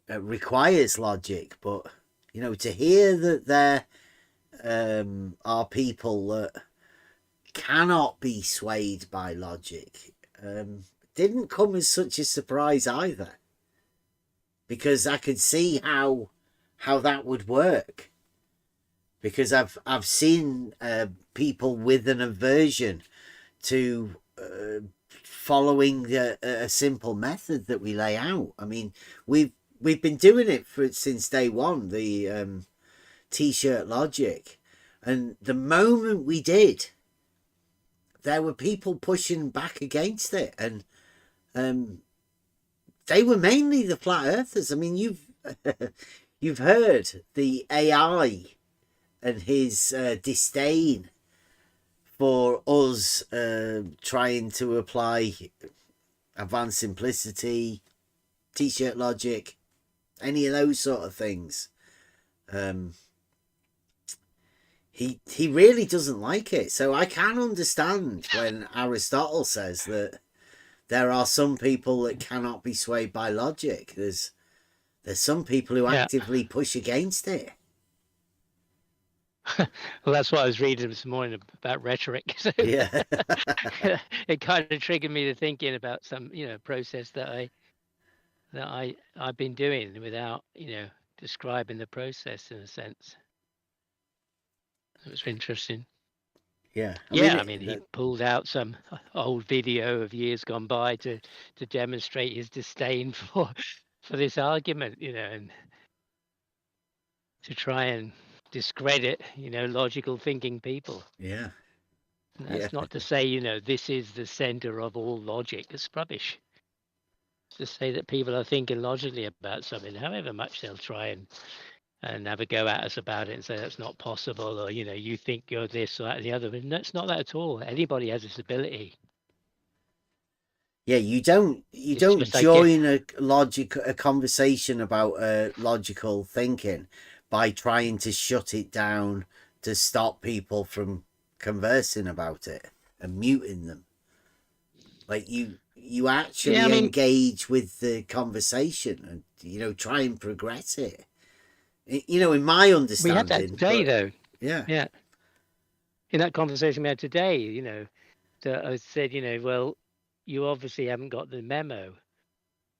requires logic. But you know, to hear that there are people that cannot be swayed by logic didn't come as such a surprise either, because I could see how that would work, because I've seen people with an aversion to following a simple method that we lay out. I mean, we've been doing it since day one, the t-shirt logic, and the moment we did, there were people pushing back against it, and they were mainly the flat earthers. I mean, you've heard the AI and his disdain for us trying to apply advanced simplicity, t-shirt logic, any of those sort of things. He really doesn't like it. So I can understand when Aristotle says that there are some people that cannot be swayed by logic. There's some people who Yeah. actively push against it. Well, that's what I was reading this morning about rhetoric. So Yeah. it kind of triggered me to thinking about some, process that I've been doing without, describing the process in a sense. It was interesting. Yeah. I mean, he pulled out some old video of years gone by to demonstrate his disdain for this argument, and to try and discredit, logical thinking people. Yeah. And Yeah. that's not to say, this is the center of all logic. It's rubbish. To say that people are thinking logically about something, however much they'll try and have a go at us about it and say that's not possible, or you think you're this or that or the other. And that's not that at all. Anybody has this ability. Yeah, you don't It's just like join a conversation about logical thinking by trying to shut it down, to stop people from conversing about it and muting them. Like you actually I mean, engage with the conversation and try and progress it. In my we understanding. had that today, though. Yeah. Yeah. In that conversation we had today, that I said, well, you obviously haven't got the memo.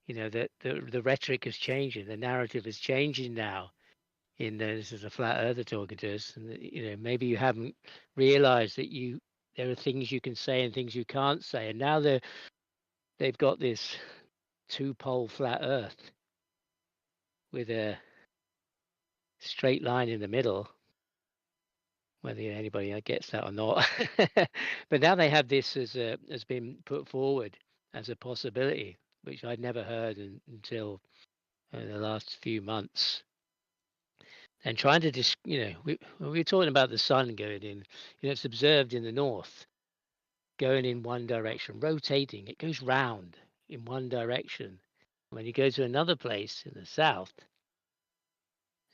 That the rhetoric is changing, the narrative is changing now. This is a flat earther talking to us, and maybe you haven't realised that there are things you can say and things you can't say, and now they've got this two-pole flat Earth with a straight line in the middle. Whether anybody gets that or not, but now they have this as been put forward as a possibility, which I'd never heard until the last few months. And trying to we were talking about the sun going in. It's observed in the north, going in one direction, rotating. It goes round in one direction. When you go to another place in the south,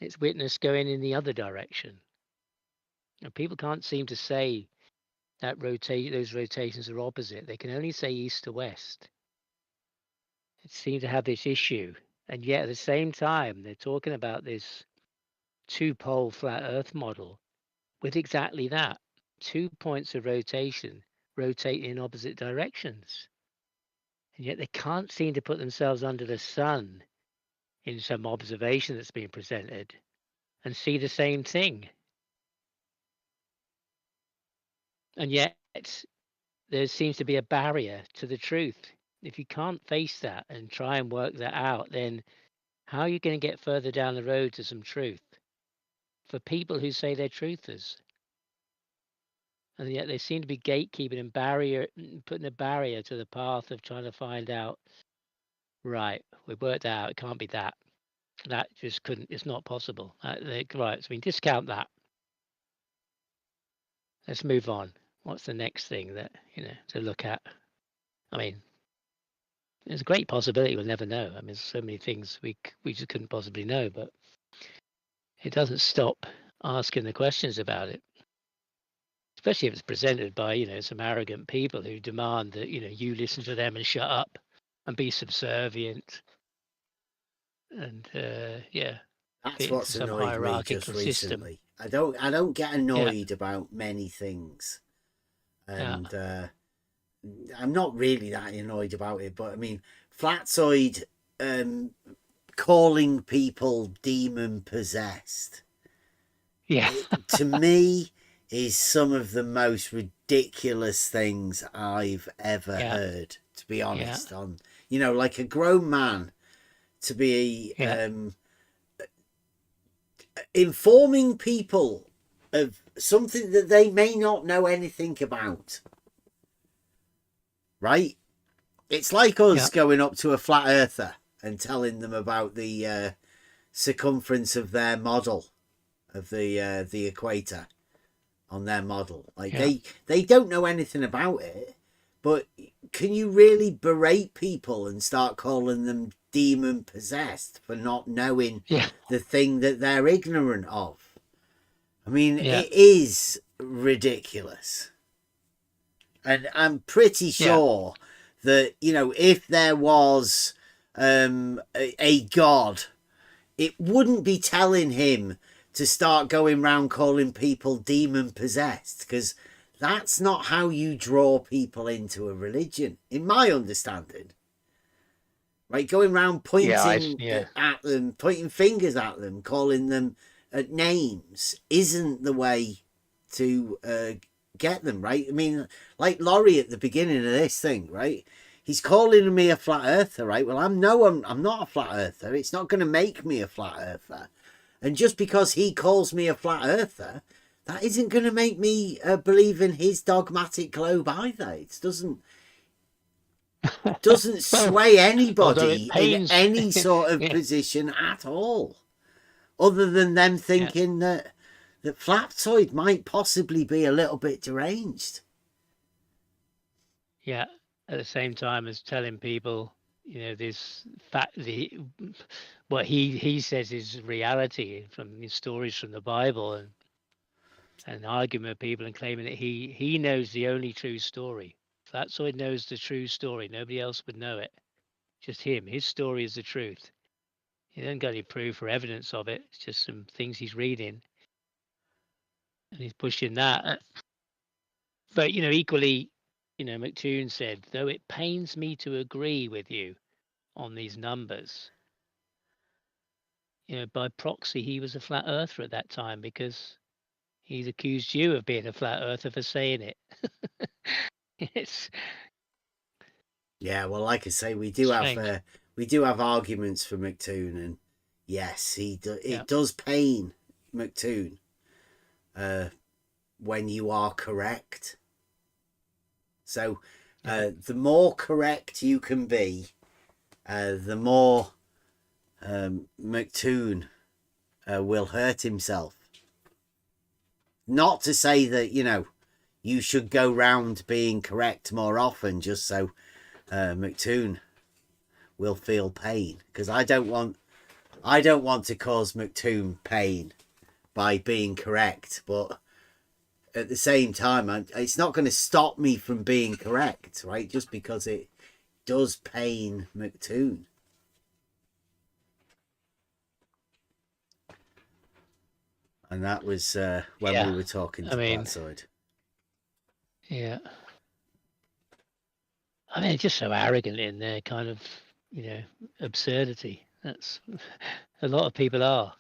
it's witnessed going in the other direction. And people can't seem to say that those rotations are opposite. They can only say east to west. It seems to have this issue. And yet at the same time, they're talking about this two-pole flat Earth model with exactly that. 2 points of rotation rotate in opposite directions. And yet they can't seem to put themselves under the sun in some observation that's being presented and see the same thing. And yet there seems to be a barrier to the truth. If you can't face that and try and work that out, then how are you going to get further down the road to some truth? for people who say they're truthers. And yet they seem to be gatekeeping and putting a barrier to the path of trying to find out, right, we've worked out, it can't be that. That just couldn't, it's not possible. Right, so we discount that. Let's move on. What's the next thing that, to look at? I mean, there's a great possibility we'll never know. I mean, there's so many things we just couldn't possibly know, but it doesn't stop asking the questions about it. Especially if it's presented by, some arrogant people who demand that, you listen to them and shut up and be subservient. And That's fit into what's some annoyed me hierarchical just system. recently. I don't get annoyed about many things, and I'm not really that annoyed about it. But I mean, Flatsoid calling people demon possessed, to me, is some of the most ridiculous things I've ever heard. To be honest, on like a grown man to be informing people of something that they may not know anything about, right? It's like us going up to a flat earther and telling them about the circumference of their model of the equator on their model. Like they don't know anything about it, but can you really berate people and start calling them demon possessed for not knowing the thing that they're ignorant of? I mean, it is ridiculous. And I'm pretty sure that, if there was a god, it wouldn't be telling him to start going around calling people demon possessed, because that's not how you draw people into a religion, in my understanding. Right, going around pointing at them, pointing fingers at them, calling them names isn't the way to get them, right? I mean, like Laurie at the beginning of this thing, right? He's calling me a flat earther, right? Well, I'm not a flat earther. It's not going to make me a flat earther. And just because he calls me a flat earther, that isn't going to make me believe in his dogmatic globe either. It doesn't sway anybody in any sort of position at all, other than them thinking that Flaptoid might possibly be a little bit deranged. Yeah, at the same time as telling people, this fact, what he says is reality from his stories from the Bible, and arguing with people and claiming that he knows the only true story. Flatsoid knows the true story. Nobody else would know it. Just him. His story is the truth. He hasn't got any proof or evidence of it. It's just some things he's reading, and he's pushing that. But equally, McToon said, though it pains me to agree with you on these numbers, by proxy, he was a flat earther at that time, because he's accused you of being a flat earther for saying it. It's like I say, we do have arguments for McToon, and yes, it does pain McToon when you are correct. So the more correct you can be, the more McToon will hurt himself. Not to say that, you should go round being correct more often just so McToon will feel pain, because I don't want to cause McToon pain by being correct, but at the same time, it's not going to stop me from being correct, right? Just because it does pain McToon. And that was when we were talking to Flatsoid. Yeah. I mean, it's just so arrogant in their kind of, absurdity. That's a lot of people are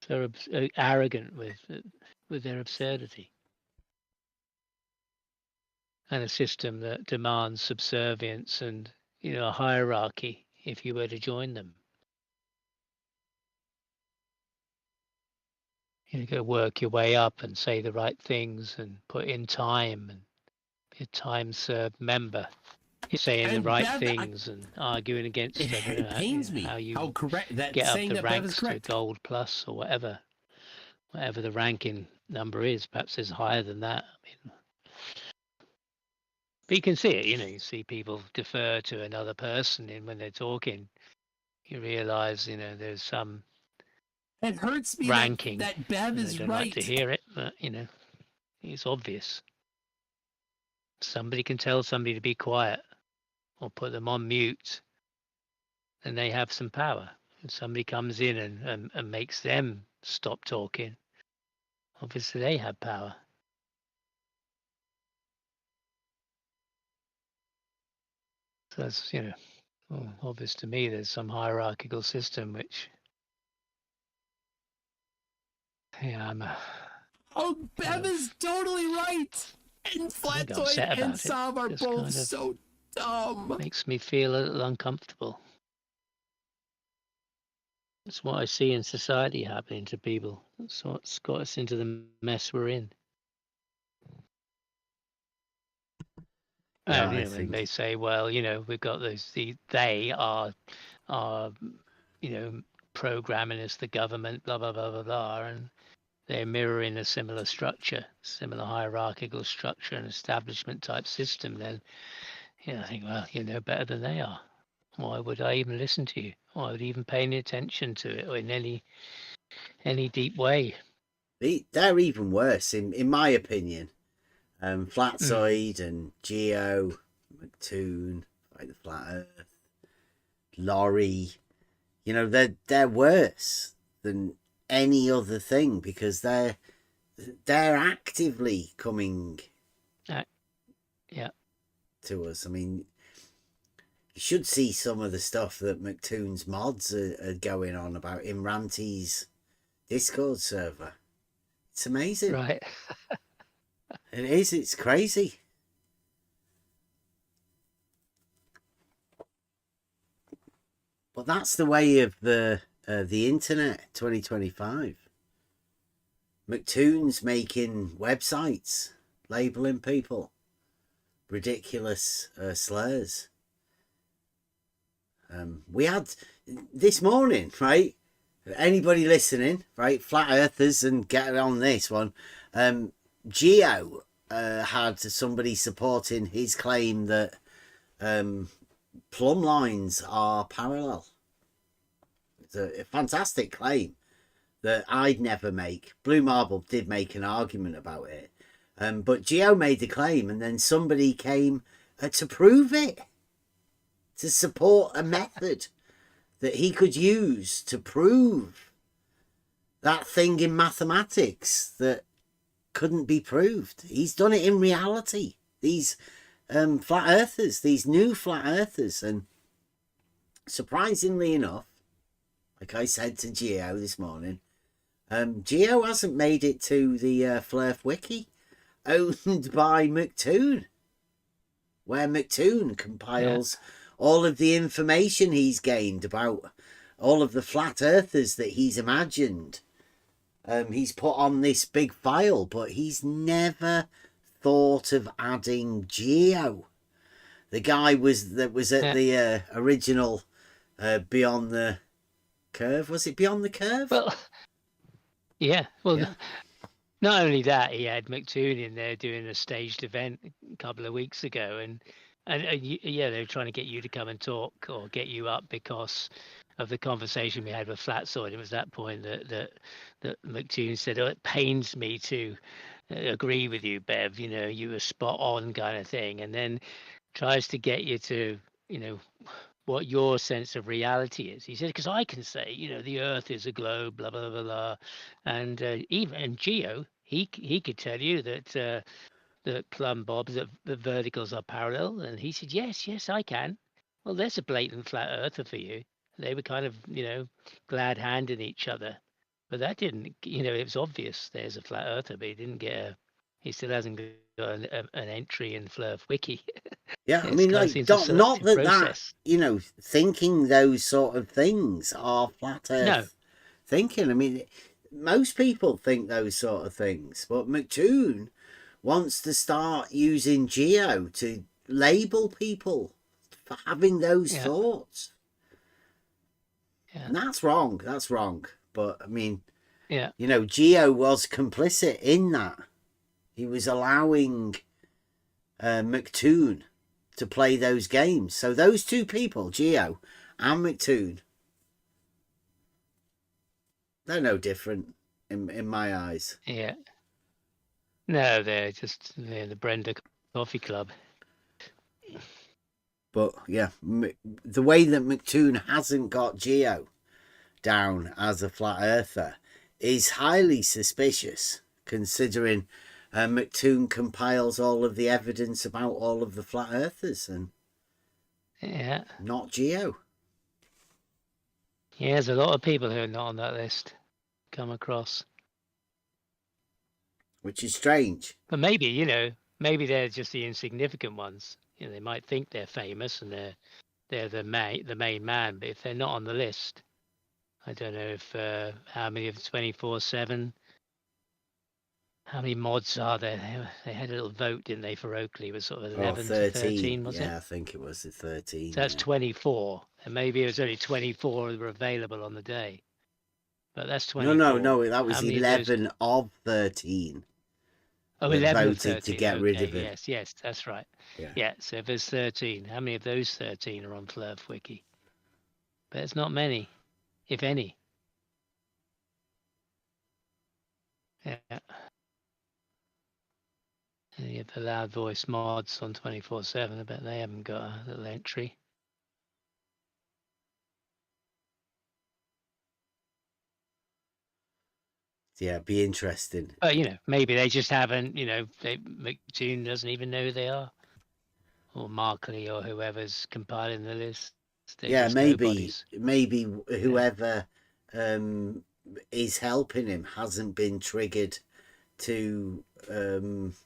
so arrogant with their absurdity. And a system that demands subservience and, a hierarchy if you were to join them. You got to work your way up and say the right things and put in time and be a time-served member. You're saying the And right Bev, things and arguing against them. it pains me how you how correct that get up saying the that Bev is ranks to correct. gold plus or whatever the ranking number is. Perhaps it's higher than that. I mean, but you can see it. You see people defer to another person, and when they're talking, you realize there's some It hurts me ranking. that Bev They is don't like to right. hear it, but it's obvious. Somebody can tell somebody to be quiet or put them on mute, and they have some power. If somebody comes in and makes them stop talking, obviously they have power. So that's obvious to me. There's some hierarchical system which, Oh, Bev is totally right. And I'm Flatoid upset and about it. Sav are Just both kind of so dumb. makes me feel a little uncomfortable. That's what I see in society happening to people. That's what's got us into the mess we're in. Yeah, And I when think they say, well, we've got they are programming us, the government, blah blah blah blah blah, and they're mirroring a similar structure, similar hierarchical structure and establishment type system, then I think, well, you're no better than they are. Why would I even listen to you? Why would I even pay any attention to it or in any deep way? they're even worse, in my opinion. Flatsoid and Geo, McToon, like the Flat Earth, Laurie, they're worse than any other thing because they're actively coming to us. I mean, you should see some of the stuff that McToon's mods are going on about in Ranty's Discord server. It's amazing. Right. It is. It's crazy. But that's the way of the internet 2025. McToon's making websites, labeling people ridiculous slurs. We had this morning, right? Anybody listening, right? Flat Earthers, and get on this one. Geo had somebody supporting his claim that plumb lines are parallel. It's a fantastic claim that I'd never make. Blue Marble did make an argument about it. But Geo made the claim, and then somebody came to prove it, to support a method that he could use to prove that thing in mathematics that couldn't be proved. He's done it in reality. These flat earthers, these new flat earthers, and surprisingly enough, like I said to Geo this morning, Geo hasn't made it to the Flurf Wiki, owned by McToon, where McToon compiles all of the information he's gained about all of the flat earthers that he's imagined. He's put on this big file, but he's never thought of adding Geo. The guy that was at the original Beyond the Curve. Was it Beyond the Curve? Well, yeah. Well, not only that, he had McToon in there doing a staged event a couple of weeks ago, and they were trying to get you to come and talk or get you up because of the conversation we had with Flatsoid. It was that point that McToon said, "Oh, it pains me to agree with you, Bev. You were spot on," kind of thing, and then tries to get you to, what your sense of reality is. He said, because I can say, the Earth is a globe, blah blah blah blah, and even Geo, he could tell you that the plumb bobs, that the verticals are parallel, and he said, yes, I can. Well, there's a blatant flat earther for you. They were kind of, glad handing each other, but that didn't, it was obvious there's a flat earther, but he still hasn't got an entry in Flurf Wiki. Yeah, I mean, like, not that process. Thinking those sort of things are flat earth thinking. I mean, most people think those sort of things, but McToon wants to start using geo to label people for having those Yeah. thoughts. Yeah. And that's wrong. That's wrong. But I mean, Yeah. you know, Geo was complicit in that. He was allowing McToon to play those games. So those two people, Geo and McToon, they're no different in my eyes. Yeah. No, they're the Brenda Coffee Club. But yeah, the way that McToon hasn't got Geo down as a flat earther is highly suspicious, considering McToon compiles all of the evidence about all of the flat earthers and Yeah. not Geo. Yeah, there's a lot of people who are not on that list come across. Which is strange. But maybe, you know, maybe they're just the insignificant ones. You know, they might think they're famous and they're the main man, but if they're not on the list, I don't know if how many of 24/7. How many mods are there? They had a little vote, didn't they, for Oakley? It was sort of 11 to 13, was it? Yeah, I think it was the 13. So that's 24, and maybe it was only 24 that were available on the day. But that's 24. No, that was How many 11 of 13. Oh, that 11 of voted 13. to get rid of it. Yes, that's right. Yeah. Yeah, so if there's 13, how many of those 13 are on Flurf Wiki? But it's not many, if any. Yeah. And you have the loud voice mods on 24/7. I bet they haven't got a little entry. Yeah, it'd be interesting. But, you know, maybe they just haven't, you know, McToon doesn't even know who they are. Or Markley or whoever's compiling the list. They're Yeah, just maybe nobodies. maybe whoever is helping him hasn't been triggered to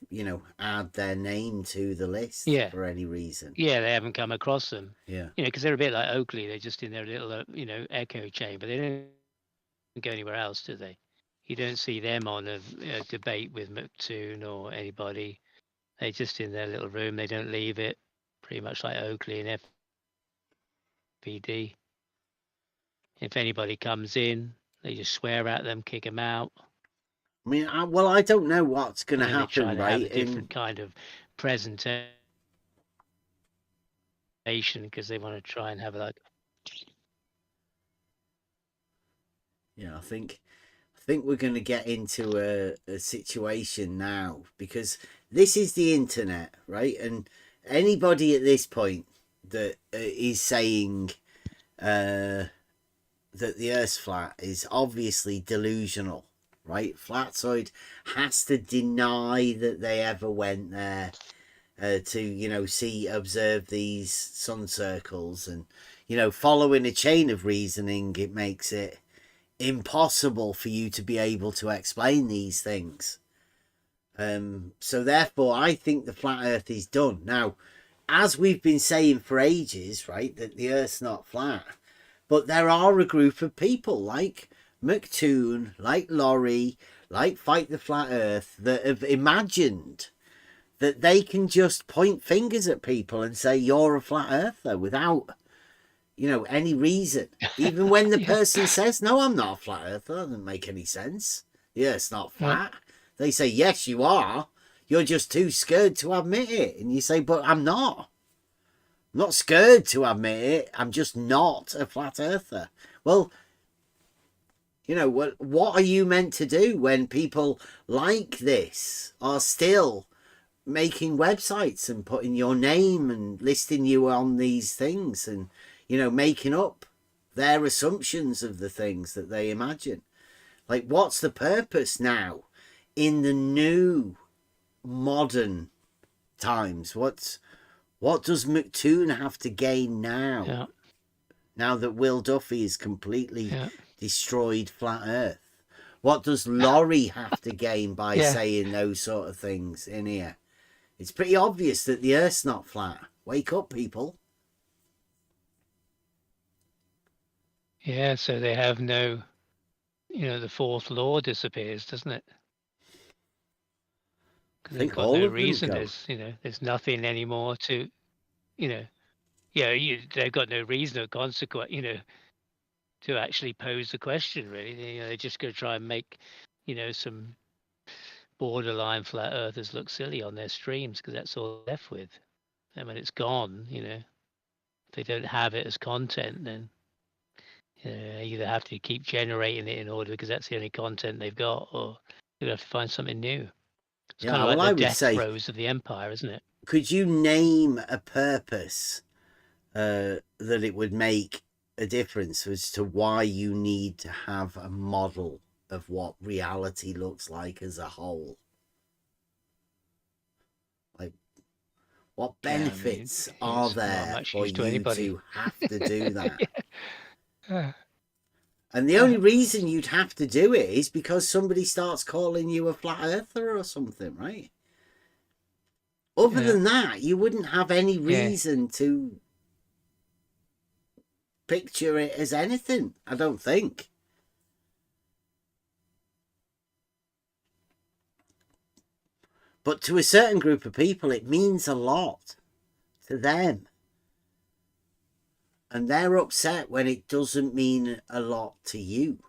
you know, add their name to the list for any reason. Yeah, they haven't come across them. Yeah. You know, because they're a bit like Oakley. They're just in their little, you know, echo chamber. They don't go anywhere else, do they? You don't see them on a debate with McToon or anybody. They're just in their little room. They don't leave it. Pretty much like Oakley and FPD. If anybody comes in, they just swear at them, kick them out. I mean, I don't know what's going to And then they try happen, to right? have a different kind of presentation because they want to try and have like. Yeah, I think we're going to get into a situation now, because this is the internet, right? And anybody at this point that is saying that the Earth's flat is obviously delusional, right? Flatzoid has to deny that they ever went there to, you know, observe these sun circles, and, you know, following a chain of reasoning, it makes it impossible for you to be able to explain these things. So therefore, I think the flat Earth is done. Now, as we've been saying for ages, right, that the Earth's not flat, but there are a group of people like McToon, like Laurie, like Fight the Flat Earth, that have imagined that they can just point fingers at people and say you're a flat earther without, you know, any reason. Even when the person says, no, I'm not a flat earther, that doesn't make any sense. Yeah, it's not flat. They say, yes, you are. You're just too scared to admit it. And you say, but I'm not. I'm not scared to admit it. I'm just not a flat earther. Well, you know, what are you meant to do when people like this are still making websites and putting your name and listing you on these things and, you know, making up their assumptions of the things that they imagine? Like, what's the purpose now in the new modern times? What does McToon have to gain now? Yeah. Now that Will Duffy is completely destroyed flat Earth? What does Laurie have to gain by saying those sort of things in here? It's pretty obvious that the Earth's not flat. Wake up, people. Yeah, so they have no the fourth law disappears, doesn't it? I Because they've think got all no of them reason. go. There's nothing anymore to, you know, yeah, they've got no reason or consequence, to actually pose the question. Really, they're just going to try and make, some borderline flat earthers look silly on their streams because that's all they're left with. And when it's gone, if they don't have it as content, then they either have to keep generating it in order because that's the only content they've got, or they have to find something new. It's Yeah, kind of like well, the I would death say, throes of the empire, isn't it? could you name a purpose that it would make a difference as to why you need to have a model of what reality looks like as a whole? Like, what Yeah, I mean, benefits are it's not there much for use to you anybody. to have to do that? Yeah. And the only reason you'd have to do it is because somebody starts calling you a flat earther or something, right? Other Yeah. than that, you wouldn't have any Yeah. reason to picture it as anything, I don't think. But to a certain group of people, it means a lot to them. And they're upset when it doesn't mean a lot to you.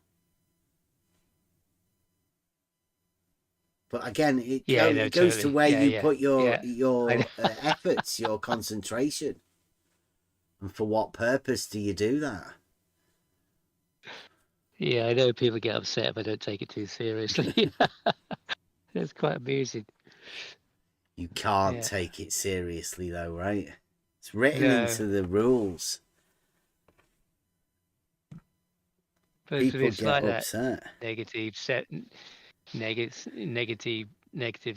But again, it Yeah, no, goes to totally. where Yeah, you yeah. put Yeah. your efforts, your concentration. And for what purpose do you do that? Yeah, I know people get upset if I don't take it too seriously. It's quite amusing. You can't Yeah. take it seriously, though, right? It's written No, into the rules. but People it's get like that upset. negative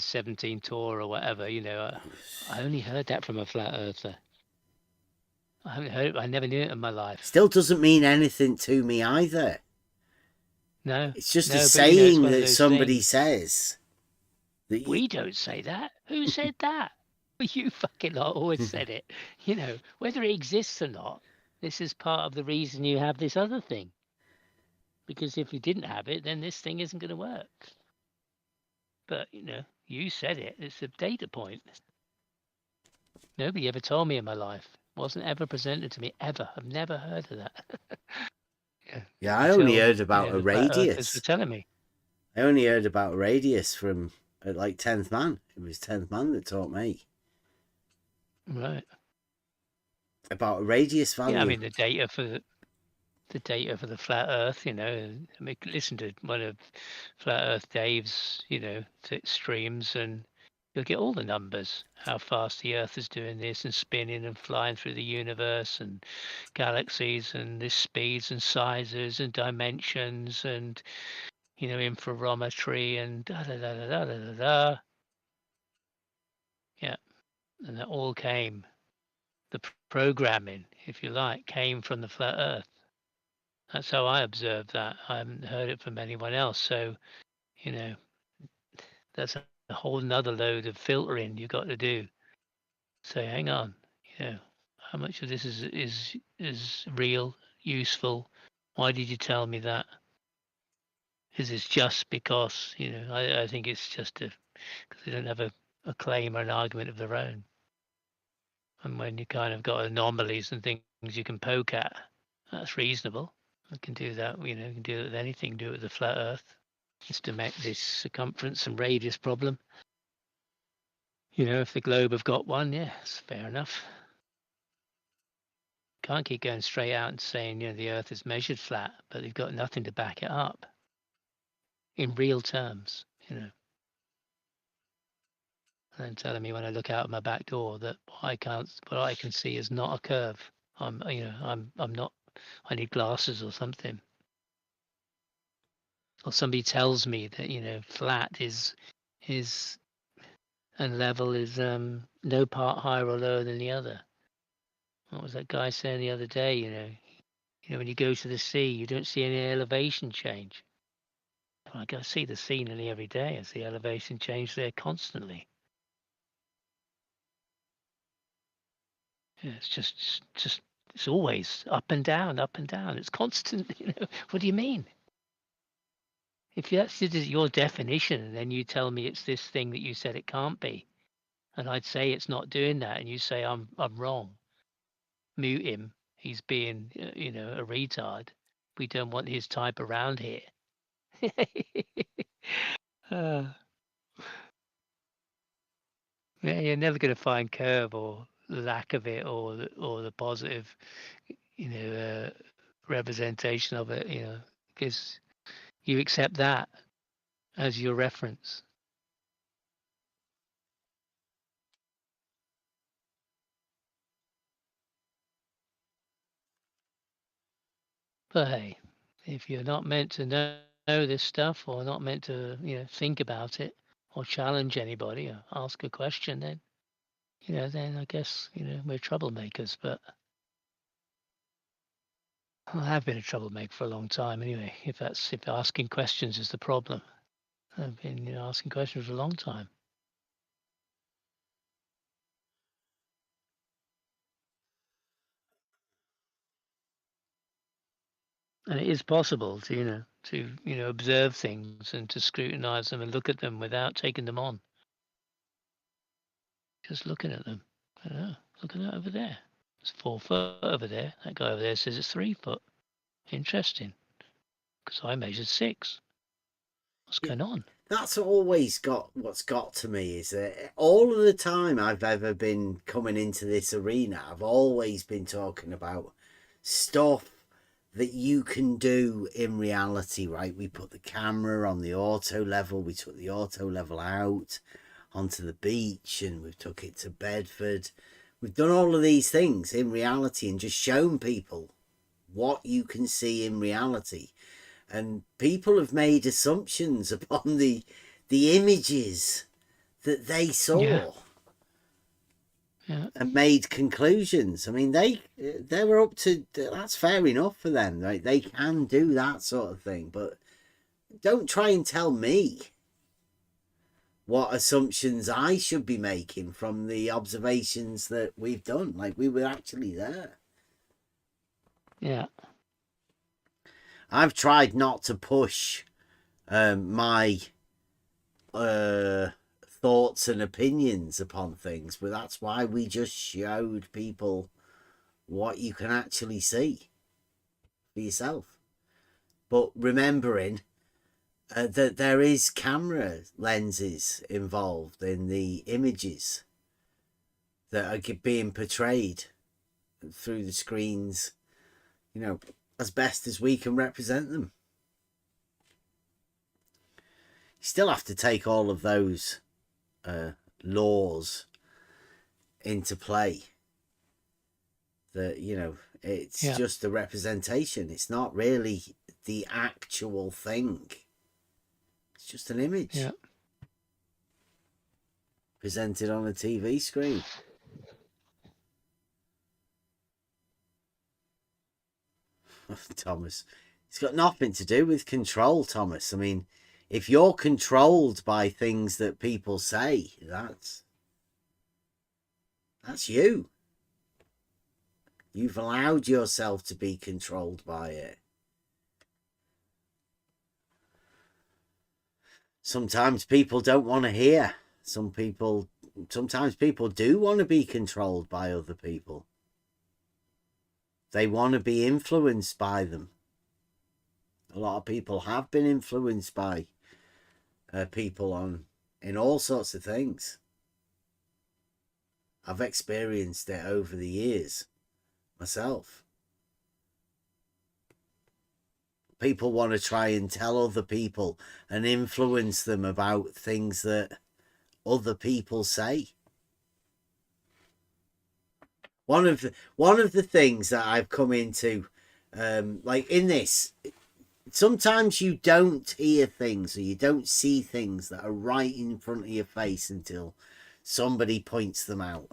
17 Torah or whatever. I only heard that from a flat earther. I haven't heard. I never knew it in my life. Still doesn't mean anything to me either. No, It's just a no, but it's saying one of that those somebody things. says. That We don't say that. Who said that? You fucking lot always said it. Whether it exists or not, this is part of the reason you have this other thing. Because if you didn't have it, then this thing isn't going to work. But, you said it. It's a data point. Nobody ever told me in my life. Wasn't ever presented to me, ever. I've never heard of that. Yeah, I only Until, heard about a the flat earthers were radius. telling me. I only heard about a radius from like 10th Man. It was 10th Man that taught me Right. about a radius value. Yeah, I mean, the data for the flat Earth, listen to one of Flat Earth Dave's, streams, and you'll get all the numbers. How fast the Earth is doing this and spinning and flying through the universe and galaxies and the speeds and sizes and dimensions and interferometry and da da da da da da da. Da. Yeah, and that all came. The programming, if you like, came from the flat Earth. That's how I observed that. I haven't heard it from anyone else. So, that's a whole nother load of filtering you got to do. Say, hang on, how much of this is real, useful? Why did you tell me that? Is this just because, I think it's just because they don't have a claim or an argument of their own. And when you kind of got anomalies and things you can poke at, that's reasonable. I can do that, you can do it with anything, do it with the flat earth. Just to make this circumference and radius problem. If the globe have got one, yeah, it's fair enough. Can't keep going straight out and saying, the earth is measured flat, but they've got nothing to back it up in real terms, And then telling me when I look out of my back door that what I can see is not a curve. I'm not, I need glasses or something. Or somebody tells me that, flat is and level is no part higher or lower than the other. What was that guy saying the other day? When you go to the sea, you don't see any elevation change. Well, I go see the sea nearly every day. I see elevation change there constantly. Yeah, it's just it's always up and down, up and down. It's constant. What do you mean? If that's your definition, and then you tell me it's this thing that you said it can't be, and I'd say it's not doing that, and you say I'm wrong, mute him. He's being, a retard. We don't want his type around here. uh, yeah, you're never going to find curve or lack of it, or the positive, representation of it. Because you accept that as your reference. But hey, if you're not meant to know this stuff, or not meant to, think about it, or challenge anybody, or ask a question, then, then I guess, we're troublemakers. But I have been a troublemaker for a long time anyway, if asking questions is the problem. I've been, asking questions for a long time. And it is possible to, observe things and to scrutinize them and look at them without taking them on. Just looking at them. I don't know. Look at that over there. It's 4 foot over there. That guy over there says it's 3 foot. Interesting. Because I measured 6. What's going on? That's always what's got to me is that all of the time I've ever been coming into this arena, I've always been talking about stuff that you can do in reality, right? We put the camera on the auto level, we took the auto level out onto the beach, and we've took it to Bedford. We've done all of these things in reality and just shown people what you can see in reality. And people have made assumptions upon the images that they saw. Yeah. And made conclusions. I mean, they were up to, that's fair enough for them, right? They can do that sort of thing, but don't try and tell me what assumptions I should be making from the observations that we've done. Like, we were actually there. Yeah. I've tried not to push my thoughts and opinions upon things, but that's why we just showed people what you can actually see for yourself. But remembering that there is camera lenses involved in the images that are being portrayed through the screens, as best as we can represent them. You still have to take all of those laws into play. That, it's just a representation. It's not really the actual thing. It's just an image. Yeah. Presented on a TV screen. Thomas, it's got nothing to do with control, Thomas. I mean, if you're controlled by things that people say, that's you. You've allowed yourself to be controlled by it. Sometimes people don't want to hear. Sometimes people do want to be controlled by other people. They want to be influenced by them. A lot of people have been influenced by people in all sorts of things. I've experienced it over the years myself. People want to try and tell other people and influence them about things that other people say. One of the things that I've come into, like in this, sometimes you don't hear things or you don't see things that are right in front of your face until somebody points them out.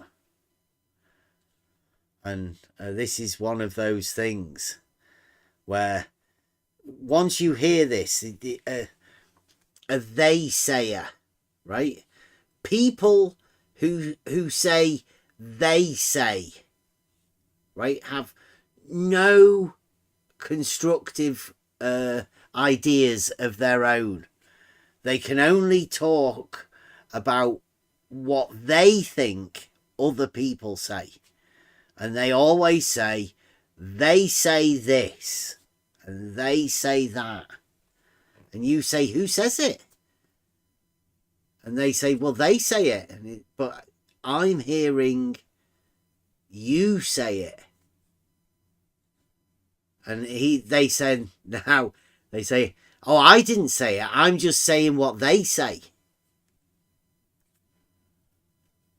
And this is one of those things where once you hear this, a they sayer, right? People who say they say, right, have no constructive ideas of their own. They can only talk about what they think other people say. And they always say, they say this, and they say that. And you say, who says it? And they say, well, they say it. But I'm hearing you say it. And they said, now, they say, oh, I didn't say it. I'm just saying what they say.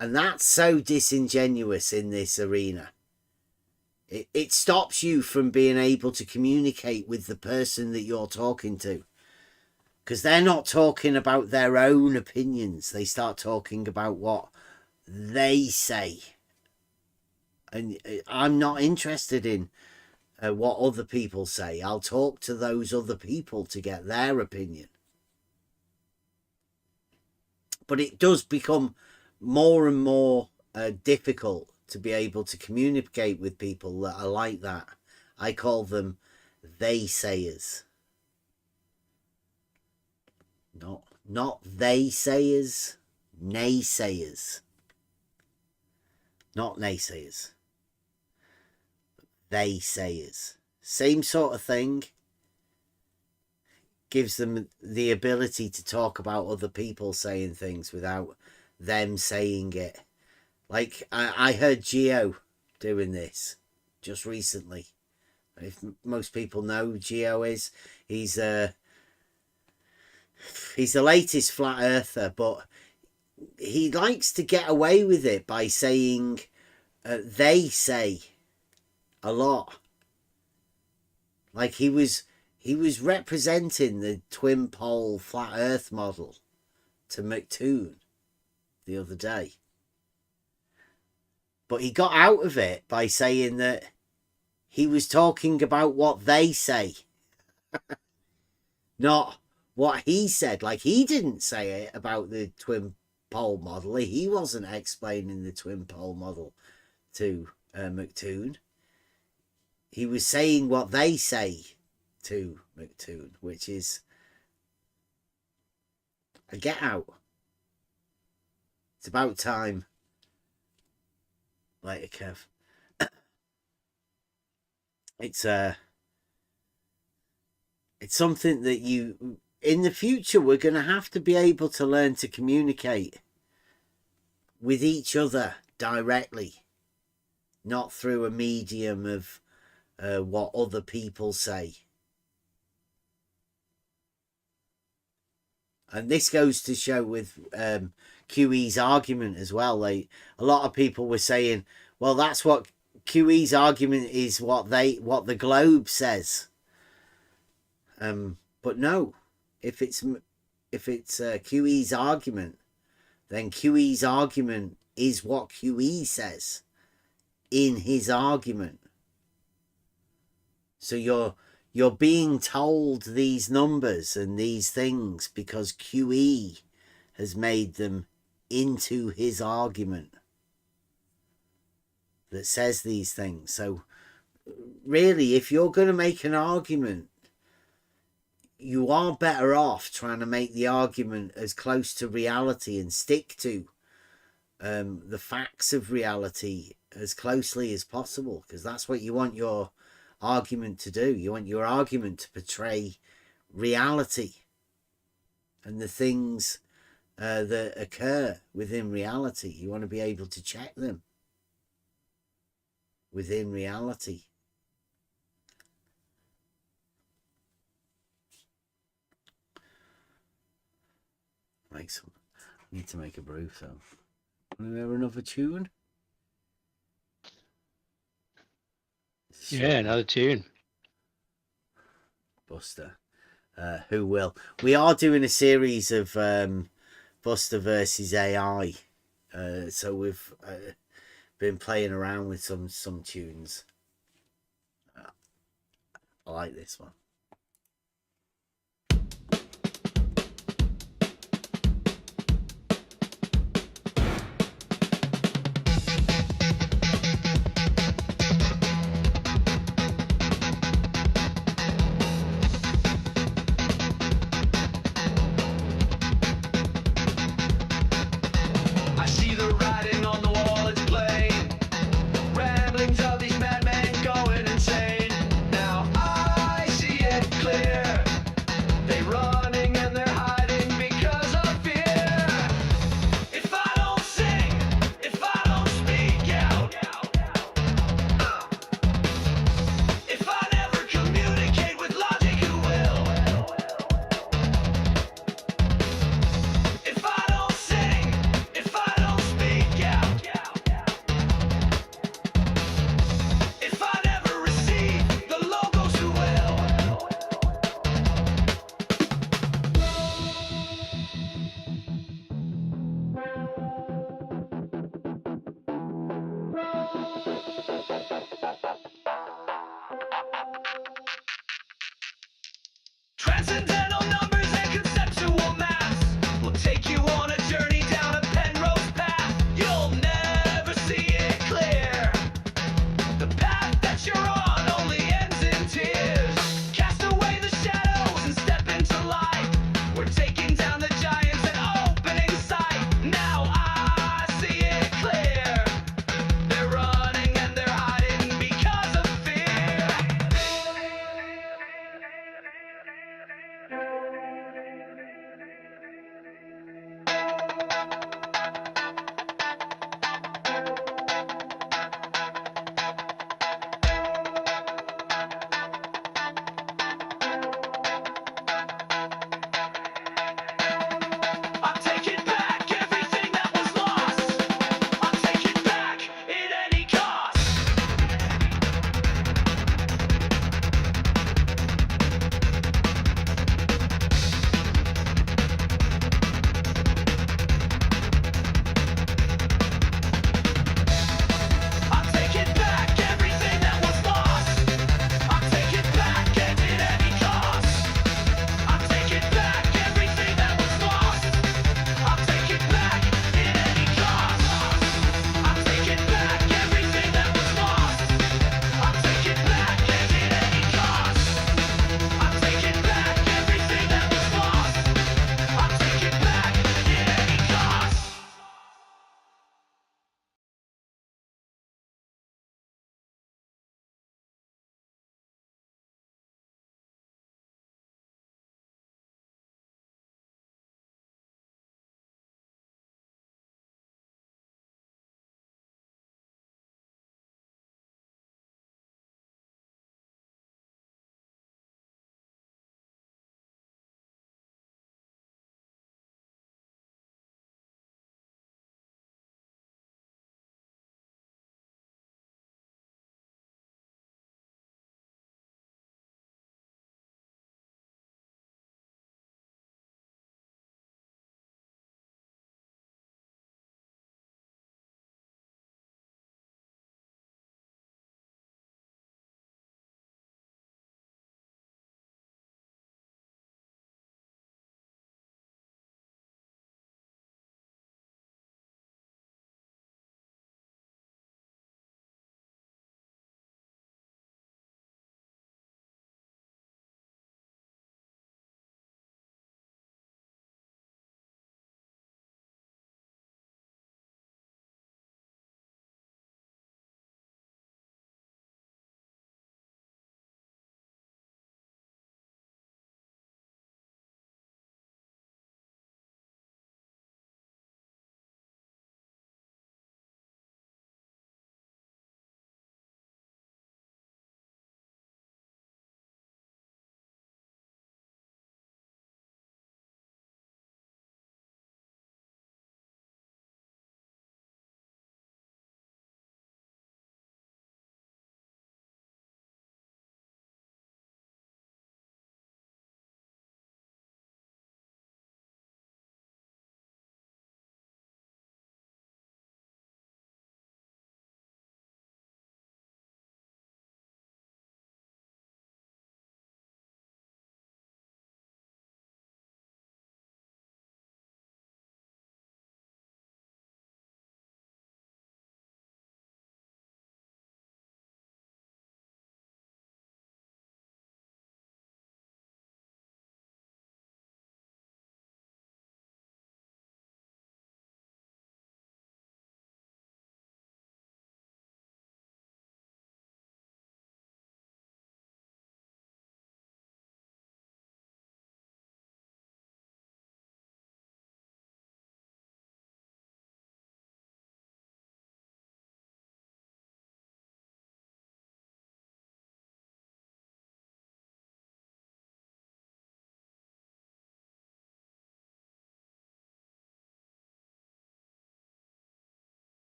And that's so disingenuous in this arena. It stops you from being able to communicate with the person that you're talking to. Because they're not talking about their own opinions. They start talking about what they say. And I'm not interested in what other people say. I'll talk to those other people to get their opinion. But it does become more and more difficult to be able to communicate with people that are like that. I call them they sayers. Not they sayers, naysayers. Not naysayers. They sayers. Same sort of thing. Gives them the ability to talk about other people saying things without them saying it. Like I heard Geo doing this just recently. If most people know who Geo is, he's the latest flat earther, but he likes to get away with it by saying they say a lot. Like he was representing the twin pole flat earth model to McToon the other day. But he got out of it by saying that he was talking about what they say. Not what he said. Like, he didn't say it about the twin pole model. He wasn't explaining the twin pole model to McToon. He was saying what they say to McToon, which is a get out. It's about time. Later, Kev. It's something that you, in the future, we're going to have to be able to learn to communicate with each other directly, not through a medium of what other people say. And this goes to show with QE's argument as well. A lot of people were saying, well, that's what QE's argument is, what the globe says. But no, if it's QE's argument, then QE's argument is what QE says in his argument. So you're being told these numbers and these things because QE has made them into his argument that says these things. So really, if you're going to make an argument, you are better off trying to make the argument as close to reality and stick to the facts of reality as closely as possible, because that's what you want your argument to do. You want your argument to portray reality and the things that occur within reality. You want to be able to check them within reality. I need to make a brew, so want to hear another tune? Yeah, another tune. Buster. Who will? We are doing a series of Buster versus AI. So we've been playing around with some tunes. I like this one.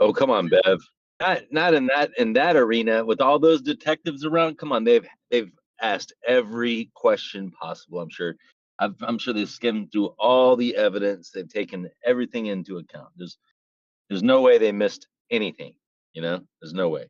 Oh, come on, Bev. Not in that arena with all those detectives around. Come on, they've asked every question possible. I'm sure. I'm sure they've skimmed through all the evidence. They've taken everything into account. There's no way they missed anything. You know, there's no way.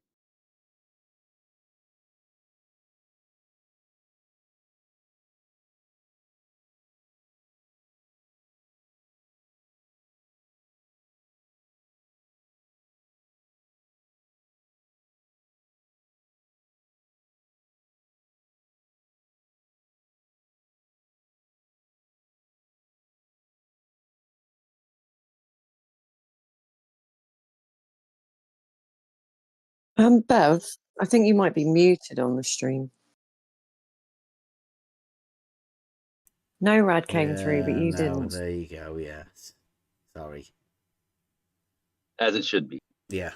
Bev, I think you might be muted on the stream. No rad came through, but Yeah, you no, didn't. there you go. Yes. Sorry. As it should be. Yeah.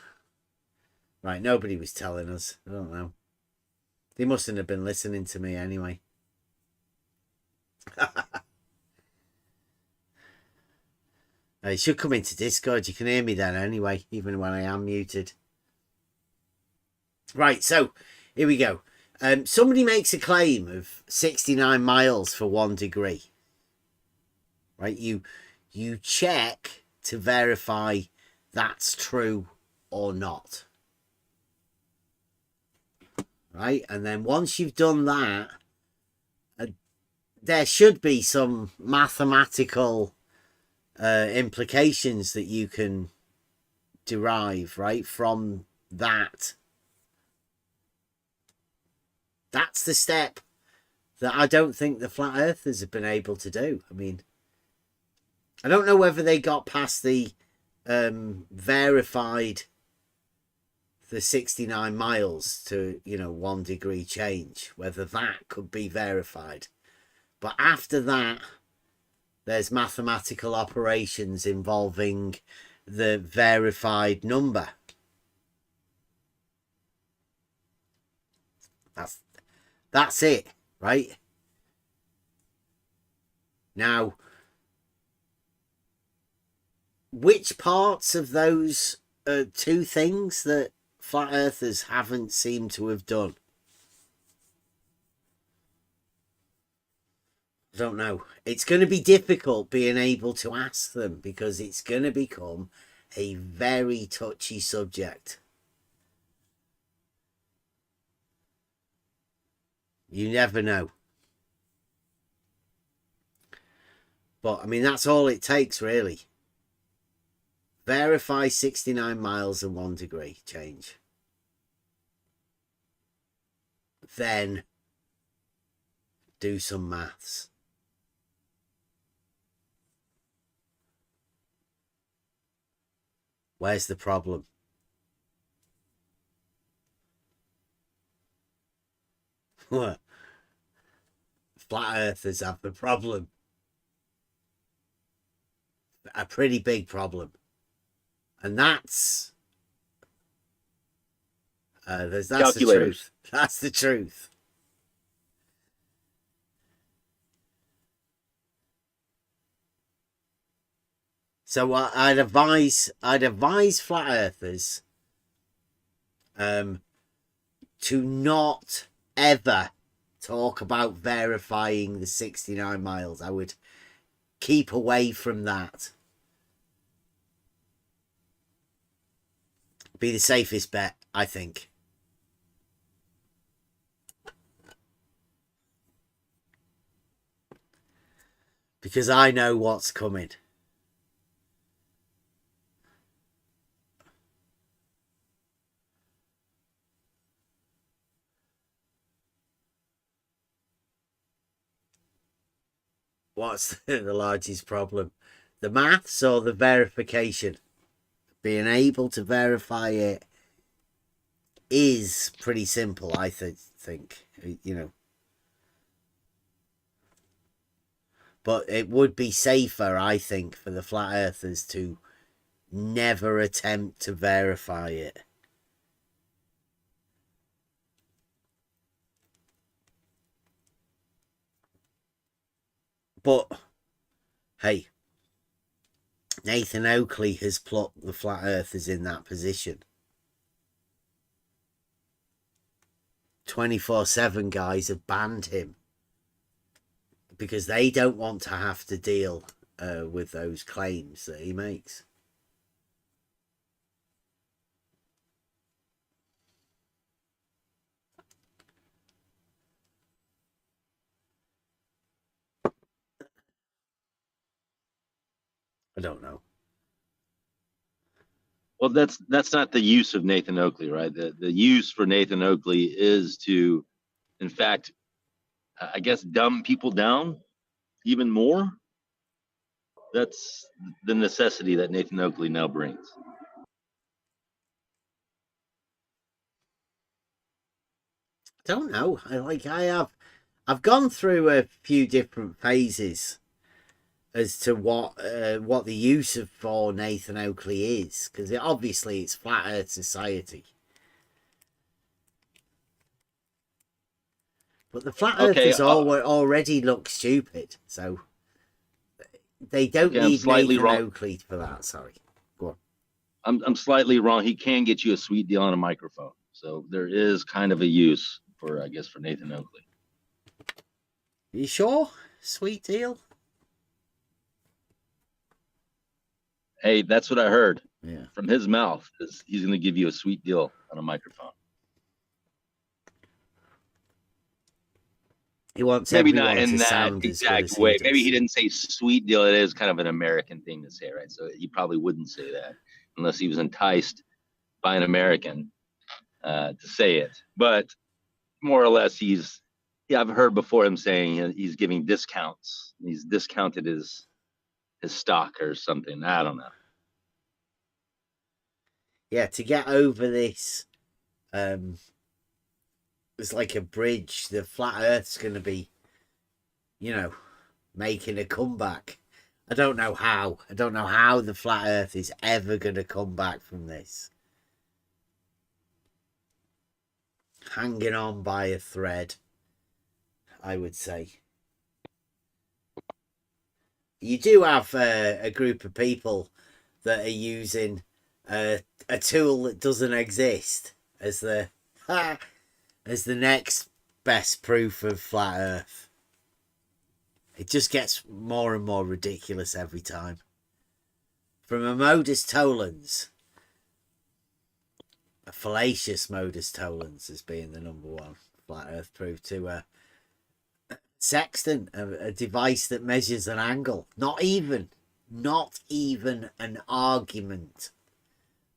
Right, nobody was telling us. I don't know. They mustn't have been listening to me anyway. You should come into Discord. You can hear me then anyway, even when I am muted. Right, so here we go. Somebody makes a claim of 69 miles for 1 degree. Right, you check to verify that's true or not. Right, and then once you've done that, there should be some mathematical implications that you can derive, right, from that. That's the step that I don't think the flat earthers have been able to do. I mean, I don't know whether they got past the verified the 69 miles to 1 degree change, whether that could be verified. But after that, there's mathematical operations involving the verified number. That's it, right? Now, which parts of those two things that flat earthers haven't seemed to have done? I don't know. It's going to be difficult being able to ask them because it's going to become a very touchy subject. You never know. But, I mean, that's all it takes, really. Verify 69 miles and 1 degree change. Then do some maths. Where's the problem? What? Flat earthers have the problem. A pretty big problem. And that's the truth. That's the truth. So I'd advise flat earthers to not ever talk about verifying the 69 miles. I would keep away from that. Be the safest bet, I think. Because I know what's coming. What's the largest problem? The maths or the verification? Being able to verify it is pretty simple, I think. But it would be safer, I think, for the flat earthers to never attempt to verify it. But hey, Nathan Oakley has put the flat earthers in that position. 24/7 guys have banned him because they don't want to have to deal with those claims that he makes. I don't know. Well, that's not the use of Nathan Oakley, right? The use for Nathan Oakley is to, in fact, I guess, dumb people down even more. That's the necessity that Nathan Oakley now brings. I don't know. I've gone through a few different phases as to what the use of for Nathan Oakley is, because obviously it's flat Earth society. But the flat Okay, earthers already look stupid, so they don't Okay, I'm need slightly Nathan wrong. Oakley for that. Sorry. Go I'm slightly wrong. He can get you a sweet deal on a microphone, so there is kind of a use for, I guess, for Nathan Oakley. on. You sure? Sweet deal. Hey, that's what I heard Yeah. from his mouth. Is he's going to give you a sweet deal on a microphone? He wants Maybe everyone not in to that sound as good exact as way. he does. Maybe he didn't say sweet deal. It is kind of an American thing to say, right? So he probably wouldn't say that unless he was enticed by an American to say it. But more or less, I've heard before him saying he's giving discounts. He's discounted his stock or something. I don't know. Yeah, to get over this, it's like a bridge. The flat Earth's going to be, making a comeback. I don't know how. I don't know how the flat Earth is ever going to come back from this. Hanging on by a thread, I would say. You do have a group of people that are using a tool that doesn't exist as the next best proof of flat Earth. It just gets more and more ridiculous every time. From a modus tollens, a fallacious modus tollens as being the number one flat Earth proof, to a sextant, a device that measures an angle. Not even an argument.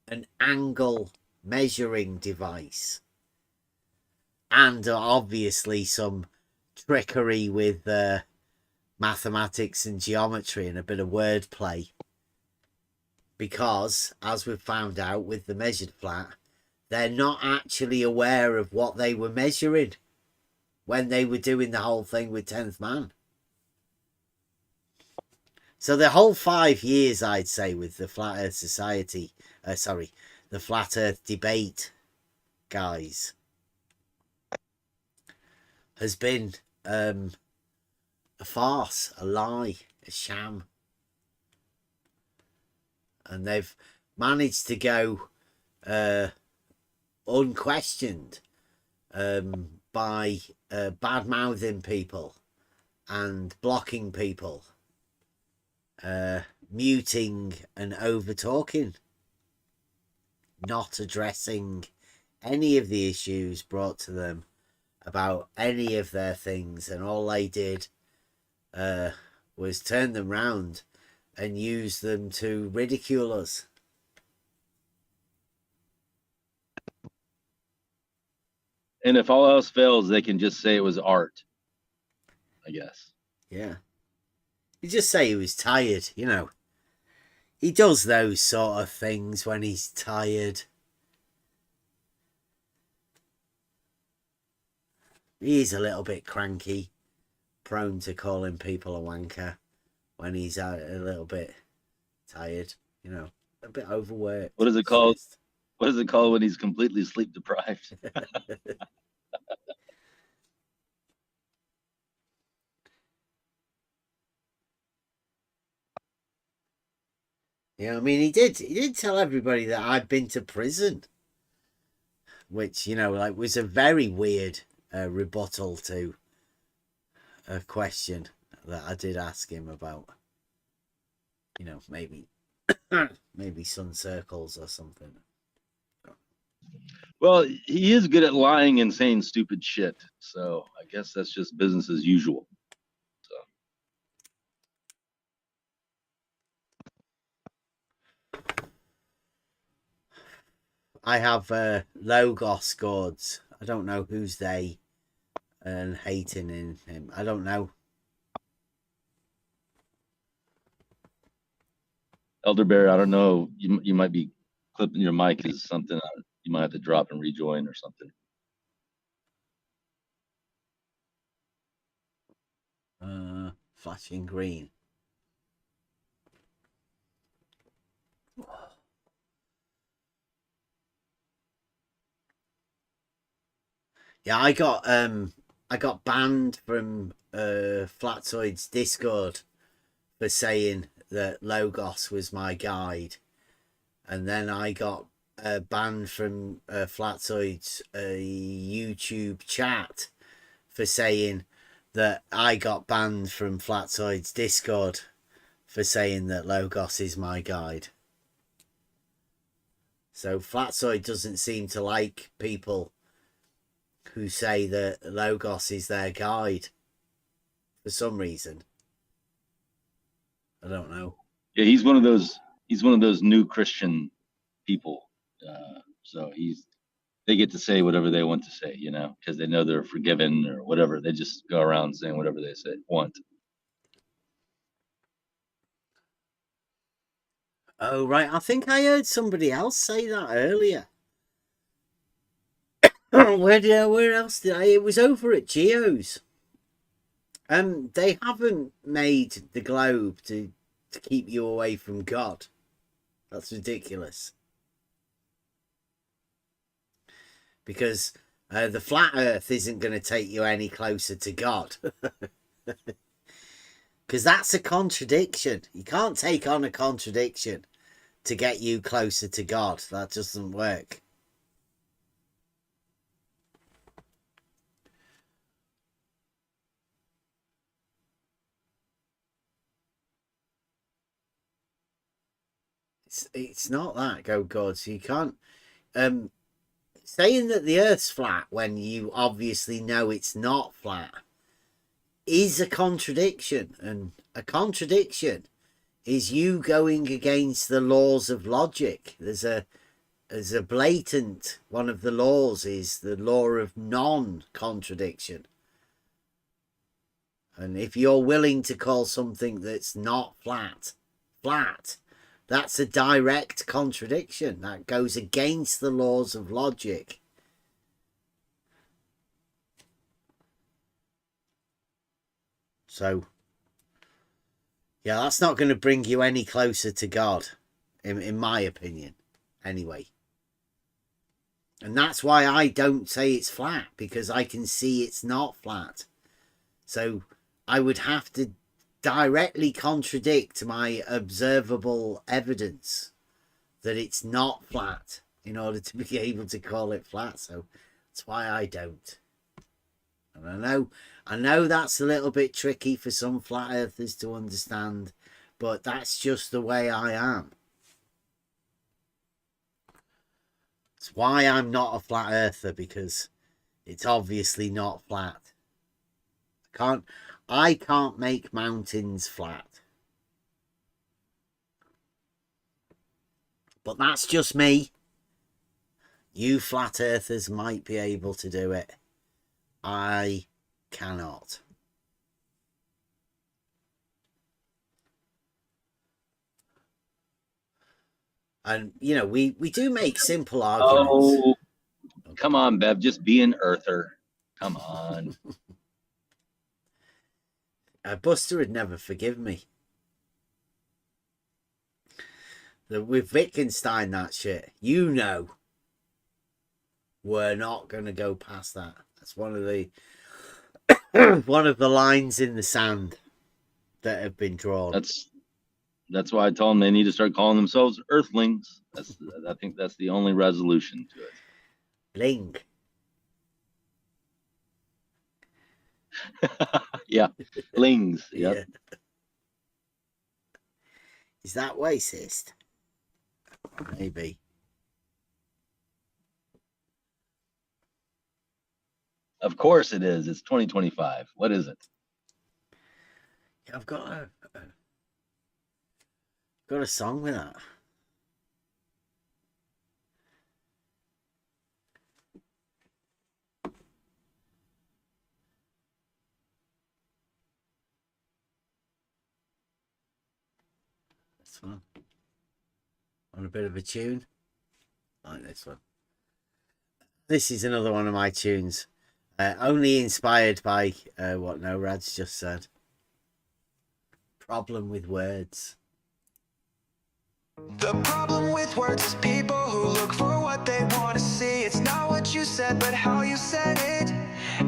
An angle measuring device. And obviously some trickery with mathematics and geometry and a bit of wordplay, because as we've found out with the measured flat, they're not actually aware of what they were measuring when they were doing the whole thing with 10th Man. So the whole 5 years, I'd say, with the Flat Earth Society, the Flat Earth debate guys, has been a farce, a lie, a sham. And they've managed to go unquestioned by bad-mouthing people and blocking people, muting and over-talking, not addressing any of the issues brought to them about any of their things, and all they did was turn them round and use them to ridicule us. And if all else fails, they can just say it was art, I guess. Yeah. You just say he was tired, He does those sort of things when he's tired. He's a little bit cranky, prone to calling people a wanker when he's a little bit tired, a bit overworked. What is it called? What is it called when he's completely sleep deprived? You know, I mean, he did tell everybody that I'd been to prison, which, you know, like was a very weird rebuttal to a question that I did ask him about, you know, maybe sun circles or something. Well, he is good at lying and saying stupid shit. So I guess that's just business as usual. So I have Logos gods. I don't know who's they and hating in him. I don't know. Elderberry, I don't know. You might be clipping your mic is something. You might have to drop and rejoin or something. Flashing green. Yeah, I got banned from Flatzoid's Discord for saying that Logos was my guide, and then I got banned from Flatzoid's YouTube chat for saying that I got banned from Flatzoid's Discord for saying that Logos is my guide. So Flatzoid doesn't seem to like people who say that Logos is their guide for some reason. I don't know. Yeah, he's one of those new Christian people. So they get to say whatever they want to say, you know, because they know they're forgiven or whatever. They just go around saying whatever they want. Oh, right. I think I heard somebody else say that earlier. Where else did I? It was over at Geo's. They haven't made the globe to keep you away from God. That's ridiculous. Because the flat earth isn't going to take you any closer to God. Because that's a contradiction. You can't take on a contradiction to get you closer to God. That doesn't work. It's not that, go God. So you can't saying that the earth's flat when you obviously know it's not flat is a contradiction, and a contradiction is you going against the laws of logic. There's a blatant one of the laws is the law of non-contradiction. And if you're willing to call something that's not flat, that's a direct contradiction. That goes against the laws of logic. So, yeah, that's not going to bring you any closer to God, in my opinion, anyway. And that's why I don't say it's flat, because I can see it's not flat. So I would have to directly contradict my observable evidence that it's not flat in order to be able to call it flat. So that's why I don't. And I know that's a little bit tricky for some flat earthers to understand, but that's just the way I am. It's why I'm not a flat earther, because it's obviously not flat. I can't make mountains flat. But that's just me. You flat earthers might be able to do it. I cannot. And, you know, we do make simple arguments. Oh, come on, Bev. Just be an earther. Come on. Buster would never forgive me. With Wittgenstein, that shit, you know, we're not going to go past that. That's one of the one of the lines in the sand that have been drawn. That's why I told them they need to start calling themselves Earthlings. I think that's the only resolution to it. Ling. Yeah, Lings. Yep. Yeah. Is that racist? Maybe. Of course it is. It's 2025. What is it? I've got a song with that. This one. On a bit of a tune. Like this one. This is another one of my tunes. Only inspired by what NORAD's just said. Problem with words. The problem with words is people who look for what they want to see. It's not what you said, but how you said it.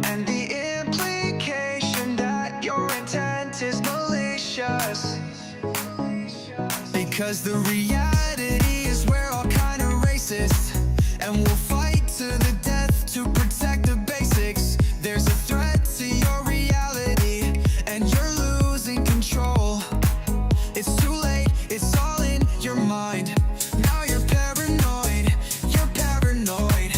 And the implication that your intent is malicious. Because the reality is we're all kind of racist. And we'll fight to the death to protect the basics. There's a threat to your reality, and you're losing control. It's too late, it's all in your mind. Now you're paranoid, you're paranoid.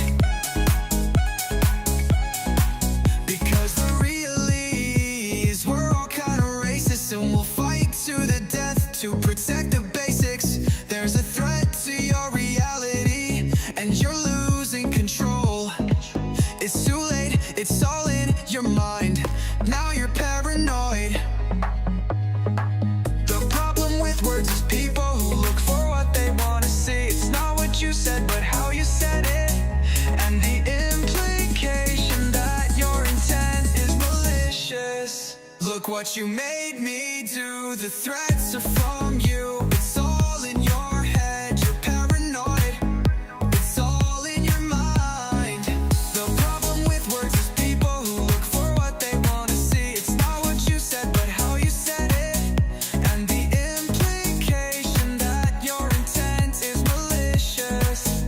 Because the reality is we're all kind of racist, and we'll fight to the death to protect the basics. There's a threat to your reality, and you're losing control. It's too late, it's all in your mind. Now you're paranoid. The problem with words is people who look for what they want to see. It's not what you said, but how you said it. And the implication that your intent is malicious. Look what you made me do. The threats are from you. It's all in your head. You're paranoid. It's all in your mind. The problem with words is people who look for what they want to see. It's not what you said, but how you said it. And the implication that your intent is malicious.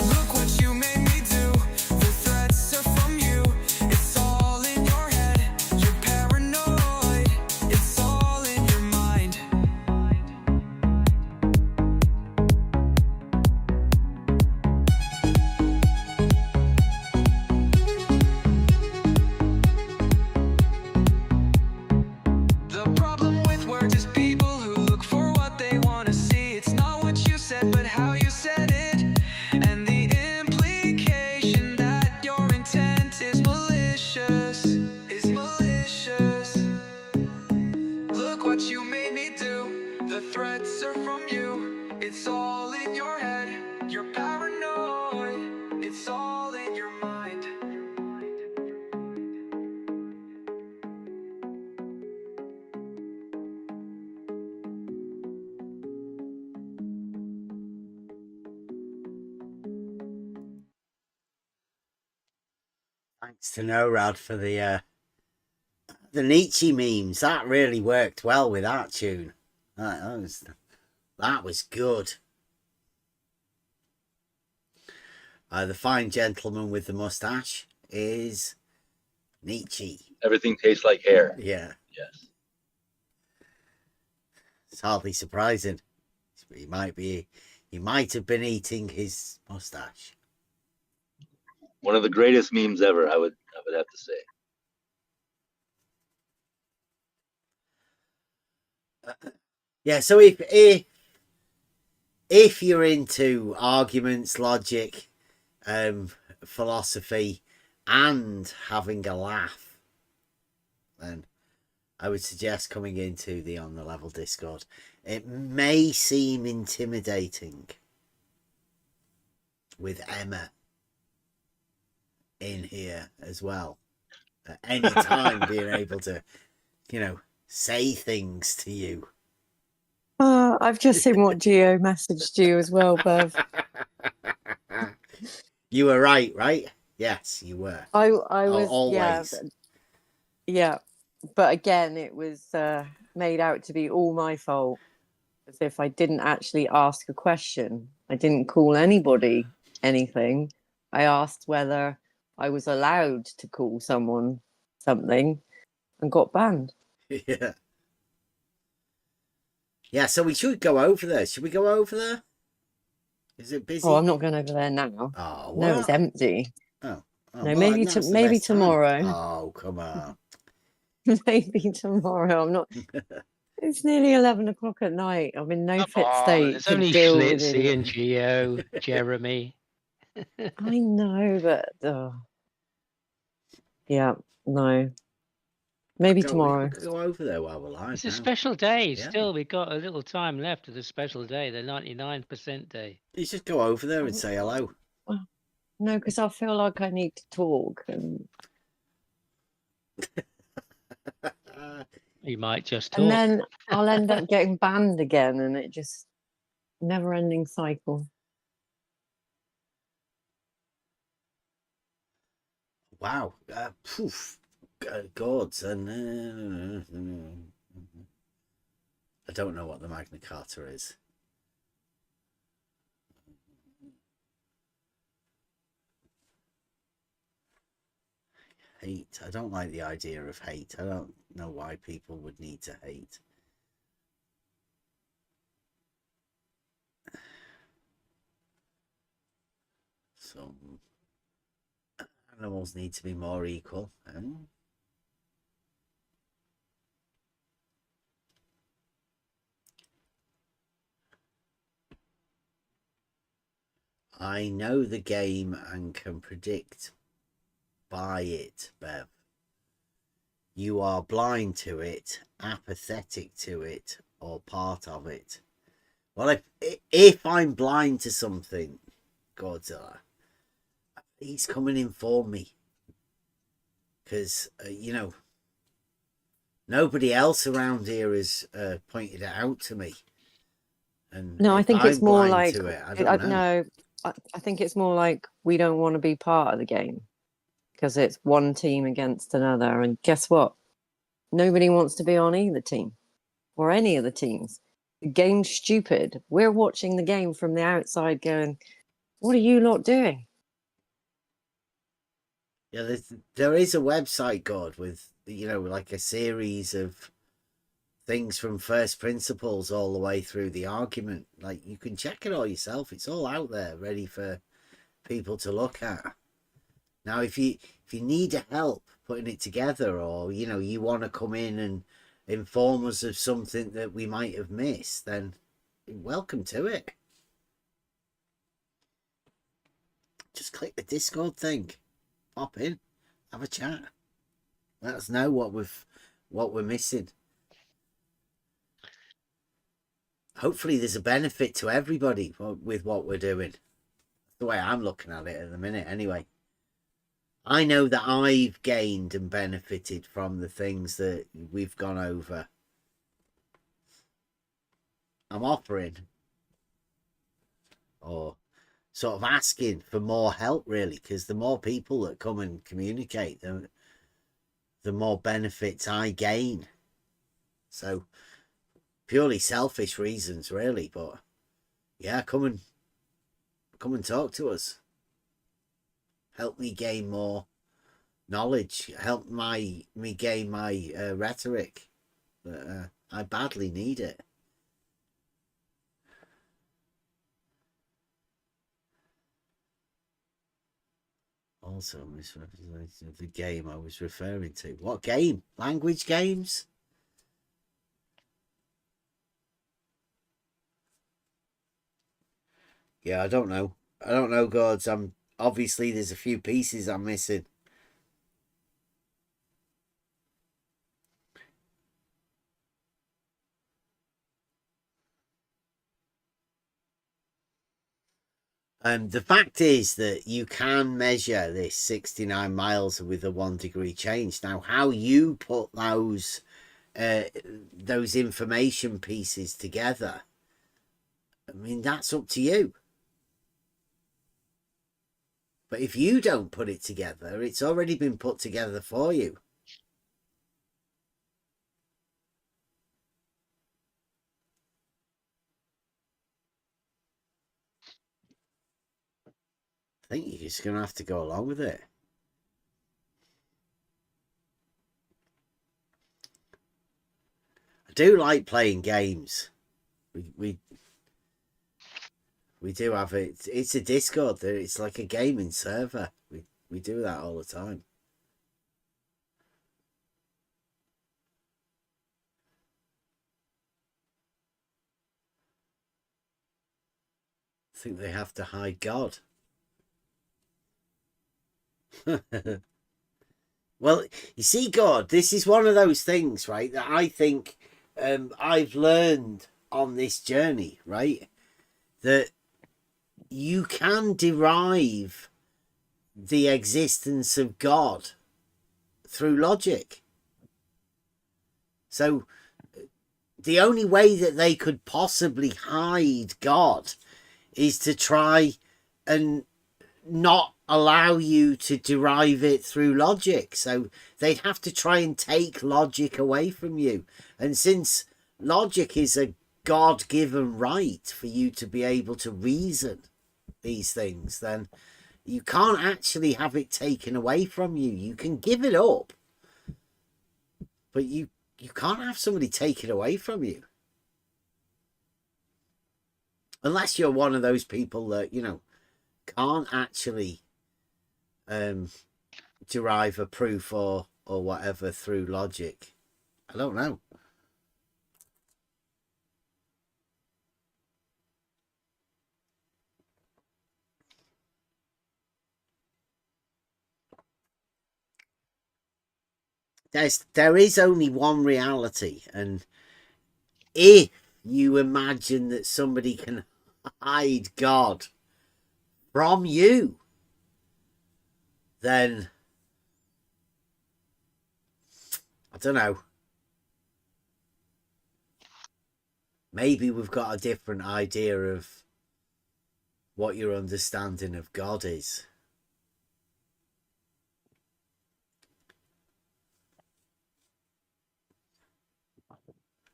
Look what you made me do. The threats are from you. It's all in your head. You're paranoid. It's all in your mind. The problem with words is people who look for what they want to see. It's not what you said, but how you said it. And the implication that your intent is malicious. Is malicious. Look what you made me do. The threats are from you. It's all in your head. You're paranoid. It's all in your mind. Thanks to NORAD for the Nietzsche memes. That really worked well with that tune. That was good. The fine gentleman with the mustache is Nietzsche. Everything tastes like hair. Yeah, Yes. it's hardly surprising. He might have been eating his mustache. One of the greatest memes ever, I would have to say. Yeah, so if you're into arguments, logic, philosophy, and having a laugh, then I would suggest coming into the On the Level Discord. It may seem intimidating with Emma in here as well. At any time being able to, say things to you. I've just seen what Geo messaged you as well, Bev. You were right? Yes, you were. I was always. Yeah. but again, it was made out to be all my fault, as if I didn't actually ask a question. I didn't call anybody anything. I asked whether I was allowed to call someone something and got banned. Yeah. Yeah, so we should go over there. Should we go over there? Is it busy? Oh, I'm not going over there now. Oh, No, it's what? empty. Oh, No, well, maybe now's the maybe best time. tomorrow. Oh, come on. Maybe tomorrow. I'm not. It's nearly 11 o'clock at night. I'm in no Come fit on, state it's to only deal with Schlitzie it. and Geo, Jeremy. I know, but yeah, no. Maybe We tomorrow. could go over there while we're live It's a now. special day. Yeah. Still, we've got a little time left of the special day, the 99% day. You just go over there and say hello. No, because I feel like I need to talk, and You might just talk. and then I'll end up getting banned again, and it just never-ending cycle. Wow. Poof. Gods. And I don't know what the Magna Carta is. Hate. I don't like the idea of hate. I don't know why people would need to hate. Some animals need to be more equal. I know the game and can predict by it, Bev. You are blind to it, apathetic to it, or part of it. Well, if I'm blind to something, Godzilla, please come and inform me. Because, you know, nobody else around here has pointed it out to me. And No, I think it's I'm more blind like to it, I don't know. no. I think it's more like we don't want to be part of the game because it's one team against another, and guess what? Nobody wants to be on either team or any of the teams. The game's stupid. We're watching the game from the outside, going, "What are you lot doing?" Yeah, there is a website, God, with, you know, like a series of things from first principles all the way through the argument. Like, you can check it all yourself. It's all out there ready for people to look at. Now, if you need help putting it together, or, you know, you want to come in and inform us of something that we might have missed, then welcome to it. Just click the Discord thing, pop in, have a chat, let us know what we're missing. Hopefully there's a benefit to everybody with what we're doing. That's the way I'm looking at it at the minute anyway. I know that I've gained and benefited from the things that we've gone over. I'm offering, or sort of asking for more help, really, because the more people that come and communicate, the more benefits I gain. So, purely selfish reasons, really, but yeah, come and talk to us. Help me gain more knowledge. Help me gain my rhetoric. I badly need it. Also, misrepresentation of the game I was referring to. What game? Language games? Yeah, I don't know. I don't know, Gods. Obviously there's a few pieces I'm missing. The fact is that you can measure this 69 miles with a 1 degree change. Now, how you put those information pieces together, I mean, that's up to you. But if you don't put it together, it's already been put together for you. think you're just going to have to go along with it. I do like playing games. We do have it. It's a Discord. It's like a gaming server. We do that all the time. I think they have to hide God. Well, you see, God, this is one of those things, right, that I think I've learned on this journey, right, that you can derive the existence of God through logic. So the only way that they could possibly hide God is to try and not allow you to derive it through logic. So they'd have to try and take logic away from you. And since logic is a God-given right for you to be able to reason these things, then you can't actually have it taken away from you. You can give it up, but you can't have somebody take it away from you. Unless you're one of those people that, you know, can't actually derive a proof or whatever through logic. I don't know. There is only one reality, and if you imagine that somebody can hide God from you, then I don't know. Maybe we've got a different idea of what your understanding of God is.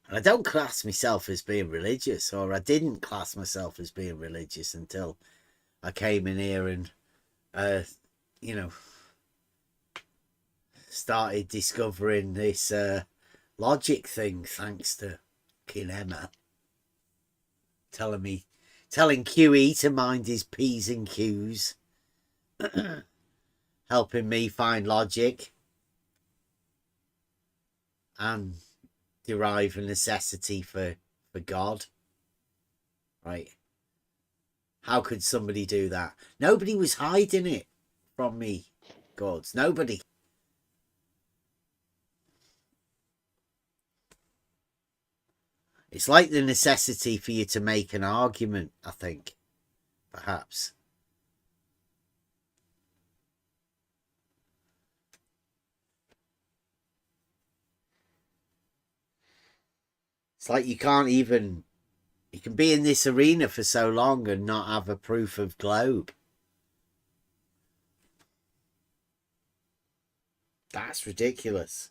And I don't class myself as being religious, or I didn't class myself as being religious until I came in here and, you know, started discovering this logic thing, thanks to King Emma telling QE to mind his P's and Q's, helping me find logic and derive a necessity for God, right? How could somebody do that? Nobody was hiding it from me, gods. Nobody. It's like the necessity for you to make an argument, I think, perhaps. It's like you can be in this arena for so long and not have a proof of globe. That's ridiculous.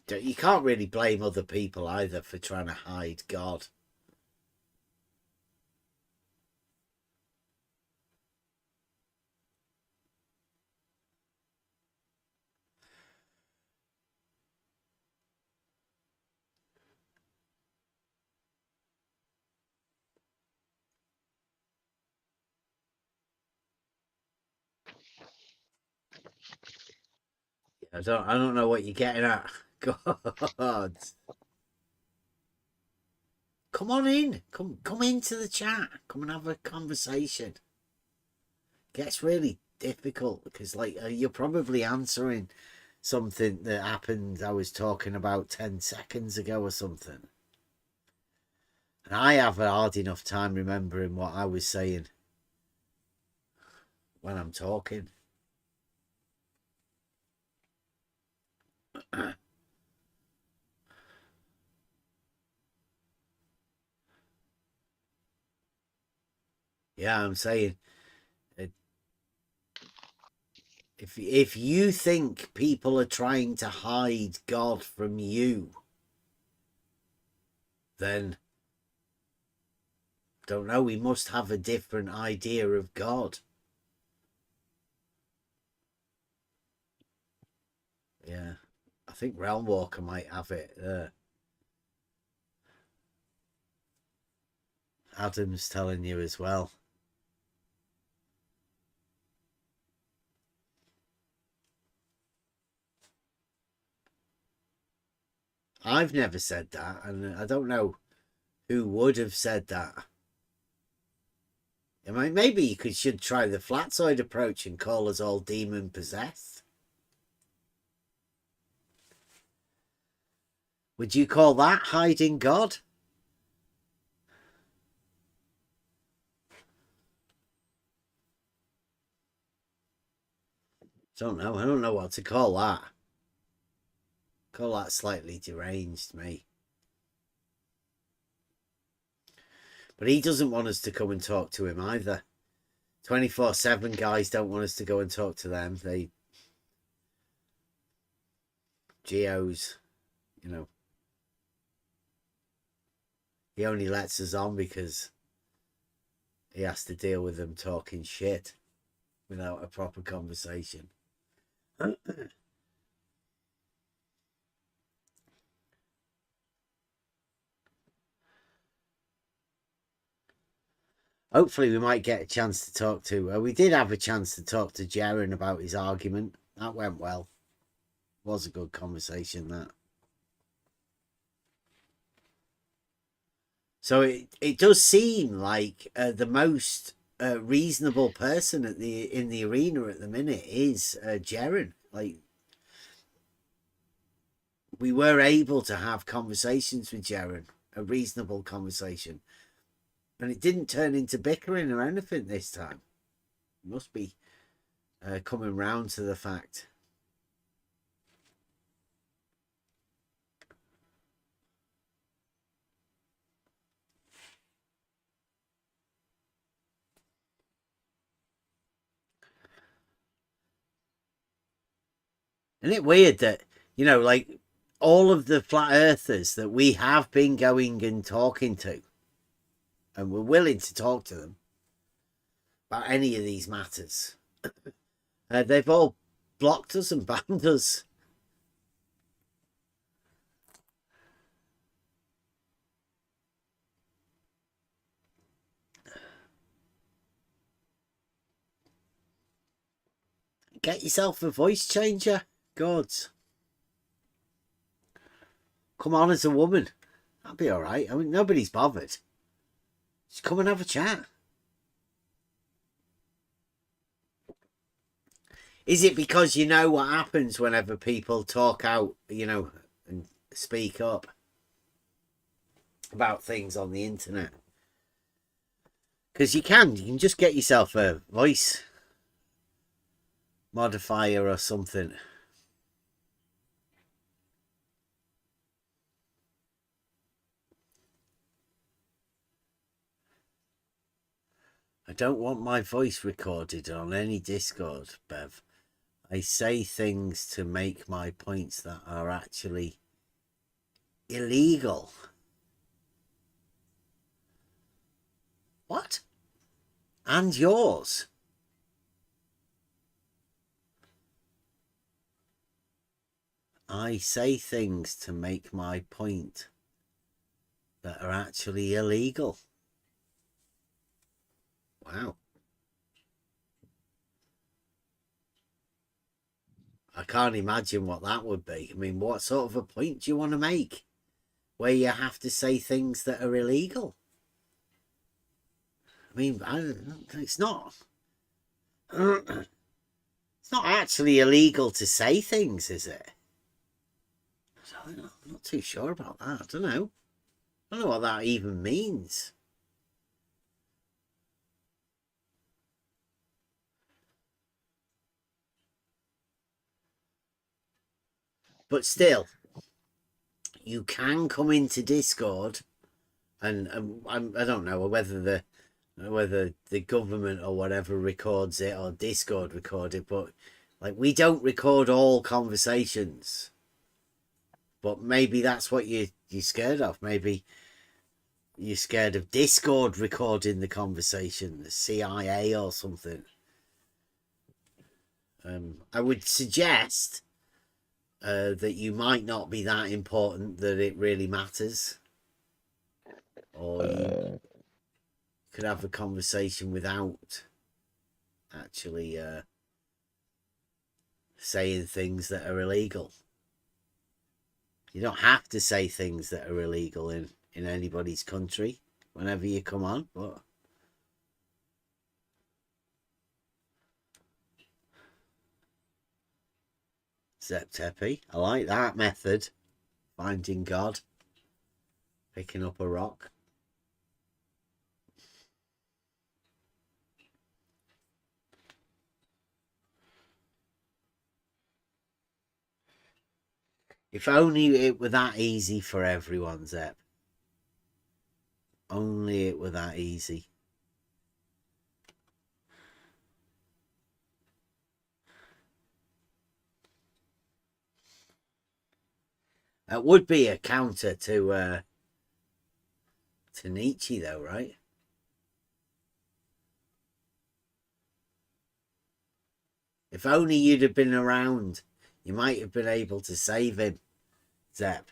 You can't really blame other people either for trying to hide God. I don't know what you're getting at. God. Come on in. Come into the chat. Come and have a conversation. It gets really difficult because, like, you're probably answering something that happened I was talking about 10 seconds ago or something. And I have a hard enough time remembering what I was saying when I'm talking. Yeah, I'm saying, if you think people are trying to hide God from you, then don't know. We must have a different idea of God. Yeah, I think Realm Walker might have it there. Adam's telling you as well. I've never said that, and I don't know who would have said that. I mean, maybe you should try the flat side approach and call us all demon possessed. Would you call that hiding God? Don't know. I don't know what to call that. Call that slightly deranged, me. But he doesn't want us to come and talk to him either. 24/7 guys don't want us to go and talk to them. They... Geos, you know. He only lets us on because he has to deal with them talking shit without a proper conversation. Hopefully we might get a chance to talk to... we did have a chance to talk to Jaren about his argument. That went well. Was a good conversation, that. So it does seem like the most reasonable person in the arena at the minute is Jaren. Like, we were able to have conversations with Jaren, a reasonable conversation. And it didn't turn into bickering or anything this time. It must be coming round to the fact. Isn't it weird that, you know, like all of the flat earthers that we have been going and talking to, and we're willing to talk to them about any of these matters, they've all blocked us and banned us. Get yourself a voice changer, gods. Come on as a woman. That'd be all right. I mean, nobody's bothered. Just come and have a chat. Is it because you know what happens whenever people talk out, you know, and speak up about things on the internet? Because you can just get yourself a voice modifier or something. I don't want my voice recorded on any Discord, Bev. I say things to make my points that are actually illegal. What? And yours? I say things to make my point that are actually illegal. Wow. I can't imagine what that would be. I mean, what sort of a point do you want to make where you have to say things that are illegal? I mean, it's not. It's not actually illegal to say things, is it? I'm not too sure about that. I don't know. I don't know what that even means. But still, you can come into Discord, and I don't know whether the government or whatever records it or Discord record it, but like, we don't record all conversations. But maybe that's what you're scared of. Maybe you're scared of Discord recording the conversation, the CIA or something. I would suggest that you might not be that important that it really matters. Or you could have a conversation without actually saying things that are illegal. You don't have to say things that are illegal in anybody's country whenever you come on, but Zeptepi, I like that method. Finding God, picking up a rock. If only it were that easy for everyone, Zep. Only it were that easy. It would be a counter to Nietzsche, though, right? If only you'd have been around, you might have been able to save him, Zep.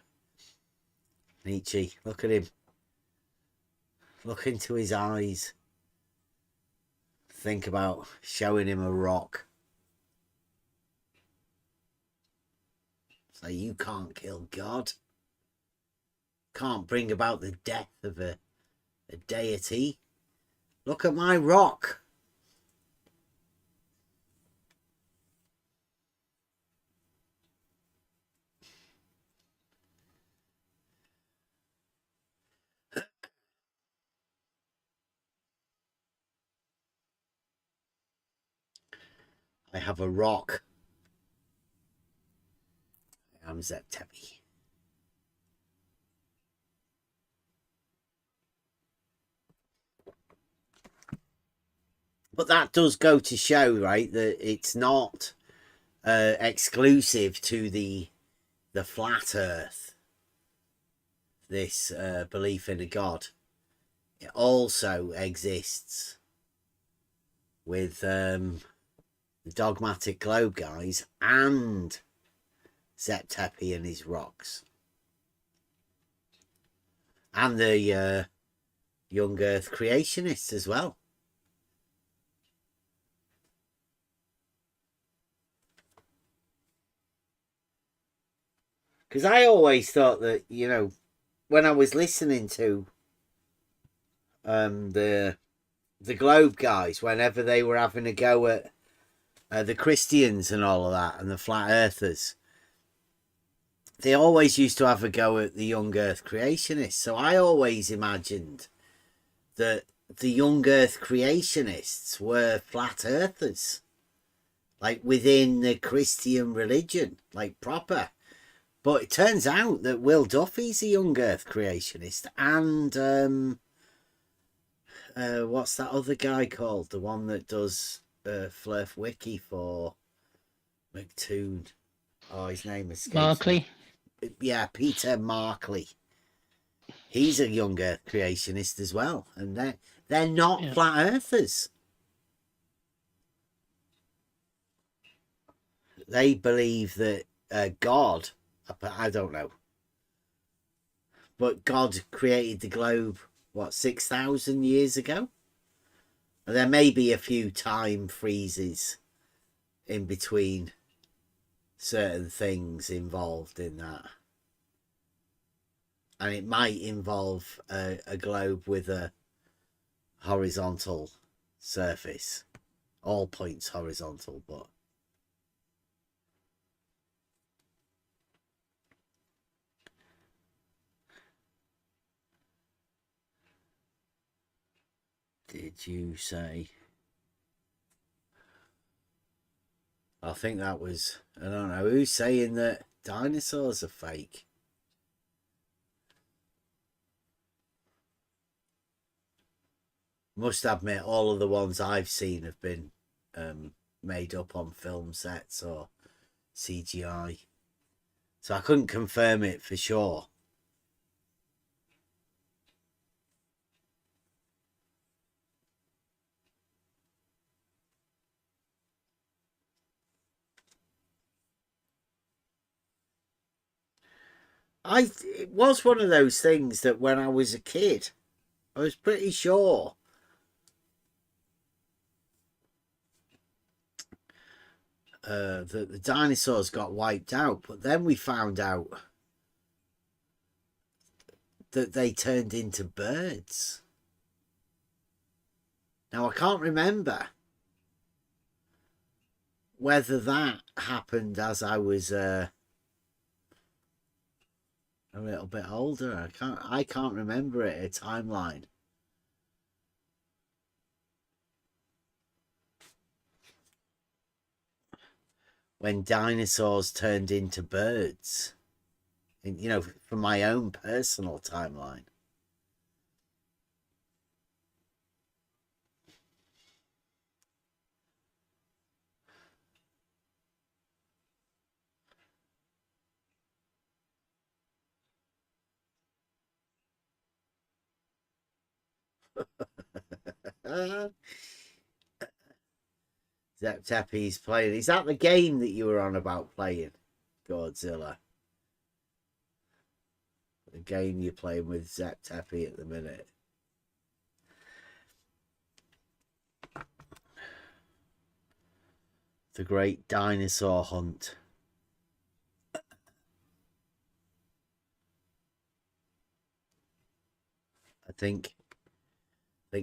Nietzsche, look at him. Look into his eyes. Think about showing him a rock. Say, you can't kill God. Can't bring about the death of a deity. Look at my rock. I have a rock. I am Zeptepi. But that does go to show, right, that it's not exclusive to the flat earth, this belief in a God. It also exists with the dogmatic globe guys and Zeptepi and his rocks. And the young earth creationists as well. Because I always thought that, you know, when I was listening to the globe guys, whenever they were having a go at the Christians and all of that, and the flat earthers, they always used to have a go at the young earth creationists. So I always imagined that the young earth creationists were flat earthers, like within the Christian religion, like proper. But it turns out that Will Duffy's a young earth creationist, and what's that other guy called? The one that does Flurf Wiki for McToon. Oh, his name escapes Markley. me. Yeah, Peter Markley. He's a young earth creationist as well, and they're not flat earthers. They believe that God, I don't know, but God created the globe, what, 6,000 years ago? And there may be a few time freezes in between certain things involved in that. And it might involve a globe with a horizontal surface. All points horizontal, but did you say? I think that was, I don't know, who's saying that dinosaurs are fake? Must admit, all of the ones I've seen have been made up on film sets or CGI. So I couldn't confirm it for sure. It was one of those things that when I was a kid, I was pretty sure that the dinosaurs got wiped out, but then we found out that they turned into birds. Now, I can't remember whether that happened as I was a little bit older. I can't remember it, a timeline. When dinosaurs turned into birds, and, you know, from my own personal timeline. Zep Teppy's playing. Is that the game that you were on about playing, Godzilla? The game you're playing with Zep Teppy at the minute. The Great Dinosaur Hunt. I think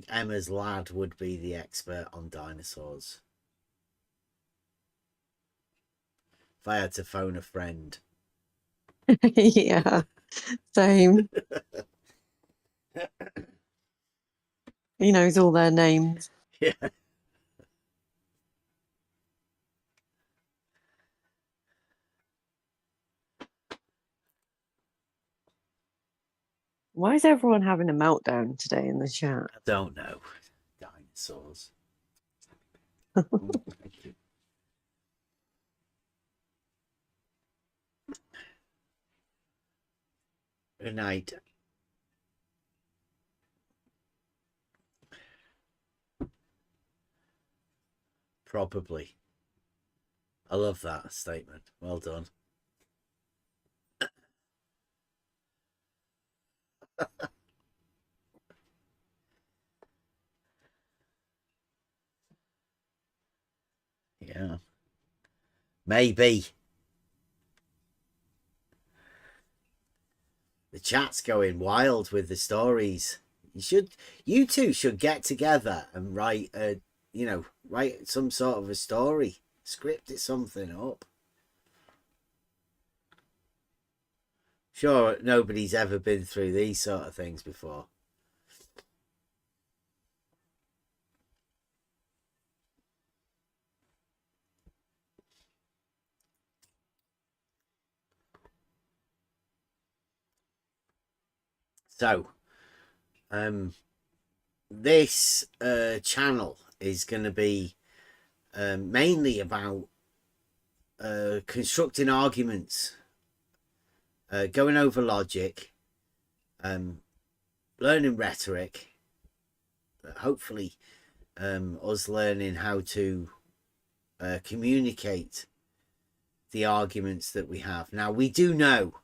Emma's lad would be the expert on dinosaurs. If I had to phone a friend. Yeah, same. He knows all their names. Yeah. Why is everyone having a meltdown today in the chat? I don't know. Dinosaurs. Thank you. Good night. Probably. I love that statement. Well done. Yeah. Maybe. The chat's going wild with the stories. You two should get together and write some sort of a story. Script it something up. Sure, nobody's ever been through these sort of things before. So, this channel is going to be mainly about constructing arguments, going over logic, learning rhetoric, hopefully us learning how to communicate the arguments that we have. Now, we do know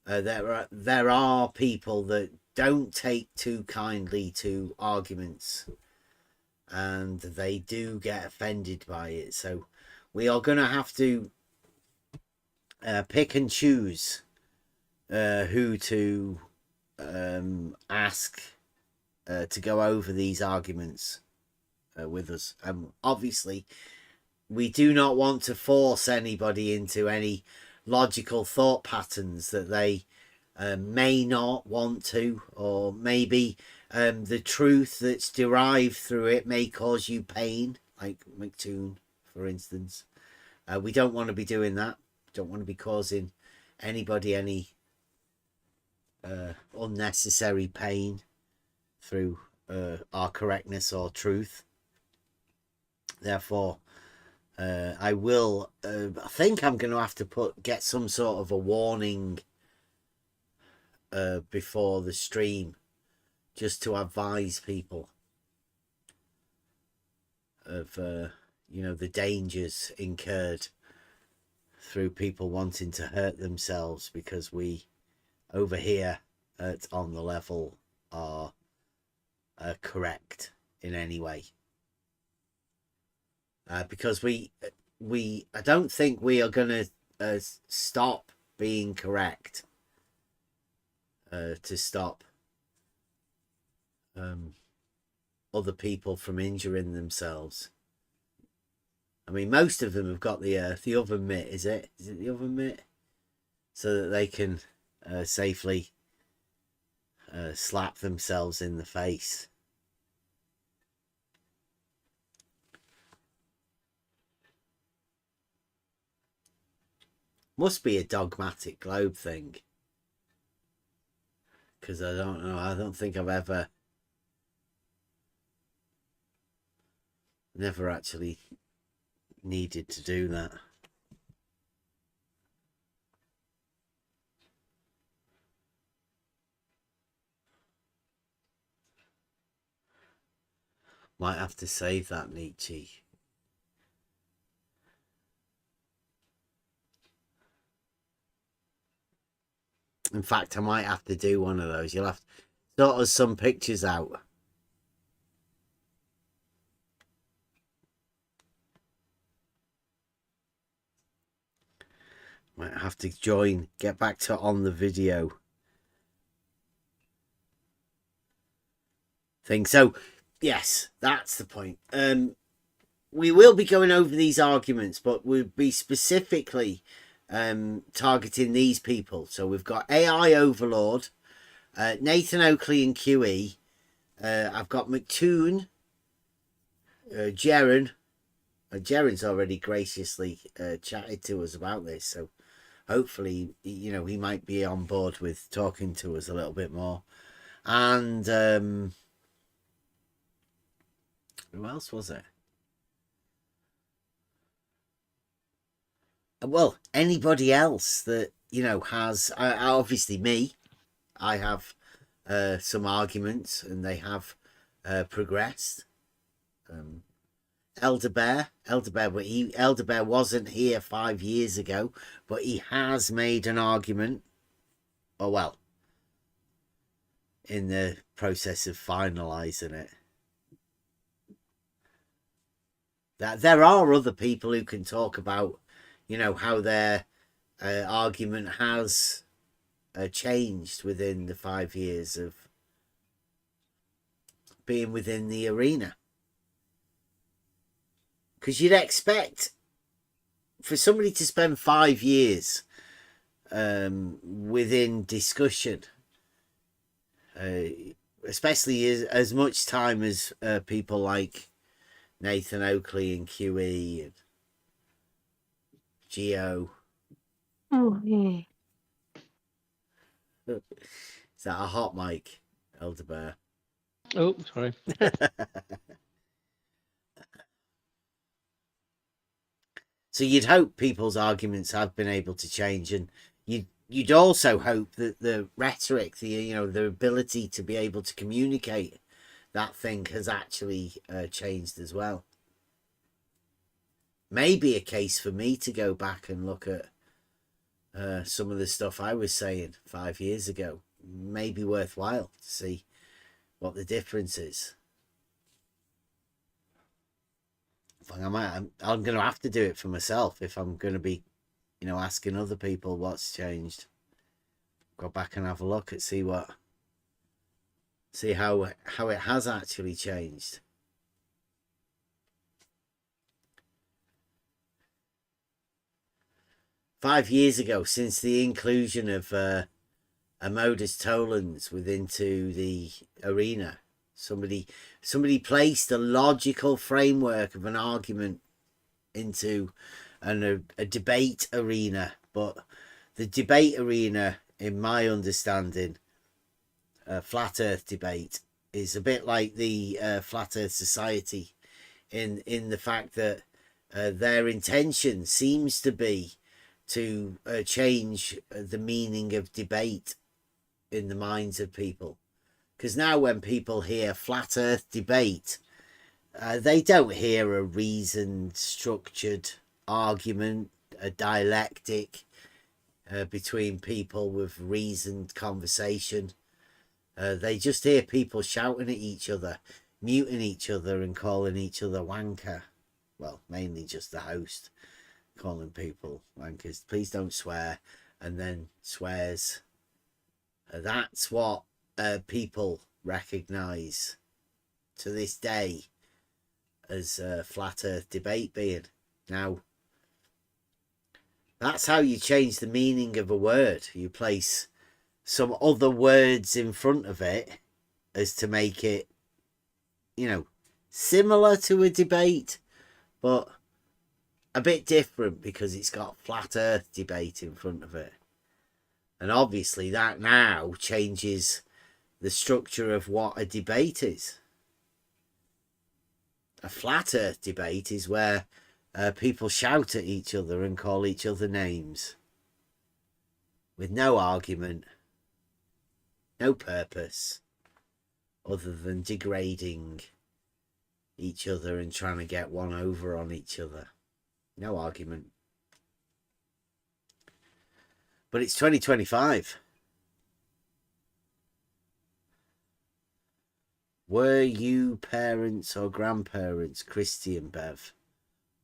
there are people that don't take too kindly to arguments, and they do get offended by it. So we are going to have to pick and choose who to ask to go over these arguments with us. Obviously, we do not want to force anybody into any logical thought patterns that they may not want to, or maybe the truth that's derived through it may cause you pain, like McToon, for instance. We don't want to be doing that. Don't want to be causing anybody any unnecessary pain through our correctness or truth. Therefore, I think I'm going to have to get some sort of a warning before the stream, just to advise people of the dangers incurred through people wanting to hurt themselves because we over here on the level are correct in any way. Because I don't think we are going to stop being correct to stop other people from injuring themselves. I mean, most of them have got the oven mitt, is it? Is it the oven mitt? So that they can safely slap themselves in the face. Must be a dogmatic globe thing. Because I don't know, I don't think I've never actually needed to do that. Might have to save that, Nietzsche. In fact, I might have to do one of those. You'll have to sort us some pictures out. Might have to get back to on the video thing. So, yes, that's the point. We will be going over these arguments, but we'll be specifically targeting these people. So we've got AI Overlord, Nathan Oakley and QE. I've got McToon, Jaren. Jaren's already graciously chatted to us about this, so hopefully, you know, he might be on board with talking to us a little bit more. And who else was it? Well, anybody else that, you know, has obviously me. I have some arguments, and they have progressed. Elder Bear, Elder Bear wasn't here 5 years ago, but he has made an argument. Oh well, in the process of finalising it. That there are other people who can talk about, you know, how their argument has changed within the 5 years of being within the arena. Because you'd expect for somebody to spend 5 years within discussion, especially as much time as people like Nathan Oakley and QE and Geo. Oh, yeah. Is that a hot mic, Elder Bear? Oh, sorry. So you'd hope people's arguments have been able to change, and you'd also hope that the rhetoric, the ability to be able to communicate that thing has actually changed as well. Maybe a case for me to go back and look at some of the stuff I was saying 5 years ago. Maybe worthwhile to see what the difference is. I'm going to have to do it for myself if I'm going to be, you know, asking other people what's changed. Go back and have a look at see how it has actually changed. "5 years ago, since the inclusion of Amodus Tollens into the arena, somebody placed a logical framework of an argument into a debate arena, but the debate arena, in my understanding, flat earth debate, is a bit like the Flat Earth Society in the fact that their intention seems to be to change the meaning of debate in the minds of people. Because now when people hear flat earth debate, they don't hear a reasoned, structured argument, a dialectic. between people with reasoned conversation. They just hear people shouting at each other, muting each other and calling each other wanker. Well, mainly just the host calling people wankers. Please don't swear, and then swears. That's what people recognise to this day as flat earth debate being. Now, that's how you change the meaning of a word. You place some other words in front of it as to make it, you know, similar to a debate, but a bit different because it's got flat earth debate in front of it. And obviously that now changes the structure of what a debate is. A flat earth debate is where people shout at each other and call each other names with no argument, no purpose other than degrading each other and trying to get one over on each other. No argument. But it's 2025. Were you parents or grandparents Christian, Bev?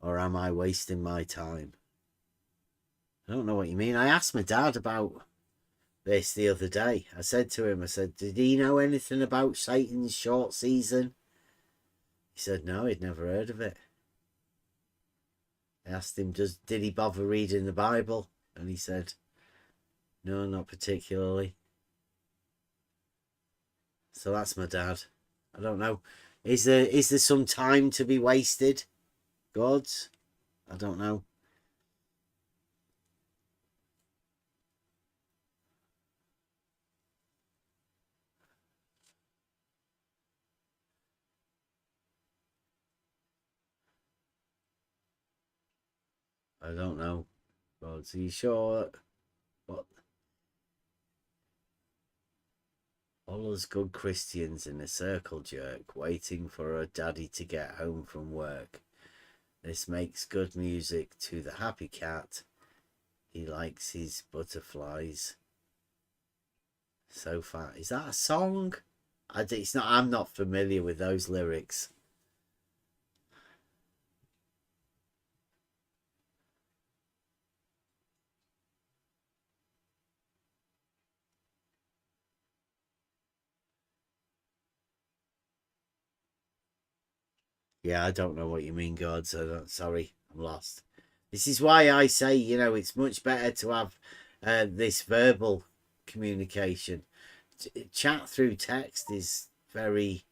Or am I wasting my time? I don't know what you mean. I asked my dad about this the other day. I said to him, did he know anything about Satan's short season? He said no, he'd never heard of it. I asked him, did he bother reading the Bible? And he said, no, not particularly. So that's my dad. I don't know. Is there some time to be wasted? Gods? I don't know. I don't know. Gods, are you sure? What? All us good Christians in a circle jerk, waiting for our daddy to get home from work. This makes good music to the happy cat. He likes his butterflies. So far, is that a song? It's not. I'm not familiar with those lyrics. Yeah, I don't know what you mean, God. So sorry, I'm lost. This is why I say, it's much better to have this verbal communication. Chat through text is very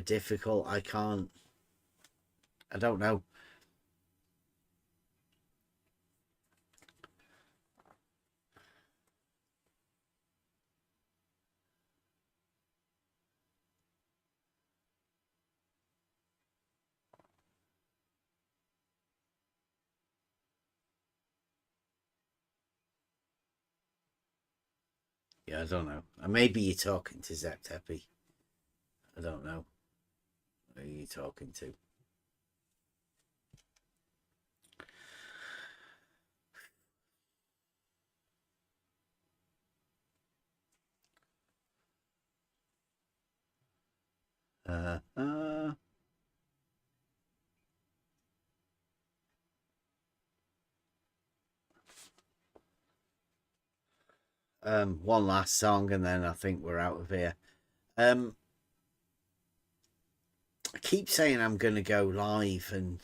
difficult. I don't know. Yeah, I don't know. Maybe you're talking to Zep Teppy. I don't know. Who are you talking to? One last song and then I think we're out of here. I keep saying I'm going to go live and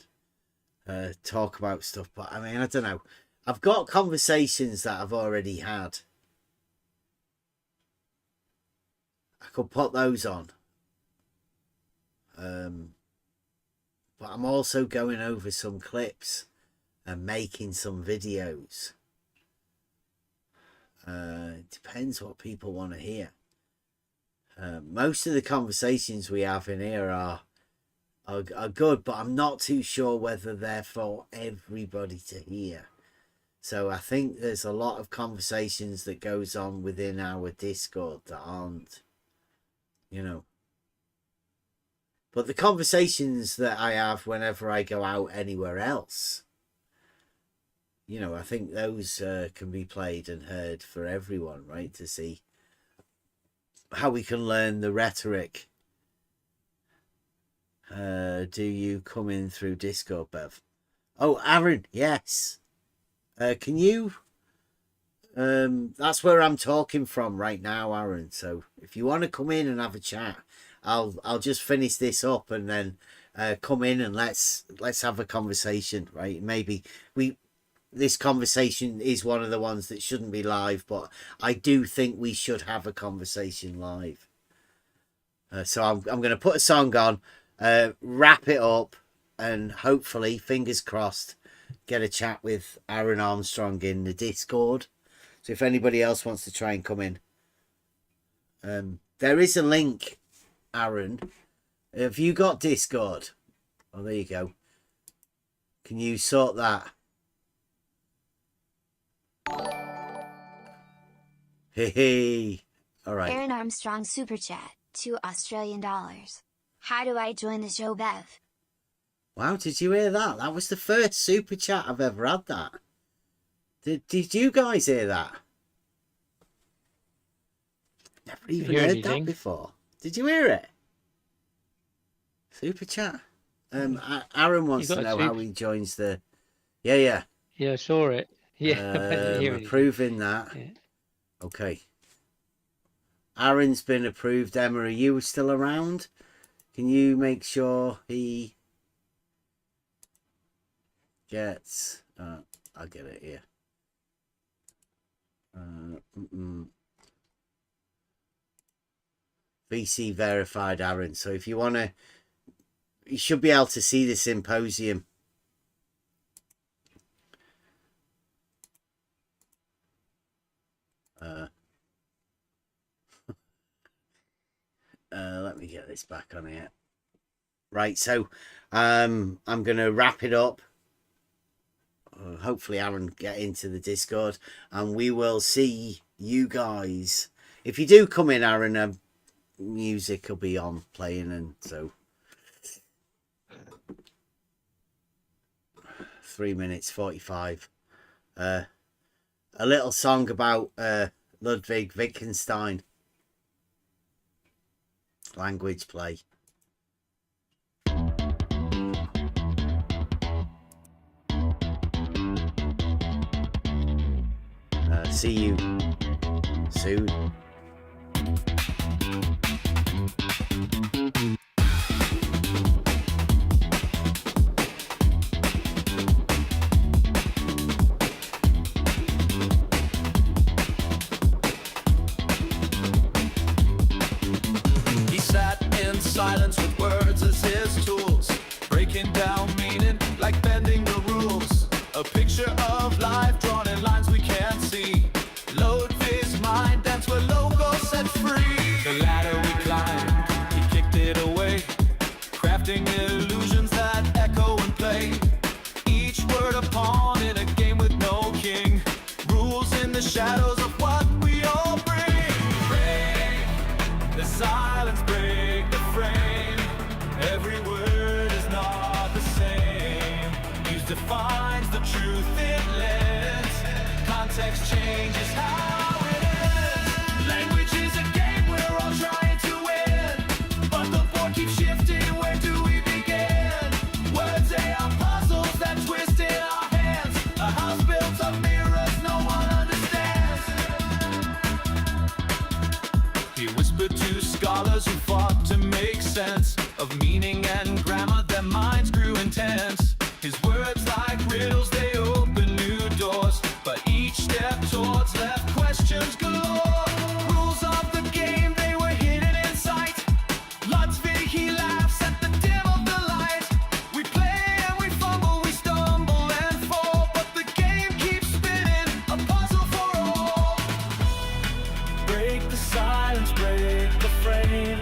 talk about stuff, but I mean, I don't know. I've got conversations that I've already had. I could put those on. But I'm also going over some clips and making some videos. It depends what people want to hear. Most of the conversations we have in here are good, but I'm not too sure whether they're for everybody to hear. So I think there's a lot of conversations that goes on within our Discord that aren't, But the conversations that I have whenever I go out anywhere else you know, I think those can be played and heard for everyone, right? To see how we can learn the rhetoric. Do you come in through Discord, Bev? Oh, Aaron, yes. Can you? That's where I'm talking from right now, Aaron. So if you want to come in and have a chat, I'll just finish this up and then come in and let's have a conversation, right? Maybe this conversation is one of the ones that shouldn't be live, but I do think we should have a conversation live. So I'm going to put a song on, wrap it up, and hopefully, fingers crossed, get a chat with Aaron Armstrong in the Discord. So if anybody else wants to try and come in, there is a link, Aaron. Have you got Discord? Oh, there you go. Can you sort that? Hey. All right. Aaron Armstrong Super Chat, $2 Australian. How do I join the show, Bev? Wow, did you hear that? That was the first super chat I've ever had that. Did you guys hear that? Never even heard that before. Did you hear it? Super chat. Aaron wants to know how he joins the... Yeah, I saw it. Yeah, approving that. Yeah. Okay. Aaron's been approved. Emma, are you still around? Can you make sure he gets... I'll get it here. VC verified, Aaron. So if you want to... You should be able to see the symposium. Let me get this back on here. Right, so I'm going to wrap it up. Hopefully Aaron get into the Discord and we will see you guys. If you do come in, Aaron, music will be on playing, and so 3 minutes 45. A little song about Ludwig Wittgenstein. Language play. See you soon. He sat in silence with words as his tools, breaking down meaning like bending the rules. A picture of life drawn in lines we can't see. Ludwig's mind, that's where logos set free. The ladder we climbed, he kicked it away, crafting illusions that echo and play. Each word a pawn in a game with no king. Rules in the shadows of what we all bring. Break the silence, break the frame. Every word is not the same. Use defines the truth it lends. Context changes how it ends. Language is a game we're all trying to win, but the board keeps shifting. Where do we begin? Words, they are puzzles that twist in our hands. A house built of mirrors no one understands. He whispered to scholars who fought to make sense of meaning and grammar. Their minds grew intense. His words like riddles, they open new doors, but each step towards left questions galore. Rules of the game, they were hidden in sight. Ludwig, he laughs at the dim of the light. We play and we fumble, we stumble and fall, but the game keeps spinning, a puzzle for all. Break the silence, break the frame.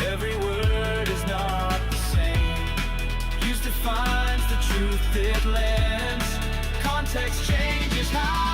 Every word is not the same. Use defines the truth it lends. Context changes how